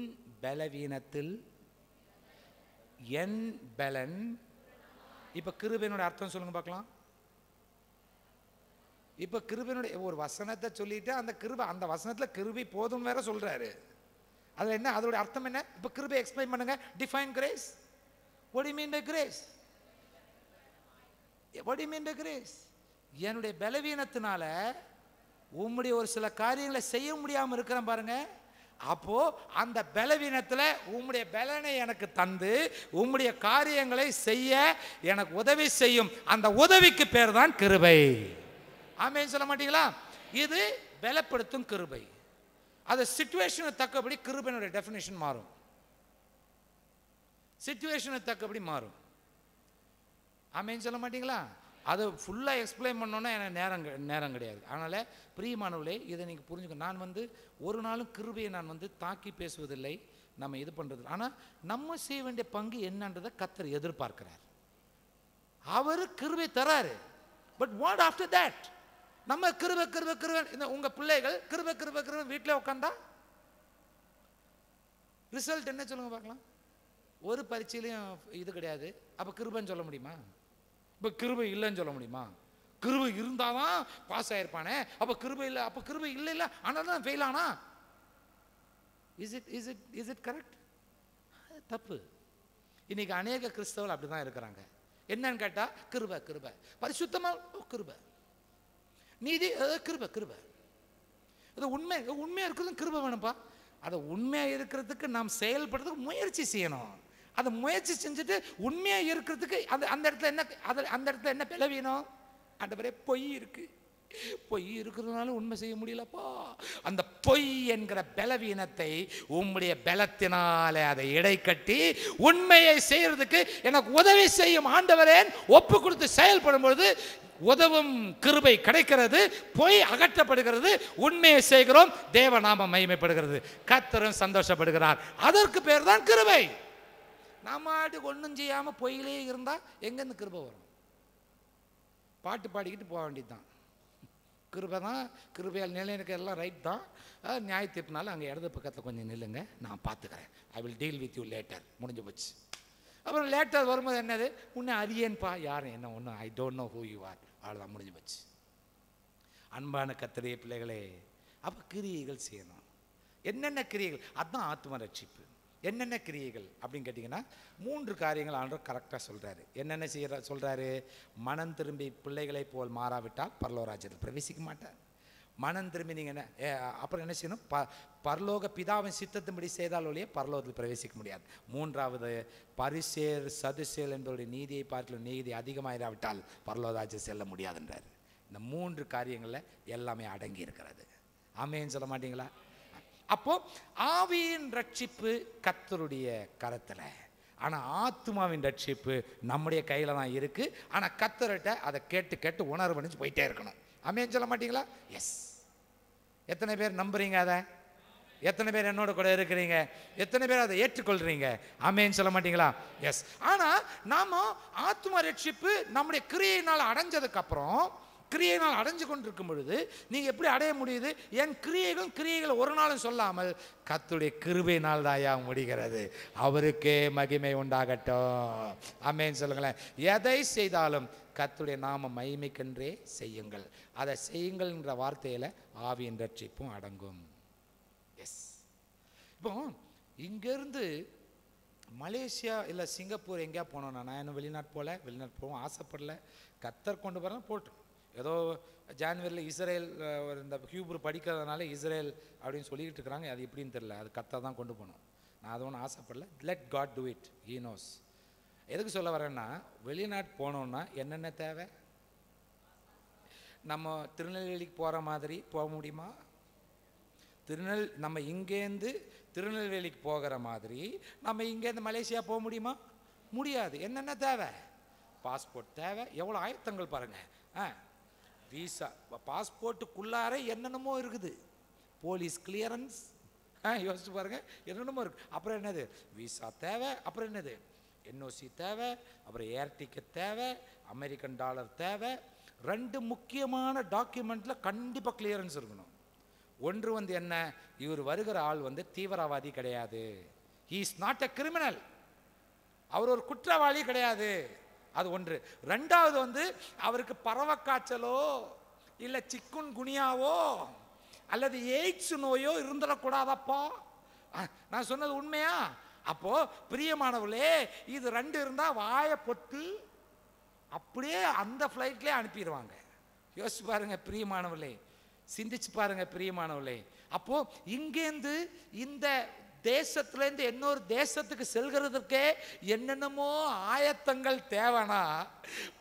பலவீனத்தில் என் பலன். இப்ப கிருபையினுடைய அர்த்தம் சொல்லுங்க பார்க்கலாம். இப்ப கிருபையினுடைய ஒரு வசனத்தை சொல்லிட்டு அந்த வசனத்துல கிருபை போதும் வேற சொல்றாரு. அதுல என்ன, அதோட அர்த்தம் என்ன? இப்ப கிருபை எக்ஸ்பிளைன் பண்ணுங்க. Define grace. What do you mean by grace? What do you mean by grace? என்னுடைய பலவீனத்தினால உம்முடைய ஒரு சில காரியங்களை செய்ய முடியாம இருக்கிறேன் பாருங்க. அப்போ அந்த பலவீனத்துல உம்முடைய பலனை எனக்கு தந்து உம்முடைய காரியங்களை செய்ய எனக்கு உதவி செய்யும். அந்த உதவிக்கு பேர் தான் கிருபை. ஆமென் சொல்ல மாட்டீங்களா? இது பலப்படுத்தும் கிருபை. அது சிச்சுவேஷனுக்கு தக்கபடி கிருபையினுடைய டெஃபினிஷன் மாறும். சிச்சுவேஷனுக்கு தக்கபடி மாறும். ஆமென் சொல்ல மாட்டீங்களா? அதை ஃபுல்லாக எக்ஸ்பிளைன் பண்ணோன்னா எனக்கு நேரம் கிடையாது. அதனால் பிரியமானவர்களே, இதை நீங்கள் புரிஞ்சுக்கணும். நான் ஒரு நாளும் கிருபையை நான் தாக்கி பேசுவதில்லை, நம்ம இது பண்ணுறது. ஆனால் நம்ம செய்ய வேண்டிய பங்கு என்னன்றதை கர்த்தர் எதிர்பார்க்கிறார். அவர் கிருபை தராரு. But what after that? நம்ம கிருபை கிருபை கிருபை. இந்த உங்கள் பிள்ளைகள் கிருபை கிருபை கிருபை வீட்டில் உட்காந்தா ரிசல்ட் என்ன சொல்லுங்க பார்க்கலாம்? ஒரு பரீட்சையிலையும் இது கிடையாது. அப்போ கிருபைன்னு சொல்ல முடியுமா? இப்போ கிருபை இல்லைன்னு சொல்ல முடியுமா? கிருபை இருந்தாதான் பாஸ் ஆயிருப்பானே. அப்போ கிருபை இல்லை, அப்போ கிருபை இல்லை இல்லை ஆனால் தான் ஃபெயில் ஆனா. Is it correct? தப்பு. இன்னைக்கு அநேக கிறிஸ்தவர்கள் அப்படி தான் இருக்கிறாங்க. என்னன்னு கேட்டால் கிருபை கிருபை, பரிசுத்தமாக கிருபை, நீதி கிருபை கிருபை. அது உண்மையாக இருக்கிறது கிருபை வேணும்ப்பா. அதை உண்மையாக இருக்கிறதுக்கு நாம் செயல்படுறதுக்கு முயற்சி செய்யணும். அதை முயற்சி செஞ்சுட்டு உண்மையாக இருக்கிறதுக்கு அந்த இடத்துல என்ன, அந்த இடத்துல என்ன பலவீனம்? ஆண்டவரே பொய் இருக்கு, பொய் இருக்கிறதுனால உண்மை செய்ய முடியலப்பா. அந்த பொய் என்கிற பலவீனத்தை உம்முடைய பலத்தினாலே அதை இடை கட்டி உண்மையை செய்யறதுக்கு எனக்கு உதவி செய்யும் ஆண்டவரே ஒப்பு கொடுத்து செயல்படும் பொழுது உதவும் கிருபை கிடைக்கிறது, பொய் அகற்றப்படுகிறது, உண்மையை செய்கிறோம், தேவநாமம் மகிமைப்படுகிறது, கர்த்தரும் சந்தோஷப்படுகிறார். அதற்கு பேர் தான் கிருபை. நாம ஒன்றும் செய்யாம பொய்யிலே இருந்தா எங்கேருந்து கிருபை வரும்? பாட்டு பாடிக்கிட்டு போக வேண்டியதுதான். கிருபை தான், கிருபையால் நிலைநிற்க எல்லாம் ரைட் தான். நியாய தீர்ப்புனால அங்கே இடது பக்கத்தில் கொஞ்சம் நில்லுங்க, நான் பார்த்துக்கிறேன். I will deal with you later. முடிஞ்சு போச்சு. அப்புறம் லேட்டர் வரும்போது என்னது, உன்னை அறியேன்பா யாரும் என்ன ஒன்றும், I don't know who you are. அவ்வளோதான், முடிஞ்சு போச்சு. அன்பான கர்த்தருடைய பிள்ளைகளே, அப்போ கிரியைகள் செய்யணும். என்னென்ன கிரியைகள்? அதுதான் ஆத்ம ரட்சிப்பு. என்னென்ன கிரியைகள் அப்படின்னு கேட்டிங்கன்னா 3 காரியங்கள் ஆண்டவர் கரெக்டாக சொல்கிறாரு. என்னென்ன சொல்கிறாரு? மனம் திரும்பி பிள்ளைகளை போல் மாறாவிட்டால் பரலோக ராஜ்யத்தில் பிரவேசிக்க மாட்டார். மனம் திரும்பி நீங்கள் என்ன அப்புறம் என்ன செய்யணும்? பரலோக பிதாவின் சித்தத்தின்படி செய்தால் ஒழிய பரலோகத்தில் பிரவேசிக்க முடியாது. மூன்றாவது, பரிசேர் சதுசேல் என்பவருடைய நீதியை பார்க்கல நீதி அதிகமாயிராவிட்டால் பரலோகராஜ்யம் செல்ல முடியாதுன்றார். இந்த 3 காரியங்களில் எல்லாமே அடங்கி இருக்கிறது. ஆமென் சொல்ல மாட்டீங்களா? அப்போ ஆவியின் ரட்சிப்பு கர்த்தருடைய கரத்தில், ஆனால் ஆத்மாவின் ரட்சிப்பு நம்முடைய கையில் தான் இருக்கு. ஆனால் கர்த்தர்கிட்ட அதை கேட்டு கேட்டு உணர்வு பண்ணிச்சு போயிட்டே இருக்கணும். ஆமென் சொல்ல மாட்டீங்களா? எஸ். எத்தனை பேர் நம்புறீங்க அதை? எத்தனை பேர் என்னோட கூட இருக்கிறீங்க? எத்தனை பேர் அதை ஏற்றுக்கொள்றீங்க? ஆமென் சொல்ல மாட்டீங்களா? எஸ். ஆனால் நாம ஆத்மா ரட்சிப்பு நம்முடைய கிரியையினால் அடைஞ்சதுக்கு அப்புறம், கிரியையினால் அடைஞ்சு கொண்டிருக்கும் பொழுது நீங்க எப்படி அடைய முடியுது? என் கிரியைகள் ஒரு நாளும் சொல்லாமல் கர்த்தருடைய கிருபையினால் தாயா முடிகிறது. அவருக்கே மகிமை உண்டாகட்டும். ஆமென் சொல்லுங்களேன். எதை செய்தாலும் கர்த்தருடைய நாம மகிமைக்கென்றே செய்யுங்கள். அதை செய்யுங்கள் என்ற வார்த்தையில ஆவியின் ரட்சிப்பும் அடங்கும். எஸ். இப்போ இங்கிருந்து மலேசியா இல்லை சிங்கப்பூர் எங்கேயா போனோம்னா, நான் இன்னும் வெளிநாட்டு போவோம் ஆசைப்படல. கர்த்தர் கொண்டு போகிறேன் போட்டோம். ஏதோ ஜான்வரியில் இஸ்ரேல் இந்த ஹியூப்ரு படிக்கிறதுனால இஸ்ரேல் அப்படின்னு சொல்லிக்கிட்டு இருக்கிறாங்க. அது எப்படின்னு தெரியல. அது கர்த்தர் தான் கொண்டு போகணும். நான் அது ஒன்றும் ஆசைப்படல. Let God do it. He knows. எதுக்கு சொல்ல வரேன்னா, வெளிநாட்டு போனோம்னா என்னென்ன தேவை? நம்ம திருநெல்வேலிக்கு போகிற மாதிரி போக முடியுமா? நம்ம இங்கேருந்து திருநெல்வேலிக்கு போகிற மாதிரி நம்ம இங்கேருந்து மலேசியா போக முடியுமா? முடியாது. என்னென்ன தேவை? பாஸ்போர்ட் தேவை. எவ்வளோ ஆயத்தங்கள் பாருங்கள். விசா, பாஸ்போர்ட்டுக்குள்ளார என்னென்னமோ இருக்குது. போலீஸ் கிளியரன்ஸ், யோசிச்சு பாருங்க, என்னென்னமோ இருக்கு. அப்புறம் என்னது? விசா தேவை. அப்புறம் என்னது? என்ஓசி தேவை. அப்புறம் ஏர் டிக்கெட் தேவை. அமெரிக்கன் டாலர் தேவை. 2 முக்கியமான டாக்குமெண்ட்ல கண்டிப்பாக கிளியரன்ஸ் இருக்கணும். ஒன்று என்ன? இவர் வருகிற ஆள் தீவிரவாதி கிடையாது. He is not a criminal. அவர் ஒரு குற்றவாளி கிடையாது. அது ஒன்று. ரெண்டாவது அவருக்கு பறவை காய்ச்சலோ இல்லை சிக்குன் குனியாவோ அல்லது எய்ட்ஸ் நோயோ இருந்துடக்கூடாதப்பா. நான் சொன்னது உண்மையா? அப்போ பிரியமானவர்களே, இது 2 இருந்தா வாயை பொத்து அப்படியே அந்த ஃப்ளைட்லேயே அனுப்பிடுவாங்க. யோசிச்சு பாருங்க பிரியமானவர்களே, சிந்திச்சு பாருங்க பிரியமானவர்களே. அப்போ இங்கேருந்து இந்த தேசத்துலேருந்து இன்னொரு தேசத்துக்கு செல்கிறதுக்கே என்னென்னமோ ஆயத்தங்கள் தேவைனா,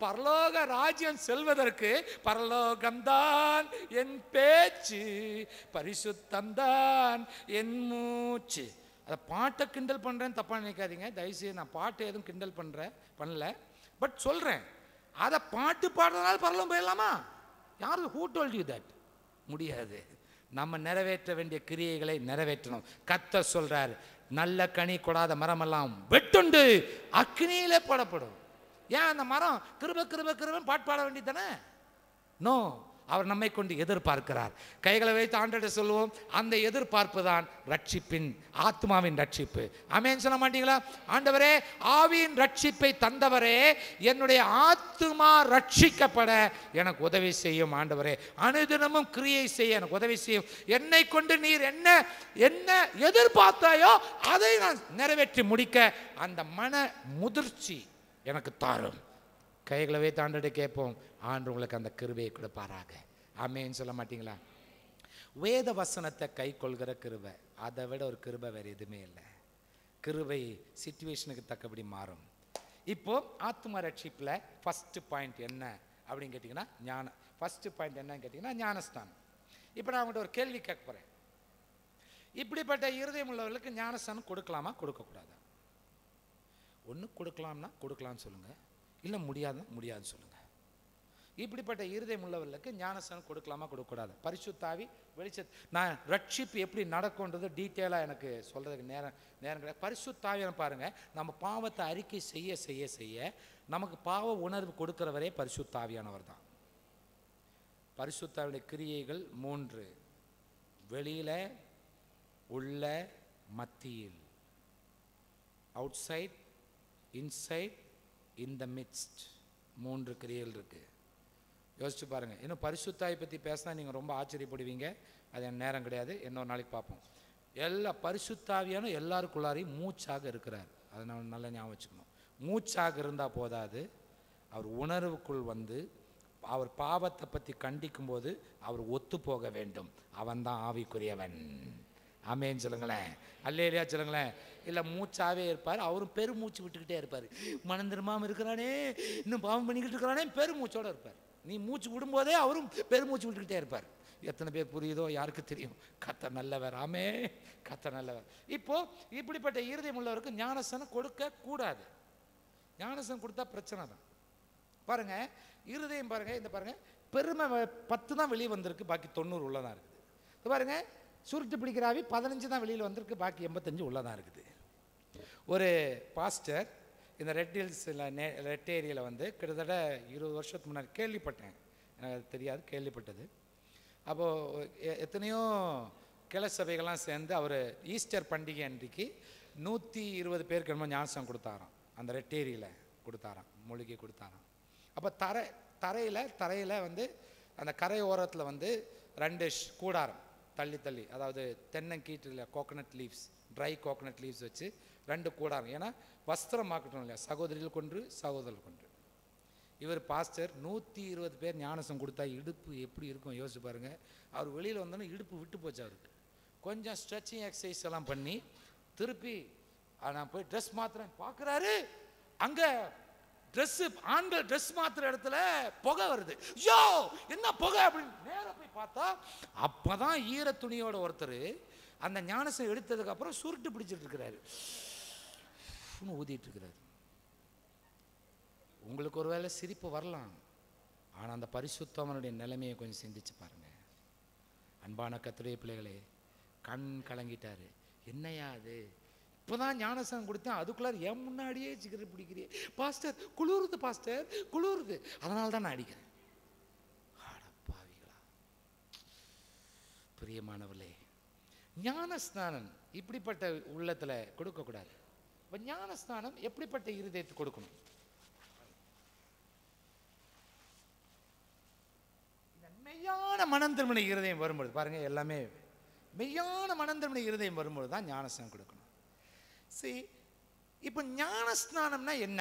பரலோக ராஜ்யம் செல்வதற்கு பரலோகம்தான் என் பேச்சு, பரிசுத்தம்தான் என் மூச்சு. அதை பாட்டை கிண்டல் பண்ணுறேன்னு தப்பாக நினைக்காதீங்க தயவுசெய்து. நான் பாட்டை எதுவும் கிண்டல் பண்ணல, பட் சொல்கிறேன். அதை பாட்டு பாடுறதுனால பரலோகம் போயிடலாமா? யாரு? Who told you that? முடியாது. நம்ம நிறைவேற்ற வேண்டிய கிரியைகளை நிறைவேற்றணும். கர்த்தர் சொல்றார், நல்ல கனி கொடாத மரமெல்லாம் வெட்டுண்டு அக்னியிலே போடப்படும். ஏன் அந்த மரம் கிருப கிருப கிருப பாட்டு பாட வேண்டியது தானே? நோ, அவர் நம்மை கொண்டு எதிர்பார்க்கிறார். கைகளை வைத்து ஆண்டவரிடம் சொல்லுவோம். அந்த எதிர்பார்ப்பு தான் ரட்சிப்பின், ஆத்மாவின் ரட்சிப்பு. ஆமென் சொல்ல மாட்டீங்களா? ஆண்டவரே, ஆவியின் ரட்சிப்பை தந்தவரே, என்னுடைய ஆத்மா ரட்சிக்கப்பட எனக்கு உதவி செய்யும். ஆண்டவரே, அனுதினமும் கிரியை செய்ய எனக்கு உதவி செய்யும். என்னை கொண்டு நீர் என்ன என்ன எதிர்பார்த்தாயோ அதை நான் நிறைவேற்றி முடிக்க அந்த மன முதிர்ச்சி எனக்கு தாரும். கைகளை வைத்து ஆண்டவரை கேட்போம். ஆண்டு உங்களுக்கு அந்த கிருபையை கொடுப்பாராக. ஆமென் சொல்ல மாட்டீங்களா? வேத வசனத்தை கை கொள்கிற கிருபை, அதை விட ஒரு கிருபை வேறு எதுவுமே இல்லை. கிருபை சிச்சுவேஷனுக்கு தக்கபடி மாறும். இப்போ ஆத்ம ரட்சிப்பில் ஃபர்ஸ்ட் பாயிண்ட் என்ன அப்படின்னு கேட்டிங்கன்னா, ஃபர்ஸ்ட் பாயிண்ட் என்னன்னு கேட்டிங்கன்னா ஞானஸ்தானம். இப்போ நான் உங்கள்கிட்ட ஒரு கேள்வி கேட்க போகிறேன். இப்படிப்பட்ட இருதயம் உள்ளவர்களுக்கு ஞானஸ்தானம் கொடுக்கலாமா கொடுக்கக்கூடாதா? ஒன்று கொடுக்கலாம்னா கொடுக்கலான்னு சொல்லுங்கள், இல்லை முடியாதுன்னா முடியாதுன்னு சொல்லுங்கள். இப்படிப்பட்ட இருதயம் உள்ளவர்களுக்கு ஞானஸ்தானம் கொடுக்கலாமா கொடுக்கக்கூடாது? பரிசுத்த ஆவி நான் ரட்சிப்பு எப்படி நடக்கும்ன்றது டீட்டெயிலாக எனக்கு சொல்கிறதுக்கு நேரம் கிடையாது. பரிசுத்த ஆவியை பாருங்கள், நம்ம பாவத்தை அறிக்கை செய்ய செய்ய செய்ய நமக்கு பாவ உணர்வு கொடுக்கிறவரே பரிசுத்த ஆவியானவர் தான். பரிசுத்த ஆவியுடைய கிரியைகள் 3: வெளியில், உள்ள, மத்தியில். Outside, inside, in the midst. 3 கிரியைகள் இருக்குது. யோசிச்சு பாருங்கள். இன்னும் பரிசுத்தாய் பற்றி பேசினா நீங்கள் ரொம்ப ஆச்சரியப்படுவீங்க. அது என் நேரம் கிடையாது, இன்னொரு நாளைக்கு பார்ப்போம். எல்லா பரிசுத்தாவியான எல்லாருக்குள்ளாரையும் மூச்சாக இருக்கிறார். அதை நான் நல்லா ஞாபகம் வச்சுக்கணும். மூச்சாக இருந்தால் போதாது, அவர் உணர்வுக்குள் அவர் பாவத்தை பற்றி கண்டிக்கும் போது அவர் ஒத்து போக வேண்டும். அவன் தான் ஆவிக்குரியவன். ஆமேன்னு சொல்லுங்களேன். அல்லேலியா சொல்லுங்களேன். இல்லை மூச்சாவே இருப்பார், அவரும் பெருமூச்சு விட்டுக்கிட்டே இருப்பார். மனம் திரும்பாமல் இருக்கிறானே, இன்னும் பாவம் பண்ணிக்கிட்டு இருக்கிறானே, பெருமூச்சோடு இருப்பார். நீ மூச்சு விடும்போதே அவரும் பெருமூச்சு விட்டுக்கிட்டே இருப்பார். எத்தனை பேர் புரியுதோ யாருக்கு தெரியும். கர்த்தர் நல்லவர். ஆமே, கர்த்தர் நல்லவர். இப்போ இப்படிப்பட்ட இருதயம் உள்ளவருக்கு ஞானஸ்நானம் கொடுக்க கூடாது. ஞானஸ்நானம் கொடுத்தா பிரச்சனை தான். பாருங்க, இருதயம் பாருங்க, இந்த பாருங்க, பெருமை 10 தான் வெளியே வந்திருக்கு, பாக்கி 90 உள்ளதான் இருக்குது. இது பாருங்க, சுருட்டு பிடிக்கிற ஆவி 15 தான் வெளியில் வந்திருக்கு, பாக்கி 85 உள்ளதான் இருக்குது. ஒரு பாஸ்டர் இந்த ரெட் ஹில்ஸில் ரெட் ஏரியாவில் வந்து கிட்டத்தட்ட 20 வருஷத்துக்கு முன்னாடி கேள்விப்பட்டேன், எனக்கு தெரியாது, கேள்விப்பட்டது. அப்போது எத்தனையோ கிளை சபைகள்லாம் சேர்ந்து அவர் ஈஸ்டர் பண்டிகை அன்றைக்கு 120 பேருக்கு என்னமோ ஞானஸ்நானம் கொடுத்தாராம். அந்த ரெட் ஏரியில் கொடுத்தாராம், மூலிகை கொடுத்தாராம். அப்போ தரையில் வந்து அந்த கரை ஓரத்தில் வந்து 2 கூடாரம் தள்ளி, அதாவது தென்னங்கீற்றில் coconut leaves, dry coconut leaves வச்சு 2 கூடாரம். ஏன்னா வஸ்திரம் ஆக்கட்டும் இல்லையா, சகோதரிகள் கொன்று சகோதரர்கள் கொன்று. இவர் பாஸ்டர் 120 பேர் ஞானஸ்நானம் கொடுத்தா இடுப்பு எப்படி இருக்கும் யோசிச்சு பாருங்க. அவர் வெளியில் வந்தோன்னே இடுப்பு விட்டு போச்சு அவருக்கு. கொஞ்சம் ஸ்ட்ரெச்சிங் எக்ஸசைஸ் எல்லாம் பண்ணி திருப்பி நான் போய் ட்ரெஸ் மாத்திரேன் பார்க்குறாரு, அங்கே ட்ரெஸ்ஸு ஆண்கள் ட்ரெஸ் மாத்திர இடத்துல புகை வருது. யோ என்ன புகை அப்படின்னு நேராக போய் பார்த்தா அப்போதான் ஈர துணியோட ஒருத்தர் அந்த ஞானஸ்நானம் எடுத்ததுக்கு அப்புறம் சுருட்டு பிடிச்சிட்டு இருக்கிறாரு, ஊதிட்டு இருக்கிறாரு. உங்களுக்கு ஒருவேளை சிரிப்பு வரலாம், ஆனால் அந்த பரிசுத்தவனுடைய நிலைமையை கொஞ்சம் சிந்திச்சு பாருங்க. அன்பான கர்த்தருடைய பிள்ளைகளே, கண் கலங்கிட்டாரு. என்னையா அது, இப்போதான் ஞானஸ்நானம் கொடுத்தேன், அதுக்குள்ளார என் முன்னாடியே சிகரெட் பிடிக்கிறீ பாஸ்டர், குளிருது பாஸ்டர், குளிருது, அதனால தான் நான் அடிக்கிறேன். ஆடப்பாவிகளா. பிரியமானவர்களே, ஞானஸ்நானம் இப்படிப்பட்ட உள்ளத்தில் கொடுக்கக்கூடாது. இப்போ ஞானஸ்நானம் எப்படிப்பட்ட இருதயத்துக்கு கொடுக்கணும்? மெய்யான மனம் திரும்பின இருதயம் வரும்பொழுது பாருங்க, எல்லாமே மெய்யான மனம் திரும்பின இருதயம் வரும்பொழுது தான் ஞானஸ்நானம் கொடுக்கணும். சரி, இப்போ ஞானஸ்நானம்னா என்ன?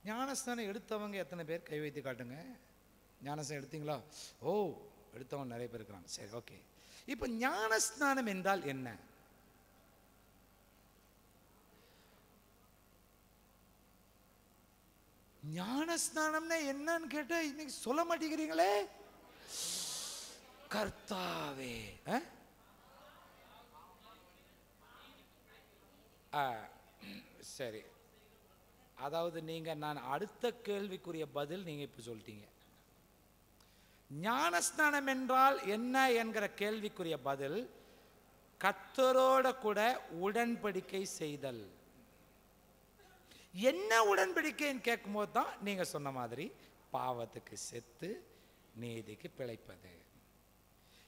ஞானஸ்நானம் எடுத்தவங்க எத்தனை பேர் கை வைத்து காட்டுங்க. ஞானஸ்நானம் எடுத்தீங்களா? ஓ, எடுத்தவங்க நிறைய பேர் இருக்கிறாங்க. சரி, ஓகே. இப்போ ஞானஸ்நானம் என்றால் என்ன? ஞானஸ்நானம்னா என்னன்னு கேட்டா இன்னைக்கு சொல்ல மாட்டேங்கிறீங்களே. கர்த்தாவே, சரி, அதாவது நீங்க, நான் அடுத்த கேள்விக்குரிய பதில் நீங்க இப்ப சொல்லிட்டீங்க. ஞானஸ்நானம் என்றால் என்ன என்கிற கேள்விக்குரிய பதில் கர்த்தரோட கூட உடன்படிக்கை செய்தல். என்ன உடன்படிக்கைன்னு கேட்கும்போது தான் நீங்க சொன்ன மாதிரி பாவத்துக்கு செத்து நீதிக்கு பிழைப்பது.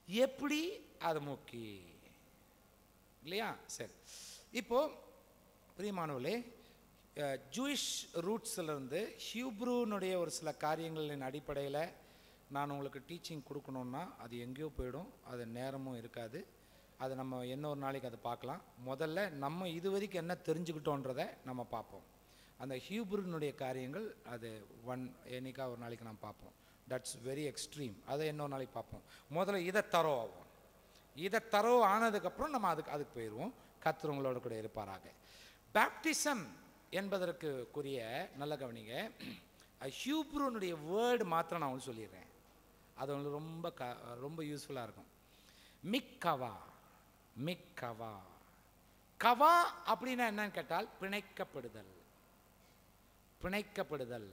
எப்படி? அது முக்கியம் இல்லையா? சரி, இப்போ பிரியமானவர்களே, ஜூயிஷ் ரூட்ஸ்லேருந்து ஹீப்ரூனுடைய ஒரு சில காரியங்களின் அடிப்படையில் நான் உங்களுக்கு டீச்சிங் கொடுக்கணுன்னா அது எங்கேயோ போயிடும், அது நேரமும் இருக்காது. அது நம்ம இன்னொரு நாளைக்கு அதை பார்க்கலாம். முதல்ல நம்ம இது வரைக்கும் என்ன தெரிஞ்சுக்கிட்டோன்றதை நம்ம பார்ப்போம். அந்த ஹீப்ரூனுடைய காரியங்கள் அது என்னைக்கா ஒரு நாளைக்கு நாம் பார்ப்போம். தட்ஸ் வெரி எக்ஸ்ட்ரீம், அதை இன்னொரு நாளைக்கு பார்ப்போம். முதல்ல இதை தரோ ஆகும். இதை தரோ ஆனதுக்கப்புறம் நம்ம அதுக்கு போயிடுவோம். கர்த்தர் உங்களோட கூட இருப்பாராக. பேப்டிசம் என்பதற்குரிய நல்ல கவனிங்க, ஹீப்ரூனுடைய வேர்டு மாத்திரம் நான் உங்களுக்கு சொல்லிடுறேன், அது உங்களுக்கு ரொம்ப யூஸ்ஃபுல்லாக இருக்கும். மிக்கவா. மிக்கவா கவா அப்படின்னா என்னன்னு கேட்டால் பிணைக்கப்படுதல். பிணைக்கப்படுதல்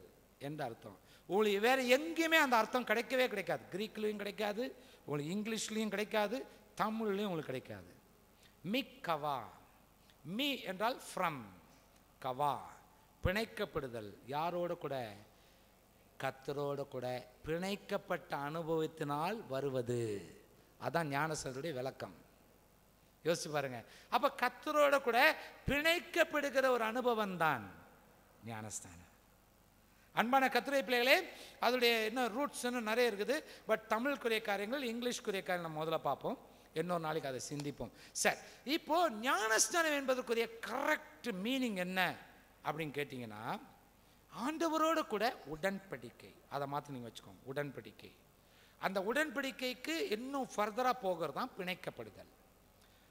என்ற அர்த்தம். உங்களுக்கு வேற எங்கேயுமே அந்த அர்த்தம் கிடைக்கவே கிடைக்காது. கிரீக்லையும் கிடைக்காது, உங்களுக்கு இங்கிலீஷ்லையும் கிடைக்காது, தமிழ்லையும் உங்களுக்கு கிடைக்காது. மிக்கவா. மீ என்றால் ஃப்ரம், கவா பிணைக்கப்படுதல். யாரோட கூட? கர்த்தரோட கூட பிணைக்கப்பட்ட அனுபவத்தினால் வருவது. அதான் ஞானஸ்நானத்துடைய விளக்கம். யோசிச்சு பாருங்க. அப்ப கர்த்தரோட கூட பிணைக்கப்படுகிற ஒரு அனுபவம் தான் ஞானஸ்நானம். அன்பான கர்த்தருடைய பிள்ளைகளே, அதோடைய என்ன ரூட்ஸ் நிறைய இருக்குது. பட் தமிழுக்குரிய காரியங்கள், இங்கிலீஷ்குரிய காரியங்கள் நம்ம முதல்ல பார்ப்போம், இன்னொரு நாளைக்கு அதை சிந்திப்போம். சரி, இப்போ ஞானஸ்நானம் என்பதற்குரிய கரெக்ட் மீனிங் என்ன அப்படின்னு கேட்டிங்கன்னா, ஆண்டவரோடு கூட உடன்படிக்கை, அதை மாற்றி நீங்கள் வச்சுக்கோங்க, உடன்படிக்கை. அந்த உடன்படிக்கைக்கு இன்னும் ஃபர்தராக போகிறது தான் பிணைக்கப்படுதல்.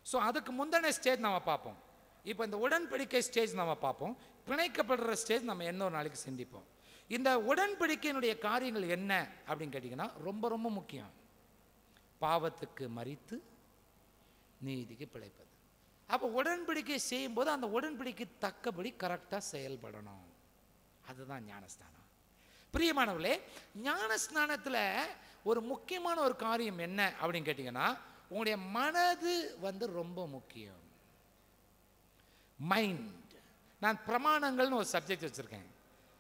ஸோ அதுக்கு முந்தின ஸ்டேஜ் நம்ம பார்ப்போம். இப்போ இந்த உடன்படிக்கை ஸ்டேஜ் நம்ம பார்ப்போம். பிணைக்கப்படுற ஸ்டேஜ் நம்ம இன்னொரு நாளைக்கு சிந்திப்போம். இந்த உடன்படிக்கையினுடைய காரியங்கள் என்ன அப்படின்னு கேட்டிங்கன்னா ரொம்ப ரொம்ப முக்கியம். பாவத்துக்கு மரித்து நீதிக்கு பிழைப்பது. அப்போ உடன்படிக்கை செய்யும்போது அந்த உடன்படிக்கை தக்கபடி கரெக்டாக செயல்படணும். அதுதான் ஞானஸ்நானம். பிரியமானவர்களே, ஞானஸ்நானத்தில் ஒரு முக்கியமான ஒரு காரியம் என்ன அப்படின்னு கேட்டிங்கன்னா, உங்களுடைய மனது ரொம்ப முக்கியம். மைண்ட். நான் பிரமாணங்கள்னு ஒரு சப்ஜெக்ட் வச்சுருக்கேன்.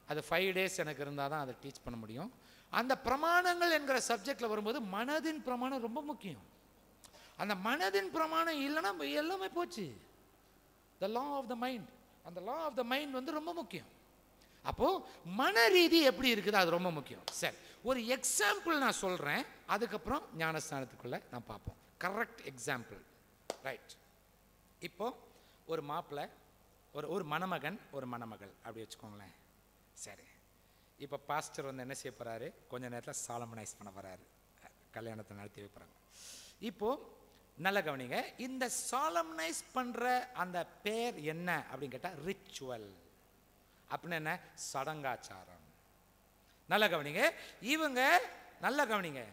அது 5 days எனக்கு இருந்தால் தான் அதை டீச் பண்ண முடியும். அந்த பிரமாணங்கள் என்கிற சப்ஜெக்டில் வரும்போது மனதின் பிரமாணம் ரொம்ப முக்கியம். அந்த மனதின் பிரமாணம் இல்லைன்னா எல்லாமே போச்சு. த லா ஆஃப் த மைண்ட். அந்த லா ஆஃப் த மைண்ட் ரொம்ப முக்கியம். அப்போது மன ரீதி எப்படி இருக்குது அது ரொம்ப முக்கியம். சரி, ஒரு எக்ஸாம்பிள் நான் சொல்கிறேன், அதுக்கப்புறம் ஞானஸ்தானத்துக்குள்ளே நான் பார்ப்போம். Correct example. ரைட். இப்போது ஒரு மாப்பிள்ளை, ஒரு மணமகன், ஒரு மணமகள் அப்படி வச்சுக்கோங்களேன். சரி, இப்போ பாஸ்டர் என்ன செய்ய போகிறாரு, கொஞ்ச நேரத்தில் சாலமனைஸ் பண்ண போகிறாரு, கல்யாணத்தை நடத்தி வைப்பாங்க. இப்போது நல்ல கவனிங்க, இந்த சாலமனைஸ் பண்ணுற அந்த பேர் என்ன அப்படின்னு கேட்டால் ரிச்சுவல். அப்படின்னு என்ன? சடங்காச்சாரம். நல்ல கவனிங்க, இவங்க நல்ல கவனிங்க,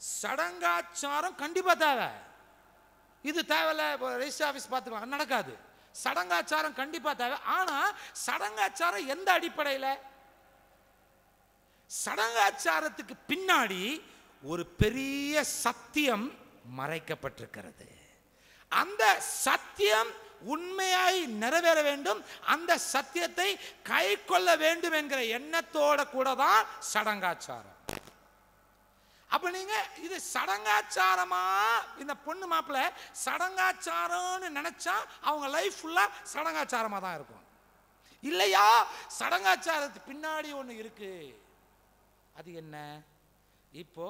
சடங்காச்சாரம் கண்டிப்பாக தேவை. இது தேவையில்ல, ரெஜிஸ்டர் ஆஃபீஸ் பார்த்துக்கலாம், நடக்காது. சடங்காச்சாரம் கண்டிப்பாக தேவை. ஆனால் சடங்காச்சாரம் எந்த அடிப்படையில்? சடங்காச்சாரத்துக்கு பின்னாடி ஒரு பெரிய சத்தியம் மறைக்கப்பட்டிருக்கிறது. அந்த சத்தியம் உண்மையாய் நிறைவேற வேண்டும், அந்த சத்தியத்தை கை கொள்ள வேண்டும் என்கிற எண்ணத்தோட கூட தான் சடங்காச்சாரம். அப்ப நீங்க இது சடங்காச்சாரமா, இந்த பொண்ணு மாப்பிள்ளை சடங்காச்சாரம்னு நினைச்சா அவங்க லைஃப் ஃபுல்லா சடங்காச்சாரமா தான் இருக்கும். இல்லையா, சடங்காச்சாரத்துக்கு பின்னாடி ஒன்று இருக்கு. அது என்ன? இப்போ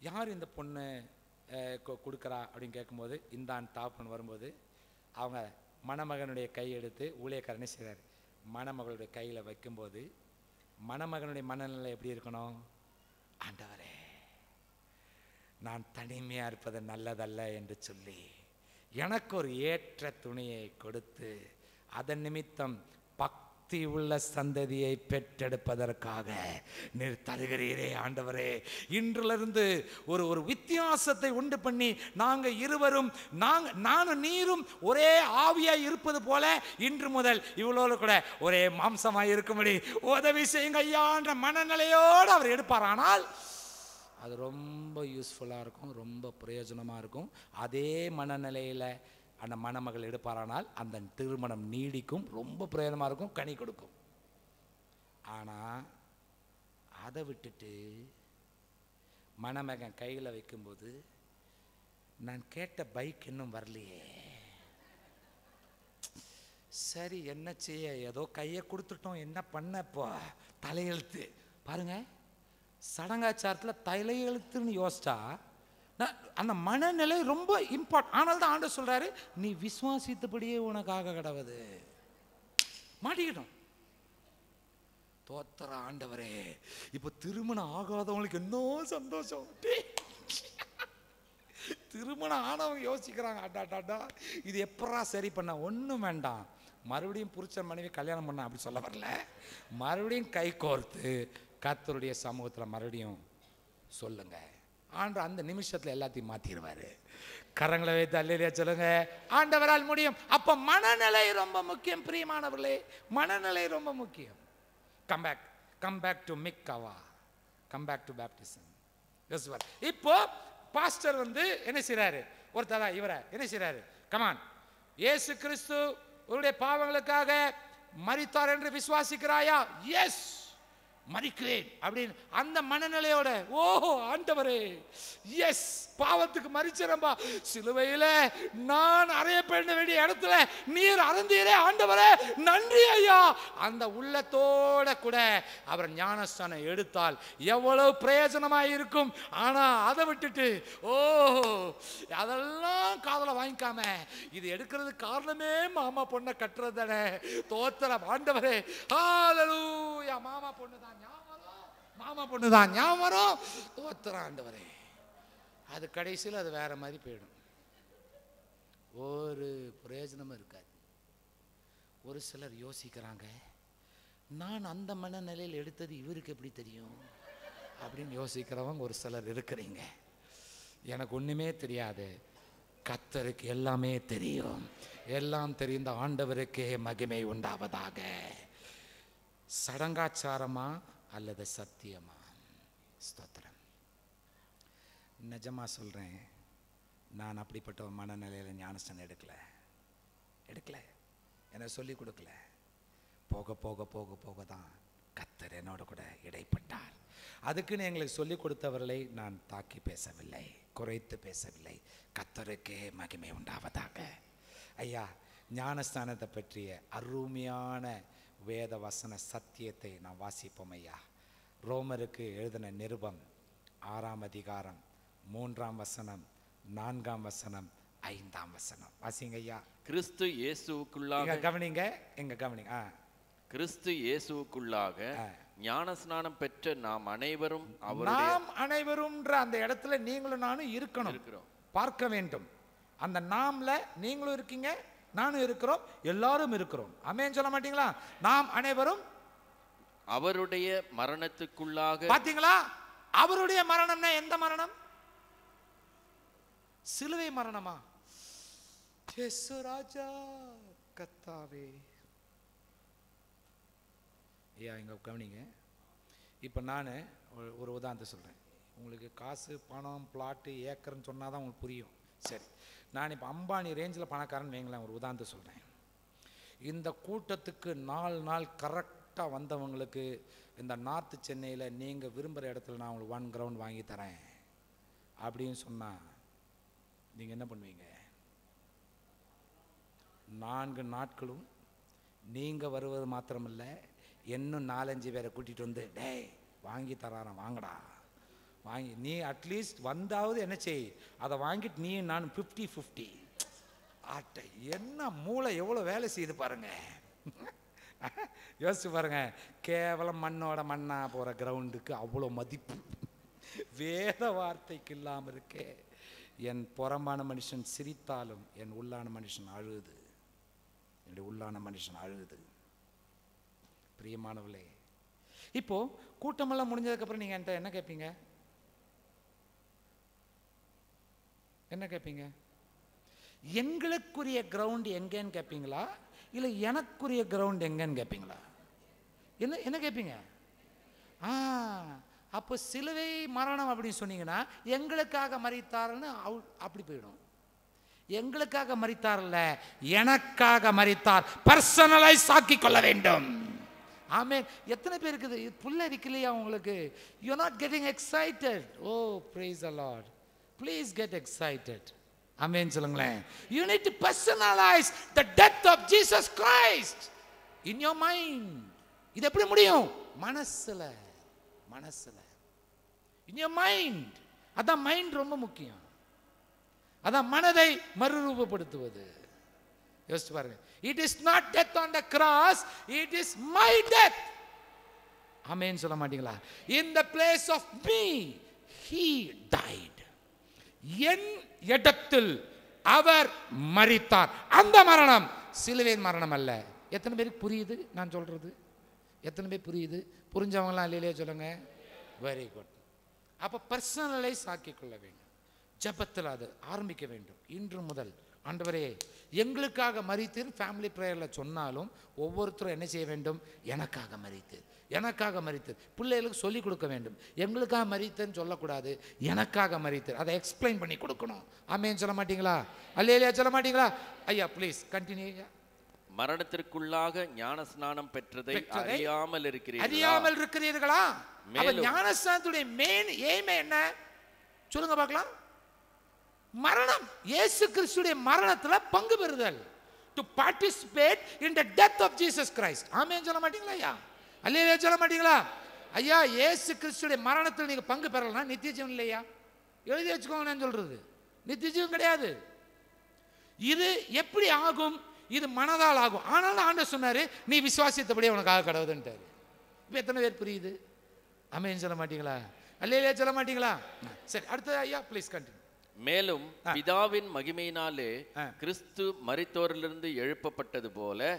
யார் இந்த பொண்ணு கொடுக்குறா அப்படின்னு கேட்கும்போது, இந்தான் தாப்புன்னு வரும்போது அவங்க மணமகனுடைய கை எடுத்து ஊழியக்காரனே செய்கிறார். மணமகளுடைய கையில் வைக்கும்போது மணமகனுடைய மனநிலை எப்படி இருக்கணும்? ஆண்டவரே, நான் தனிமையாக இருப்பது நல்லதல்ல என்று சொல்லி எனக்கு ஒரு ஏற்ற துணியை கொடுத்து அதன் நிமித்தம் பக்தி உள்ள சந்ததியை பெற்றெடுப்பதற்காக நீர் தருகிறீரே ஆண்டவரே. இன்றிலிருந்து ஒரு வித்தியாசத்தை உண்டு பண்ணி நாங்கள் இருவரும், நானும் நீரும் ஒரே ஆவியாய் இருப்பது போல இன்று முதல் இவ்வளோ கூட ஒரே மாம்சமாய் இருக்கும்படி உதவி செய்யுங்க ஐயான்ற மனநிலையோடு அவர் எடுப்பார். ஆனால் அது ரொம்ப யூஸ்ஃபுல்லாக இருக்கும், ரொம்ப பிரயோஜனமாக இருக்கும். அதே மனநிலையில் அந்த மணமகள் எடுப்பாரானால் அந்த திருமணம் நீடிக்கும், ரொம்ப பிரயோஜனமாக இருக்கும், கனி கொடுக்கும். ஆனால் அதை விட்டுட்டு மணமகன் கையில் வைக்கும்போது, நான் கேட்ட பைக் இன்னும் வரலையே, சரி என்ன செய்ய, ஏதோ கையை கொடுத்துட்டோம், என்ன பண்ணப்போ தலையெழுத்து பாருங்க. சடங்காச்சாரத்தில் தலையெழுத்துன்னு யோசிச்சா அந்த மனநிலை ரொம்ப இம்பார்ட். ஆனால் தான் ஆண்டவர் சொல்றாரு, நீ விசுவாசித்தபடியே உனக்காக கடவுது. மாட்டிக்கிட்டோம். தோத்தர ஆண்டவரே, இப்போ திருமணம் ஆகாதவங்களுக்கு என்ன சந்தோஷம். திருமணம் ஆனவங்க யோசிக்கிறாங்க, அடாடாடா இது எப்படா சரி பண்ண. ஒன்றும் வேண்டாம், மறுபடியும் புருஷன் மனைவி கல்யாணம் பண்ண அப்படி சொல்ல வரல. மறுபடியும் கை கோர்த்து கர்த்தருடைய சமூகத்தில் மறுபடியும் சொல்லுங்க. ஆண்டு அந்த நிமிஷத்தில் எல்லாத்தையும் மாற்றிடுவார். கரங்களை வைத்து அல்லேலூயா சொல்லுங்க, ஆண்டவரால் முடியும். அப்போ மனநிலை ரொம்ப முக்கியம் பிரியமானவர்களே, மனநிலை ரொம்ப முக்கியம். Come back to mikvah, come back to baptism. இப்போ பாஸ்டர் என்ன செய்றாரு, ஒருத்தரா இவரை என்ன செய்றாரு, கமான், இயேசு கிறிஸ்து உன்னுடைய பாவங்களுக்காக மரித்தார் என்று விசுவாசிக்கிறாயா? எஸ், மரிக்கிறேன் அப்படின்னு அந்த மனநிலையோட, ஓஹோ ஆண்டவரே, எஸ் பாவத்துக்கு மரிச்சிரம்பா, சிலுவையில நான் அறையப்பட வேண்டிய இடத்துல நீர் அறந்தீரே ஆண்டவரே, நன்றி ஐயா. அந்த உள்ளத்தோட கூட அவர் ஞானஸ்தானம் எடுத்தால் எவ்வளவு பிரயோஜனமாக இருக்கும். ஆனா அதை விட்டுட்டு அதெல்லாம் காதல வாங்கிக்காம இது எடுக்கிறது காரணமே மாமா பொண்ணை கட்டுறது தானே. தோத்திரம் ஆண்டவரே, ஹல்லேலூயா. ஹalleluya. மாமா பொண்ணு தான் ஞாபகம், மாமா பொண்ணு தான் ஞாபகம். ஸ்தோத்திரம் ஆண்டவரே. அது கடைசியில் அது வேற மாதிரி போயிடும், ஒரு பிரயோஜனமும் இருக்காது. ஒரு சிலர் யோசிக்கிறாங்க, நான் அந்த மனநிலையில் எடுத்தது இவருக்கு எப்படி தெரியும் அப்படின்னு யோசிக்கிறவங்க ஒரு சிலர் இருக்கிறீங்க. எனக்கு ஒண்ணுமே தெரியாது, கர்த்தருக்கு எல்லாமே தெரியும். எல்லாம் தெரிந்த ஆண்டவருக்கே மகிமை உண்டாவதாக. சடங்காச்சாரமா அல்லது சத்தியமா? ஸ்தோத்திரம். நிஜமா சொல்றேன், நான் அப்படிப்பட்ட மனநிலையில் ஞானஸ்தானம் எடுக்கல. எனக்கு சொல்லி கொடுக்கல. போக போக போக போக தான் கர்த்தர் என்னோட கூட இடைப்பட்டார். அதுக்குன்னு எங்களுக்கு சொல்லி கொடுத்தவர்களை நான் தாக்கி பேசவில்லை, குறைத்து பேசவில்லை. கர்த்தருக்கே மகிமை உண்டாவதாக. ஐயா, ஞானஸ்தானத்தை பற்றிய அருமையான வேத வசன சத்தியத்தை நான் வாசிப்போம் ஐயா. ரோமருக்கு எழுதின நிருபம் 6ஆம் அதிகாரம் 3ஆம் வசனம், 4ஆம் வசனம், 5ஆம் வசனம் வாசிங்க ஐயா. கிறிஸ்து இயேசுவுக்குள்ளாக கவனிங்க, எங்க கவனிங்க. கிறிஸ்து இயேசுவுக்குள்ளாக ஞானஸ்நானம் பெற்ற நாம் அனைவரும் அனைவரும்ன்ற அந்த இடத்துல நீங்களும் நானும் இருக்கணும், பார்க்க வேண்டும். அந்த நாம்ல நீங்களும் இருக்கீங்க, நானும் இருக்கிறோம், எல்லாரும் இருக்கிறோம். ஆமென் சொல்ல மாட்டீங்களா? நாம் அனைவரும் அவருடைய மரணத்துக்குள்ளாக. பாத்தீங்களா? அவருடைய மரணம்னா எந்த மரணம்? சிலுவை மரணமா? இயேசு ராஜா கர்த்தாவே. ஐயா இங்க கவனிங்க. இப்போ நான் ஒரு உதாரணத்தை சொல்கிறேன். உங்களுக்கு காசு, பணம், பிளாட்டு, ஏக்கர்னு சொன்னால் தான் உங்களுக்கு புரியும். சரி, நான் இப்போ அம்பானி ரேஞ்சில் பணக்காரன் வைங்களேன். ஒரு உதாரணத்தை சொல்கிறேன். இந்த கூட்டத்துக்கு 4 நாள் கரெக்டாக வந்தவங்களுக்கு இந்த நார்த்து சென்னையில் நீங்கள் விரும்புகிற இடத்துல நான் உங்களுக்கு 1 கிரவுண்ட் வாங்கி தரேன் அப்படின்னு சொன்னால் நீங்கள் என்ன பண்ணுவீங்க? 4 நாட்களும் நீங்கள் வருவது மாத்திரமில்ல, இன்னும் 4-5 பேரை கூட்டிகிட்டு வந்து, டேய் வாங்கி தரான் வாங்கடா, வாங்கி நீ அட்லீஸ்ட் வந்தாவது என்ன செய், அதை வாங்கிட்டு நீ நான் 50-50. ஆட்டை என்ன மூளை எவ்வளோ வேலை செய்து பாருங்க. யோசிச்சு பாருங்க. கேவலம் மண்ணோட மண்ணா போகிற கிரவுண்டுக்கு அவ்வளோ மதிப்பு. வேத வார்த்தைக்கு இல்லாமல் இருக்கே. என் புறம்பான மனுஷன் சிரித்தாலும் என் உள்ளான மனுஷன் அழுது, என்னுடைய உள்ளான மனுஷன் அழுது. பிரியமானவர்களே, இப்போ கூட்டமெல்லாம் முடிஞ்சதுக்கப்புறம் நீங்கள் என்கிட்ட என்ன கேட்பீங்க? என்ன கேட்பீங்க? எங்களுக்குரிய கிரவுண்ட் எங்கேன்னு கேட்பீங்களா, இல்லை எனக்குரிய கிரவுண்ட் எங்கன்னு கேட்பீங்களா? என்ன என்ன கேட்பீங்க? அப்போ சிலுவை மரணம் அப்படின்னு சொன்னீங்கன்னா எங்களுக்காக மரித்தார்னு அப்படி போயிடும். எங்களுக்காக மரித்தார்ல, எனக்காக மரித்தார். பர்சனலைஸ் ஆக்கி கொள்ள வேண்டும். ஆமென். எத்தனை பேருக்கு இது புல்ல இருக்கலையா உங்களுக்கு? You are not getting excited. Oh praise the Lord. Please get excited. Amen சொல்லுங்களேன். You need to personalize the death of Jesus Christ in your mind. இது எப்படி முடியும்? மனசுல. In your mind. அதான் மைண்ட் ரொம்ப முக்கியம். அதான் மனதை மறுரூபப்படுத்துவது. யோசிச்சு பாருங்க. It is not death on the cross, it is my death. Amen சொல்ல மாட்டீங்களா? In the place of me he died. என் இடத்தில் அவர் மரித்தார். அந்த மரணம் சிலுவையின் மரணம் அல்ல. எத்தனை பேருக்கு புரியுது நான் சொல்றது? எத்தனை பேர் புரியுது? புரிஞ்சவங்களாம் இல்லையே சொல்லுங்க. Very good. அப்போ பர்சனலைஸ் ஆக்கிக்கொள்ள வேண்டும். ஜெபத்தில் அது ஆரம்பிக்க வேண்டும். இன்று முதல் ஆண்டவரே எங்களுக்காக மரித்தீர் ஃபேமிலி ப்ரேயரில் சொன்னாலும் ஒவ்வொருத்தரும் என்ன செய்ய வேண்டும்? எனக்காக மரித்தீர், எனக்காக மரித்தீர். பிள்ளைகளுக்கு சொல்லிக் கொடுக்க வேண்டும். எங்களுக்காக மரித்தேன்னு சொல்லக்கூடாது, எனக்காக மரித்தீர். அதை எக்ஸ்பிளைன் பண்ணி கொடுக்கணும். ஆமென் சொல்ல மாட்டீங்களா? அல்லேலூயா சொல்ல மாட்டீங்களா? ஐயா ப்ளீஸ் கண்டினியூ. மரணத்திற்குள்ளாக ஞானஸ்நானம் பெற்றதை அறியாமல் இருக்கிறீர்களா? ஞானஸ்நானத்துடைய மெயின் எய்ம் என்ன சொல்லுங்க பார்க்கலாம். மரணம். இயேசு கிறிஸ்துடைய மரணத்துல பங்கு பெறுதல். To participate in the death of Jesus Christ. Amen சொல்ல மாட்டீங்களா ஐயா? அல்லேலூயா சொல்ல மாட்டீங்களா? ஐயா இயேசு கிறிஸ்துடைய மரணத்தில் நீங்க பங்கு பெறலனா நித்திய ஜீவன் இல்லையா? எழுதி வச்சுக்கோங்க. நான் சொல்றது நித்திய ஜீவன் கிடையாது. இது எப்படி ஆகும்? இது மனதால் ஆகும். ஆனாலும் ஆண்டவர் சொன்னாரு, நீ விசுவாசித்தபடியே உனக்கு ஆக கடவுதுன்ட்டாரு. இப்போ எத்தனை பேர் புரியுது? ஆமென் சொல்ல மாட்டீங்களா? அல்லேலூயா சொல்ல மாட்டீங்களா? சரி, அடுத்தது ஐயா ப்ளீஸ் கண்டினியூ. மேலும் பிதாவின் மகிமையினாலே கிறிஸ்து மரித்தோரிலிருந்து எழுப்பப்பட்டது போல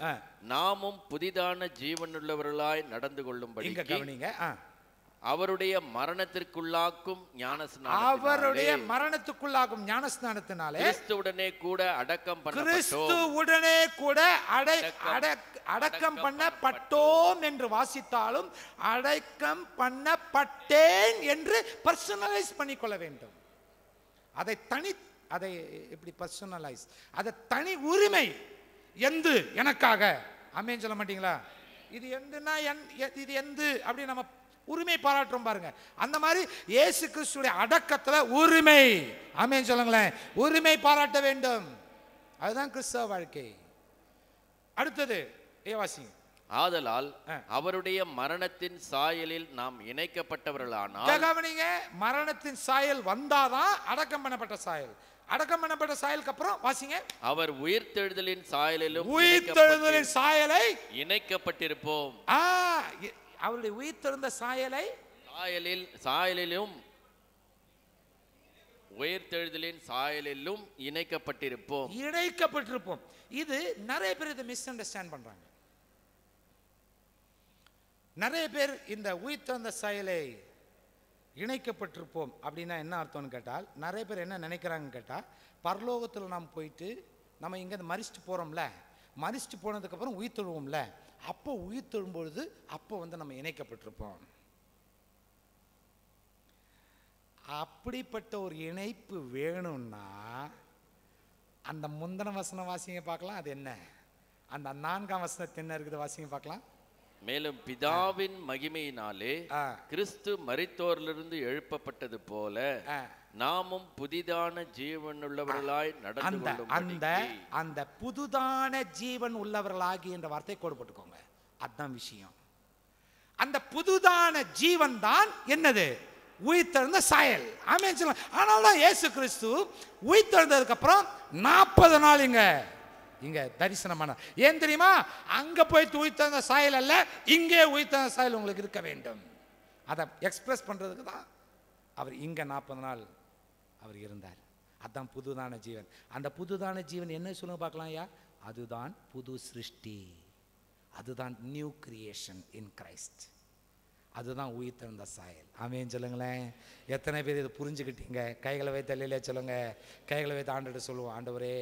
நாமும் புதிதான ஜீவனுள்ளவர்களாய் நடந்து கொள்ளும்படி அவருடைய மரணத்திற்குள்ளாக்கும் ஞானஸ்நானத்தினாலே கிறிஸ்துவுடனே கூட அடக்கம் பண்ணப்பட்டோம் என்று வாசித்தாலும் அடக்கம் பண்ணப்பட்டேன் என்று பர்சனலைஸ் பண்ணிக்கொள்ள வேண்டும். அதை எப்படி பர்சனலைஸ், அதை தனி உரிமை எந்து எனக்காக. ஆமென் சொல்ல மாட்டீங்களா? இது எந்துனா இது எந்து அப்படி நம்ம உரிமை பாராட்டுறோம் பாருங்க. அந்த மாதிரி இயேசு கிறிஸ்துடைய அடக்கத்துல உரிமை. ஆமென் சொல்லுங்களேன். உரிமை பாராட்ட வேண்டும். அதுதான் கிறிஸ்தவ வாழ்க்கை. அடுத்தது ஏவாசிங்க. ஆதலால் அவருடைய மரணத்தின் சாயலில் நாம் இணைக்கப்பட்டவர்களானால், கவனிங்க, மரணத்தின் சாயல் வந்தாதான் அடக்கம் பண்ணப்பட்ட சாயல். அடக்கம் பண்ணப்பட்ட சாயலுக்கு அப்புறம் வாசிங்க, அவர் உயிர்த்தெழுதலின் சாயலிலும் உயிர்த்தெழுதலின் சாயலை இணைக்கப்பட்டிருப்போம். அவருடைய உயிர்த்தெழுந்த சாயலிலும் உயிர்த்தெழுதலின் சாயலிலும் இணைக்கப்பட்டிருப்போம். இது நிறைய பேர் இதை மிஸ் அண்டர்ஸ்டாண்ட் பண்றாங்க. நிறைய பேர் இந்த உயிர்த்தெழுந்த சாயலை இணைக்கப்பட்டிருப்போம் அப்படின்னா என்ன அர்த்தம்னு கேட்டால், நிறைய பேர் என்ன நினைக்கிறாங்கன்னு கேட்டால், பரலோகத்தில் நாம் போயிட்டு நம்ம இங்கேருந்து மரிச்சிட்டு போகிறோம்ல, மரிச்சிட்டு போனதுக்கப்புறம் உயிர் தொழுவோம்ல, அப்போ உயிர் தொழும்பொழுது அப்போ நம்ம இணைக்கப்பட்டிருப்போம். அப்படிப்பட்ட ஒரு இணைப்பு வேணும்னா அந்த முந்தின வசனம் வாசிங்க பார்க்கலாம். அது என்ன? அந்த 4ஆம் வசனத்து என்ன இருக்குது வாசிங்க பார்க்கலாம். மேலும் பிதாவின் மகிமையினாலே கிறிஸ்து மரித்தோரிலிருந்து எழுப்பப்பட்டது போல நாமும் புதிதான ஜீவன் உள்ளவர்களாய் நடந்து கொள்ளும்படி. அந்த புதுதான ஜீவன் உள்ளவர்களாகி என்ற வார்த்தை கோடுபட்டுக்கோங்க. அதுதான் விஷயம். அந்த புதுதான ஜீவன் தான் என்னது? உயிர்த்தெழுந்த சாயல். ஆமென் சொல்லுங்க. ஆனாலும் இயேசு கிறிஸ்து உயிர்த்தெழுந்ததுக்கு அப்புறம் 40 நாள் இங்க தரிசனமான. ஏன் தெரியுமா? அங்க போய் உயிர்த்தெழுந்த சாயல் அல்ல, இங்கே உயிர்த்தெழுந்த சாயல் உங்களுக்கு இருக்க வேண்டும். அதை எக்ஸ்பிரஸ் பண்றதுக்கு தான் அவர் இங்க 40 நாள் அவர் இருந்தார். அதுதான் புதுதான ஜீவன். அந்த புதுதான ஜீவன் என்ன சொல்லுங்க பார்க்கலாம் ஐயா? அதுதான் புது சிருஷ்டி. அதுதான் நியூ கிரியேஷன் இன் கிரைஸ்ட். அதுதான் உயிர்த்தெழுந்த சாயல். ஆமென் சொல்லுங்களேன். எத்தனை பேர் இதை புரிஞ்சுக்கிட்டீங்க? கைகளை வைத்து அல்லேலூயா சொல்லுங்க. கைகளை வைத்து ஆண்டவரே சொல்லுவோம், ஆண்டவரே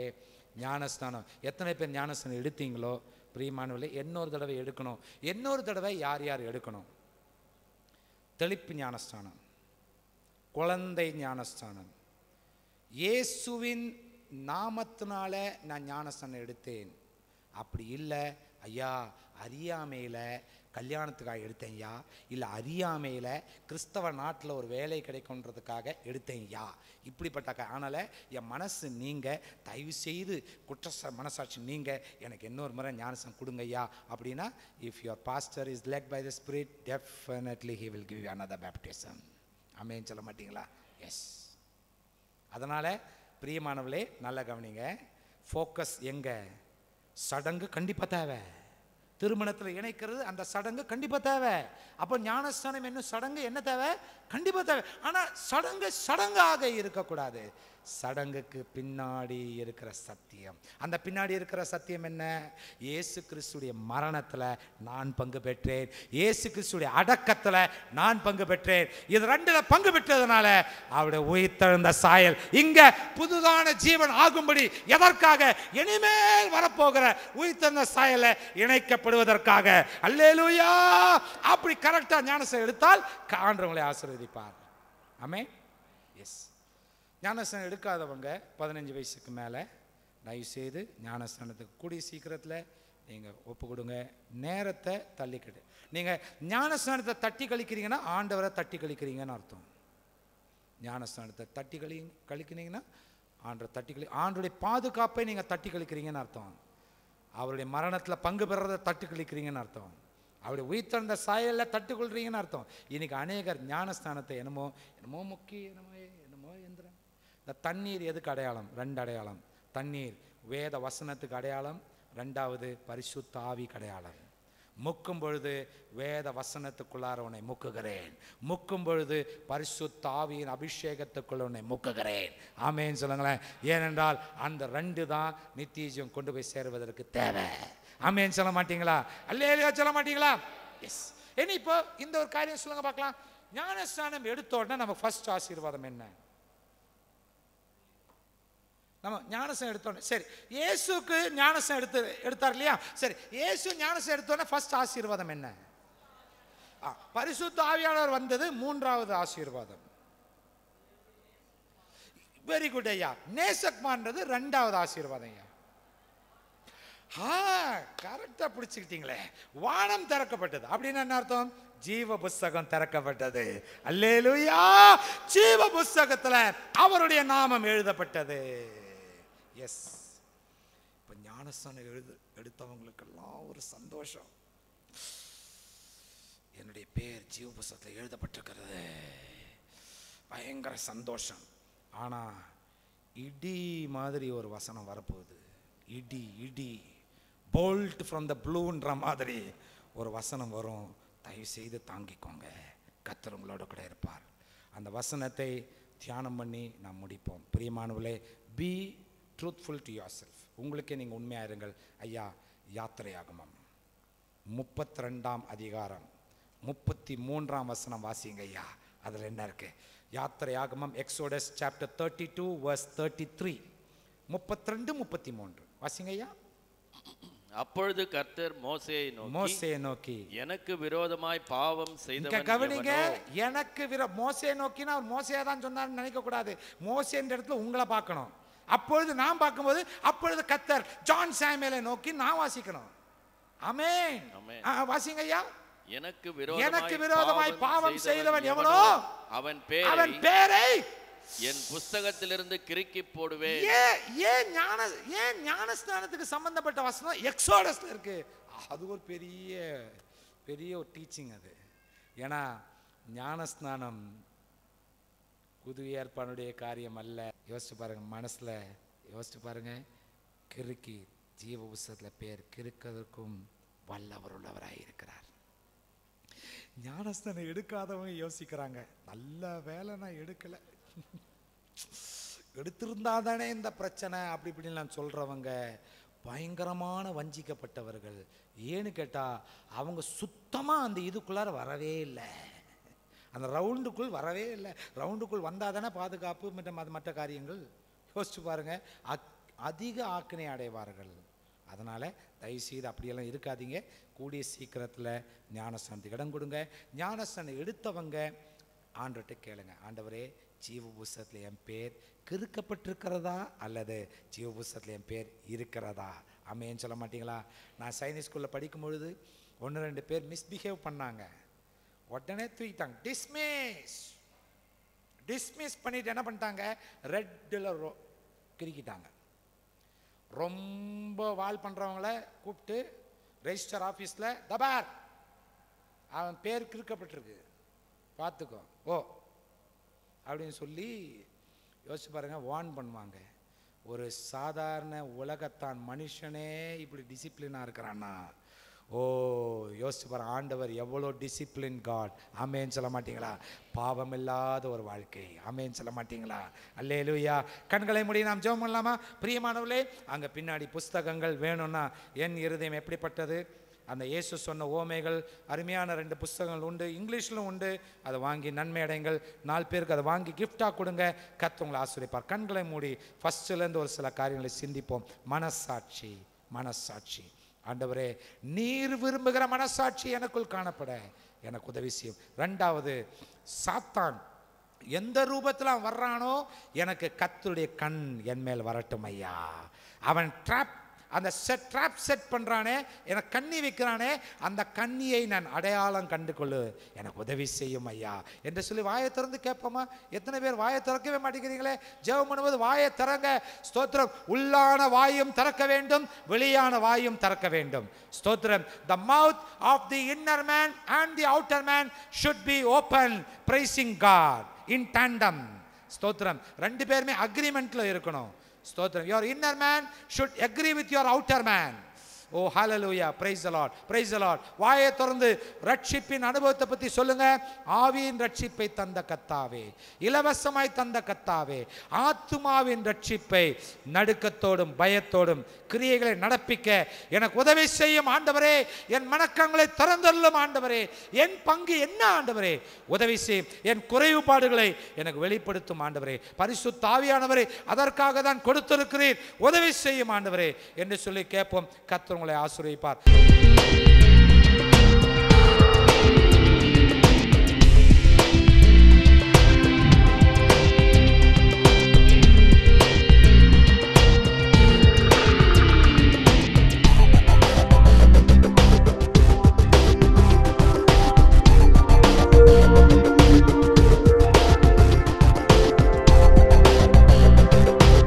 ஞானஸ்நானம். எத்தனை பேர் ஞானஸ்நானம் எடுத்தீங்களோ பிரியமானவர்களே, இன்னொரு தடவை எடுக்கணும். இன்னொரு தடவை யார் யார் எடுக்கணும்? தெளிப்பு ஞானஸ்நானம், குழந்தை ஞானஸ்நானம். இயேசுவின் நாமத்தினால நான் ஞானஸ்நானம் எடுத்தேன். அப்படி இல்லை ஐயா, அறியாமையில் கல்யாணத்துக்காக எடுத்தேன்யா, இல்லை அறியாமையில் கிறிஸ்தவ நாட்டில் ஒரு வேலை கிடைக்கும்ன்றதுக்காக எடுத்தேன்யா, இப்படிப்பட்ட அதனால் என் மனசு நீங்கள் தயவு செய்து மனசாட்சி நீங்கள் எனக்கு இன்னொரு முறை ஞானஸ்நானம் கொடுங்கய்யா அப்படின்னா, if your pastor is led by the spirit definitely he will give you another baptism. ஆமென் சொல்ல மாட்டீங்களா? எஸ். அதனால் பிரியமானவர்களே நல்ல கவனிங்க. ஃபோக்கஸ் எங்க? சடங்கு கண்டிப்பாக தேவை. திருமணத்தில் இணைக்கிறது அந்த சடங்கு கண்டிப்பாக தேவை. அப்போ ஞானஸ்நானம் என்னும் சடங்கு என்ன தேவை? கண்டிப்பாக தேவை. ஆனால் சடங்கு சடங்காக இருக்கக்கூடாது. சடங்குக்கு பின்னாடி இருக்கிற சத்தியம். அந்த பின்னாடி இருக்கிற சத்தியம் என்ன? இயேசு கிறிஸ்துடைய மரணத்தில் நான் பங்கு பெற்றேன், இயேசு கிறிஸ்துடைய அடக்கத்தில் நான் பங்கு பெற்றேன். இது ரெண்டுல பங்கு பெற்றதுனால அவருடைய உயிர்த்தெழுந்த சாயல் இங்க புதுதான ஜீவன் ஆகும்படி, எதற்காக? இனிமேல் வரப்போகிற உயிர்த்தெழுந்த சாயலை இணைக்கப்படுவதற்காக. அல்லேலூயா. அப்படி கரெக்டா ஞானஸ்நானம் எடுத்தால் ஆண்டவர்களை ஆசீர்வதிப்பார். ஆமென். எஸ். ஞானஸ்நானம் எடுக்காதவங்க 15 வயசுக்கு மேலே தயவுசெய்து ஞானஸ்நானத்துக்கு கூடிய சீக்கிரத்தில் நீங்கள் ஒப்பு கொடுங்க. நேரத்தை தள்ளிக்கிட்டு நீங்கள் ஞானஸ்நானத்தை தட்டி கழிக்கிறீங்கன்னா ஆண்டவரை தட்டி கழிக்கிறீங்கன்னு அர்த்தம். ஞானஸ்நானத்தை தட்டி கழிக்கிறீங்கன்னா ஆண்டருடைய பாதுகாப்பை நீங்கள் தட்டி கழிக்கிறீங்கன்னு அர்த்தம். அவருடைய மரணத்தில் பங்கு பெறதை தட்டி கழிக்கிறீங்கன்னு அர்த்தம். அவருடைய உயிர்த்தெழுந்த சாயலில் தட்டுக்கொள்றீங்கன்னு அர்த்தம். இன்னைக்கு அநேகர் ஞானஸ்நானத்தை என்னமோ முக்கிய என்னமோ எந்திரம். இந்த தண்ணீர் எதுக்கு அடையாளம்? 2 அடையாளம். தண்ணீர் வேத வசனத்துக்கு அடையாளம், 2வது பரிசுத்த ஆவிக்கு அடையாளம். முக்கும் பொழுது வேத வசனத்துக்குள்ளார உன்னை முக்குகிறேன். முக்கும் பொழுது பரிசுத்த ஆவியின் அபிஷேகத்துக்குள்ள உன்னை முக்குகிறேன். ஆமென் சொல்லுங்களேன். ஏனென்றால் அந்த 2 தான் நித்திய ஜீவன் கொண்டு போய் சேருவதற்கு தேவை. ஆமென் சொல்ல மாட்டீங்களா? அல்லேலூயா சொல்ல மாட்டீங்களா? எஸ். இனி இப்போ இந்த ஒரு காரியம் சொல்லுங்க பார்க்கலாம். ஞானஸ்நானம் எடுத்த உடனே நம்ம ஃபர்ஸ்ட் ஆசீர்வாதம் என்ன? நம்ம ஞானஸ்நானம் எடுத்தோடனே சரி, இயேசுக்கு ஞானஸ்நானம் எடுத்தார் இல்லையா? சரி, இயேசு ஞானஸ்நானம் எடுத்தோடனே ஃபர்ஸ்ட் ஆசீர்வாதம் என்ன? பரிசுத்த ஆவியானவர் வந்தது 3வது ஆசீர்வாதம். வெரி குட் ஐயா. நேசக்மான்றது 2வது ஆசீர்வாதம் ஐயா. கரெக்டா பிடிச்சுக்கிட்டீங்களே. வானம் திறக்கப்பட்டது அப்படின்னு என்ன அர்த்தம்? ஜீவ புஸ்தகம் திறக்கப்பட்டது. அல்லேலூயா. ஜீவ புஸ்தகத்துல அவருடைய நாமம் எழுதப்பட்டது. எஸ். இப்ப ஞானஸ்நானம் எடுத்தவங்களுக்கெல்லாம் ஒரு சந்தோஷம். என்னுடைய பேர் ஜீவ புஸ்தகத்தில் எழுதப்பட்டிருக்கிறது. பயங்கர சந்தோஷம். ஆனா இடி மாதிரி ஒரு வசனம் வரப்போகுது. இடி இடி போல்ட் ஃப்ரம் த ப்ளூன்ற மாதிரி ஒரு வசனம் வரும். தயவு செய்து தாங்கிக்கோங்க. கர்த்தர் உங்களோட கூட இருப்பார். அந்த வசனத்தை தியானம் பண்ணி நாம் முடிப்போம். பிரியமானவர்களே, be truthful to your self. உங்களுக்கே நீங்கள் உண்மையாக இருங்கள். ஐயா, யாத்திரையாகமம் 32ஆம் அதிகாரம் 33ஆம் வசனம் வாசிங்க ஐயா. அதில் என்ன இருக்கு? யாத்திரையாகமம் எக்ஸோடஸ் சாப்டர் 32 verse 33 32 33 வாசிங்க ஐயா. அப்பொழுது கர்த்தர் மோசேயை நோக்கி எனக்கு விரோதமாய் பாவம் செய்தவன் கவனிங்க. எனக்கு மோசே நோக்கினா அவர் மோசையா தான் சொன்னார்னு நினைக்க கூடாது. மோசேன்ற இடத்துல உங்களை பார்க்கணும். அப்பொழுது நான் பார்க்கும்போது அப்பொழுது கர்த்தர் ஜான் சாமுவேலை நோக்கி நான் வாசிக்கணும். ஆமென். வாசிங்க ஐயா. எனக்கு விரோதமாய் பாவம் செய்தவன் எவனோ அவன் பேரை என் புஸ்தகத்திலிருந்து கிறுக்கி போடுவேன். ஏன் ஞானஸ்நானத்துக்கு சம்பந்தப்பட்ட வசனம் எக்ஸோடஸ்ல இருக்கு. அது ஒரு பெரிய ஒரு டீச்சிங் அது. ஏன்னா ஞானஸ்நானம் புது ஏற்பாடுடைய காரியம் அல்ல. யோசிச்சு பாருங்க, மனசுல யோசிச்சு பாருங்க. கிறுக்கி ஜீவ புஸ்தகத்துல பேர் கிறுக்கிறதுக்கும் வல்லவர் உள்ளவராய் இருக்கிறார். ஞானஸ்நானம் எடுக்காதவங்க யோசிக்கிறாங்க, நல்ல வேலை நான் எடுக்கல, எடுத்திருந்தா தானே இந்த பிரச்சனை அப்படி இப்படின்னு சொல்றவங்க பயங்கரமான வஞ்சிக்கப்பட்டவர்கள். ஏன்னு கேட்டா அவங்க சுத்தமா அந்த இதுக்குள்ளார வரவே இல்லை. அந்த ரவுண்டுக்குள் வரவே இல்லை. ரவுண்டுக்குள் வந்தால் தானே பாதுகாப்பு மற்ற காரியங்கள். யோசிச்சு பாருங்க, அதிக ஆக்கினை அடைவார்கள். அதனால தயவுசெய்து அப்படியெல்லாம் இருக்காதீங்க. கூடிய சீக்கிரத்தில் ஞானஸ்நானத்துக்கு இடம் கொடுங்க. ஞானஸ்நானம் எடுத்தவங்க ஆண்டவர்கிட்ட கேளுங்க, ஆண்டவரே ஜீவ புஸ்தகத்தில் என் பேர் கிறுக்கப்பட்டிருக்கிறதா அல்லது ஜீவ புஸ்தகத்தில் என் பேர் இருக்கிறதா? ஆமென் சொல்ல மாட்டீங்களா? நான் சைனிக் ஸ்கூலில் படிக்கும் பொழுது 1-2 பேர் மிஸ்பிஹேவ் பண்ணாங்க. உடனே தூக்கிட்டாங்க, டிஸ்மிஸ் பண்ணிட்டு என்ன பண்ணிட்டாங்க, ரெட்டில் கிறுக்கிட்டாங்க. ரொம்ப வால் பண்ணுறவங்கள கூப்பிட்டு ரெஜிஸ்டர் ஆஃபீஸில் தபார் அவன் பேர் கிறுக்கப்பட்டிருக்கு பார்த்துக்கோ ஓ அப்படின்னு சொல்லி யோசிச்சு பாருங்க, வார்ன் பண்ணுவாங்க. ஒரு சாதாரண உலகத்தான் மனுஷனே இப்படி டிசிப்ளினாக இருக்கிறான்னா, ஓ யோசிச்சு பாருங்க, ஆண்டவர் எவ்வளோ டிசிப்ளின் காட். ஆமென் சொல்ல மாட்டீங்களா? பாவம் இல்லாத ஒரு வாழ்க்கை. ஆமென் சொல்ல மாட்டீங்களா? அல்லேலூயா. கண்களை மூடி நாம் ஜெபம் பண்ணலாமா? பிரியமானவர்களே, அங்கே பின்னாடி புஸ்தகங்கள் வேணும்னா என் இருதயம் எப்படிப்பட்டது, அந்த இயேசு சொன்ன ஓமைகள் அருமையான 2 புஸ்தகங்கள் உண்டு, இங்கிலீஷ்லும் உண்டு. அதை வாங்கி நன்மை அடைங்கள். 4 பேருக்கு அதை வாங்கி கிஃப்டாக கொடுங்க. கர்த்தர் உங்களை ஆசீர்வதிப்பார். கண்களை மூடி ஃபர்ஸ்ட்லேருந்து ஒரு சில காரியங்களை சிந்திப்போம். மனசாட்சி. ஆண்டவரே, நீர் விரும்புகிற மனசாட்சி எனக்குள் காணப்பட எனக்கு உதவி செய்யும். 2வது, சாத்தான் எந்த ரூபத்தில் அவன் வர்றானோ எனக்கு கர்த்தருடைய கண் என் மேல் வரட்டும் ஐயா. அவன் அந்த ட்ராப் செட் பண்ணுறானே, எனக்கு கண்ணி வைக்கிறானே, அந்த கண்ணியை நான் அடையாளம் கண்டு கொள்ளு, எனக்கு உதவி செய்யும் ஐயா என்று சொல்லி வாயை திறந்து கேட்போமா? எத்தனை பேர் வாயை திறக்கவே மாட்டேங்கிறீங்களே? ஜெபம் பண்ணும்போது வாயை திறங்க. ஸ்தோத்திரம். உள்ளான வாயும் திறக்க வேண்டும், வெளியான வாயும் திறக்க வேண்டும். ஸ்தோத்திரம். The mouth of the inner man and the outer man should be open, praising God in tandem. ஸ்தோத்திரம். 2 பேருமே அக்ரிமெண்ட்ல இருக்கணும். ஸ்தோத்திரம். Your inner man should agree with your outer man. O hallelujah, praise the Lord, praise the Lord. வாயை திறந்து ரட்சிப்பின் அனுபவத்தை பத்தி சொல்லுங்க. ஆவியின் ரட்சிப்பை தந்த கர்த்தாவே, இலவசமாய் தந்த கர்த்தாவே, ஆத்துமாவின் ரட்சிப்பை நடுக்கத்தோடும் பயத்தோடும் கிரியைகளை நடப்பிக்க எனக்கு உதவி செய்யும் ஆண்டவரே. என் மனக்கங்களை திறந்தருளும் ஆண்டவரே. என் பங்கு என்ன ஆண்டவரே? உதவி செய்யும். என் குறைபாடுகளை எனக்கு வெளிப்படுத்தும் ஆண்டவரே. பரிசுத்த ஆவியானவரே, அதற்காக தான் கொடுத்திருக்கிறீர், உதவி செய்யும் ஆண்டவரே என்று சொல்லி கேட்போம். கர்த்தர் உங்களை ஆசீர்வதிப்பார்.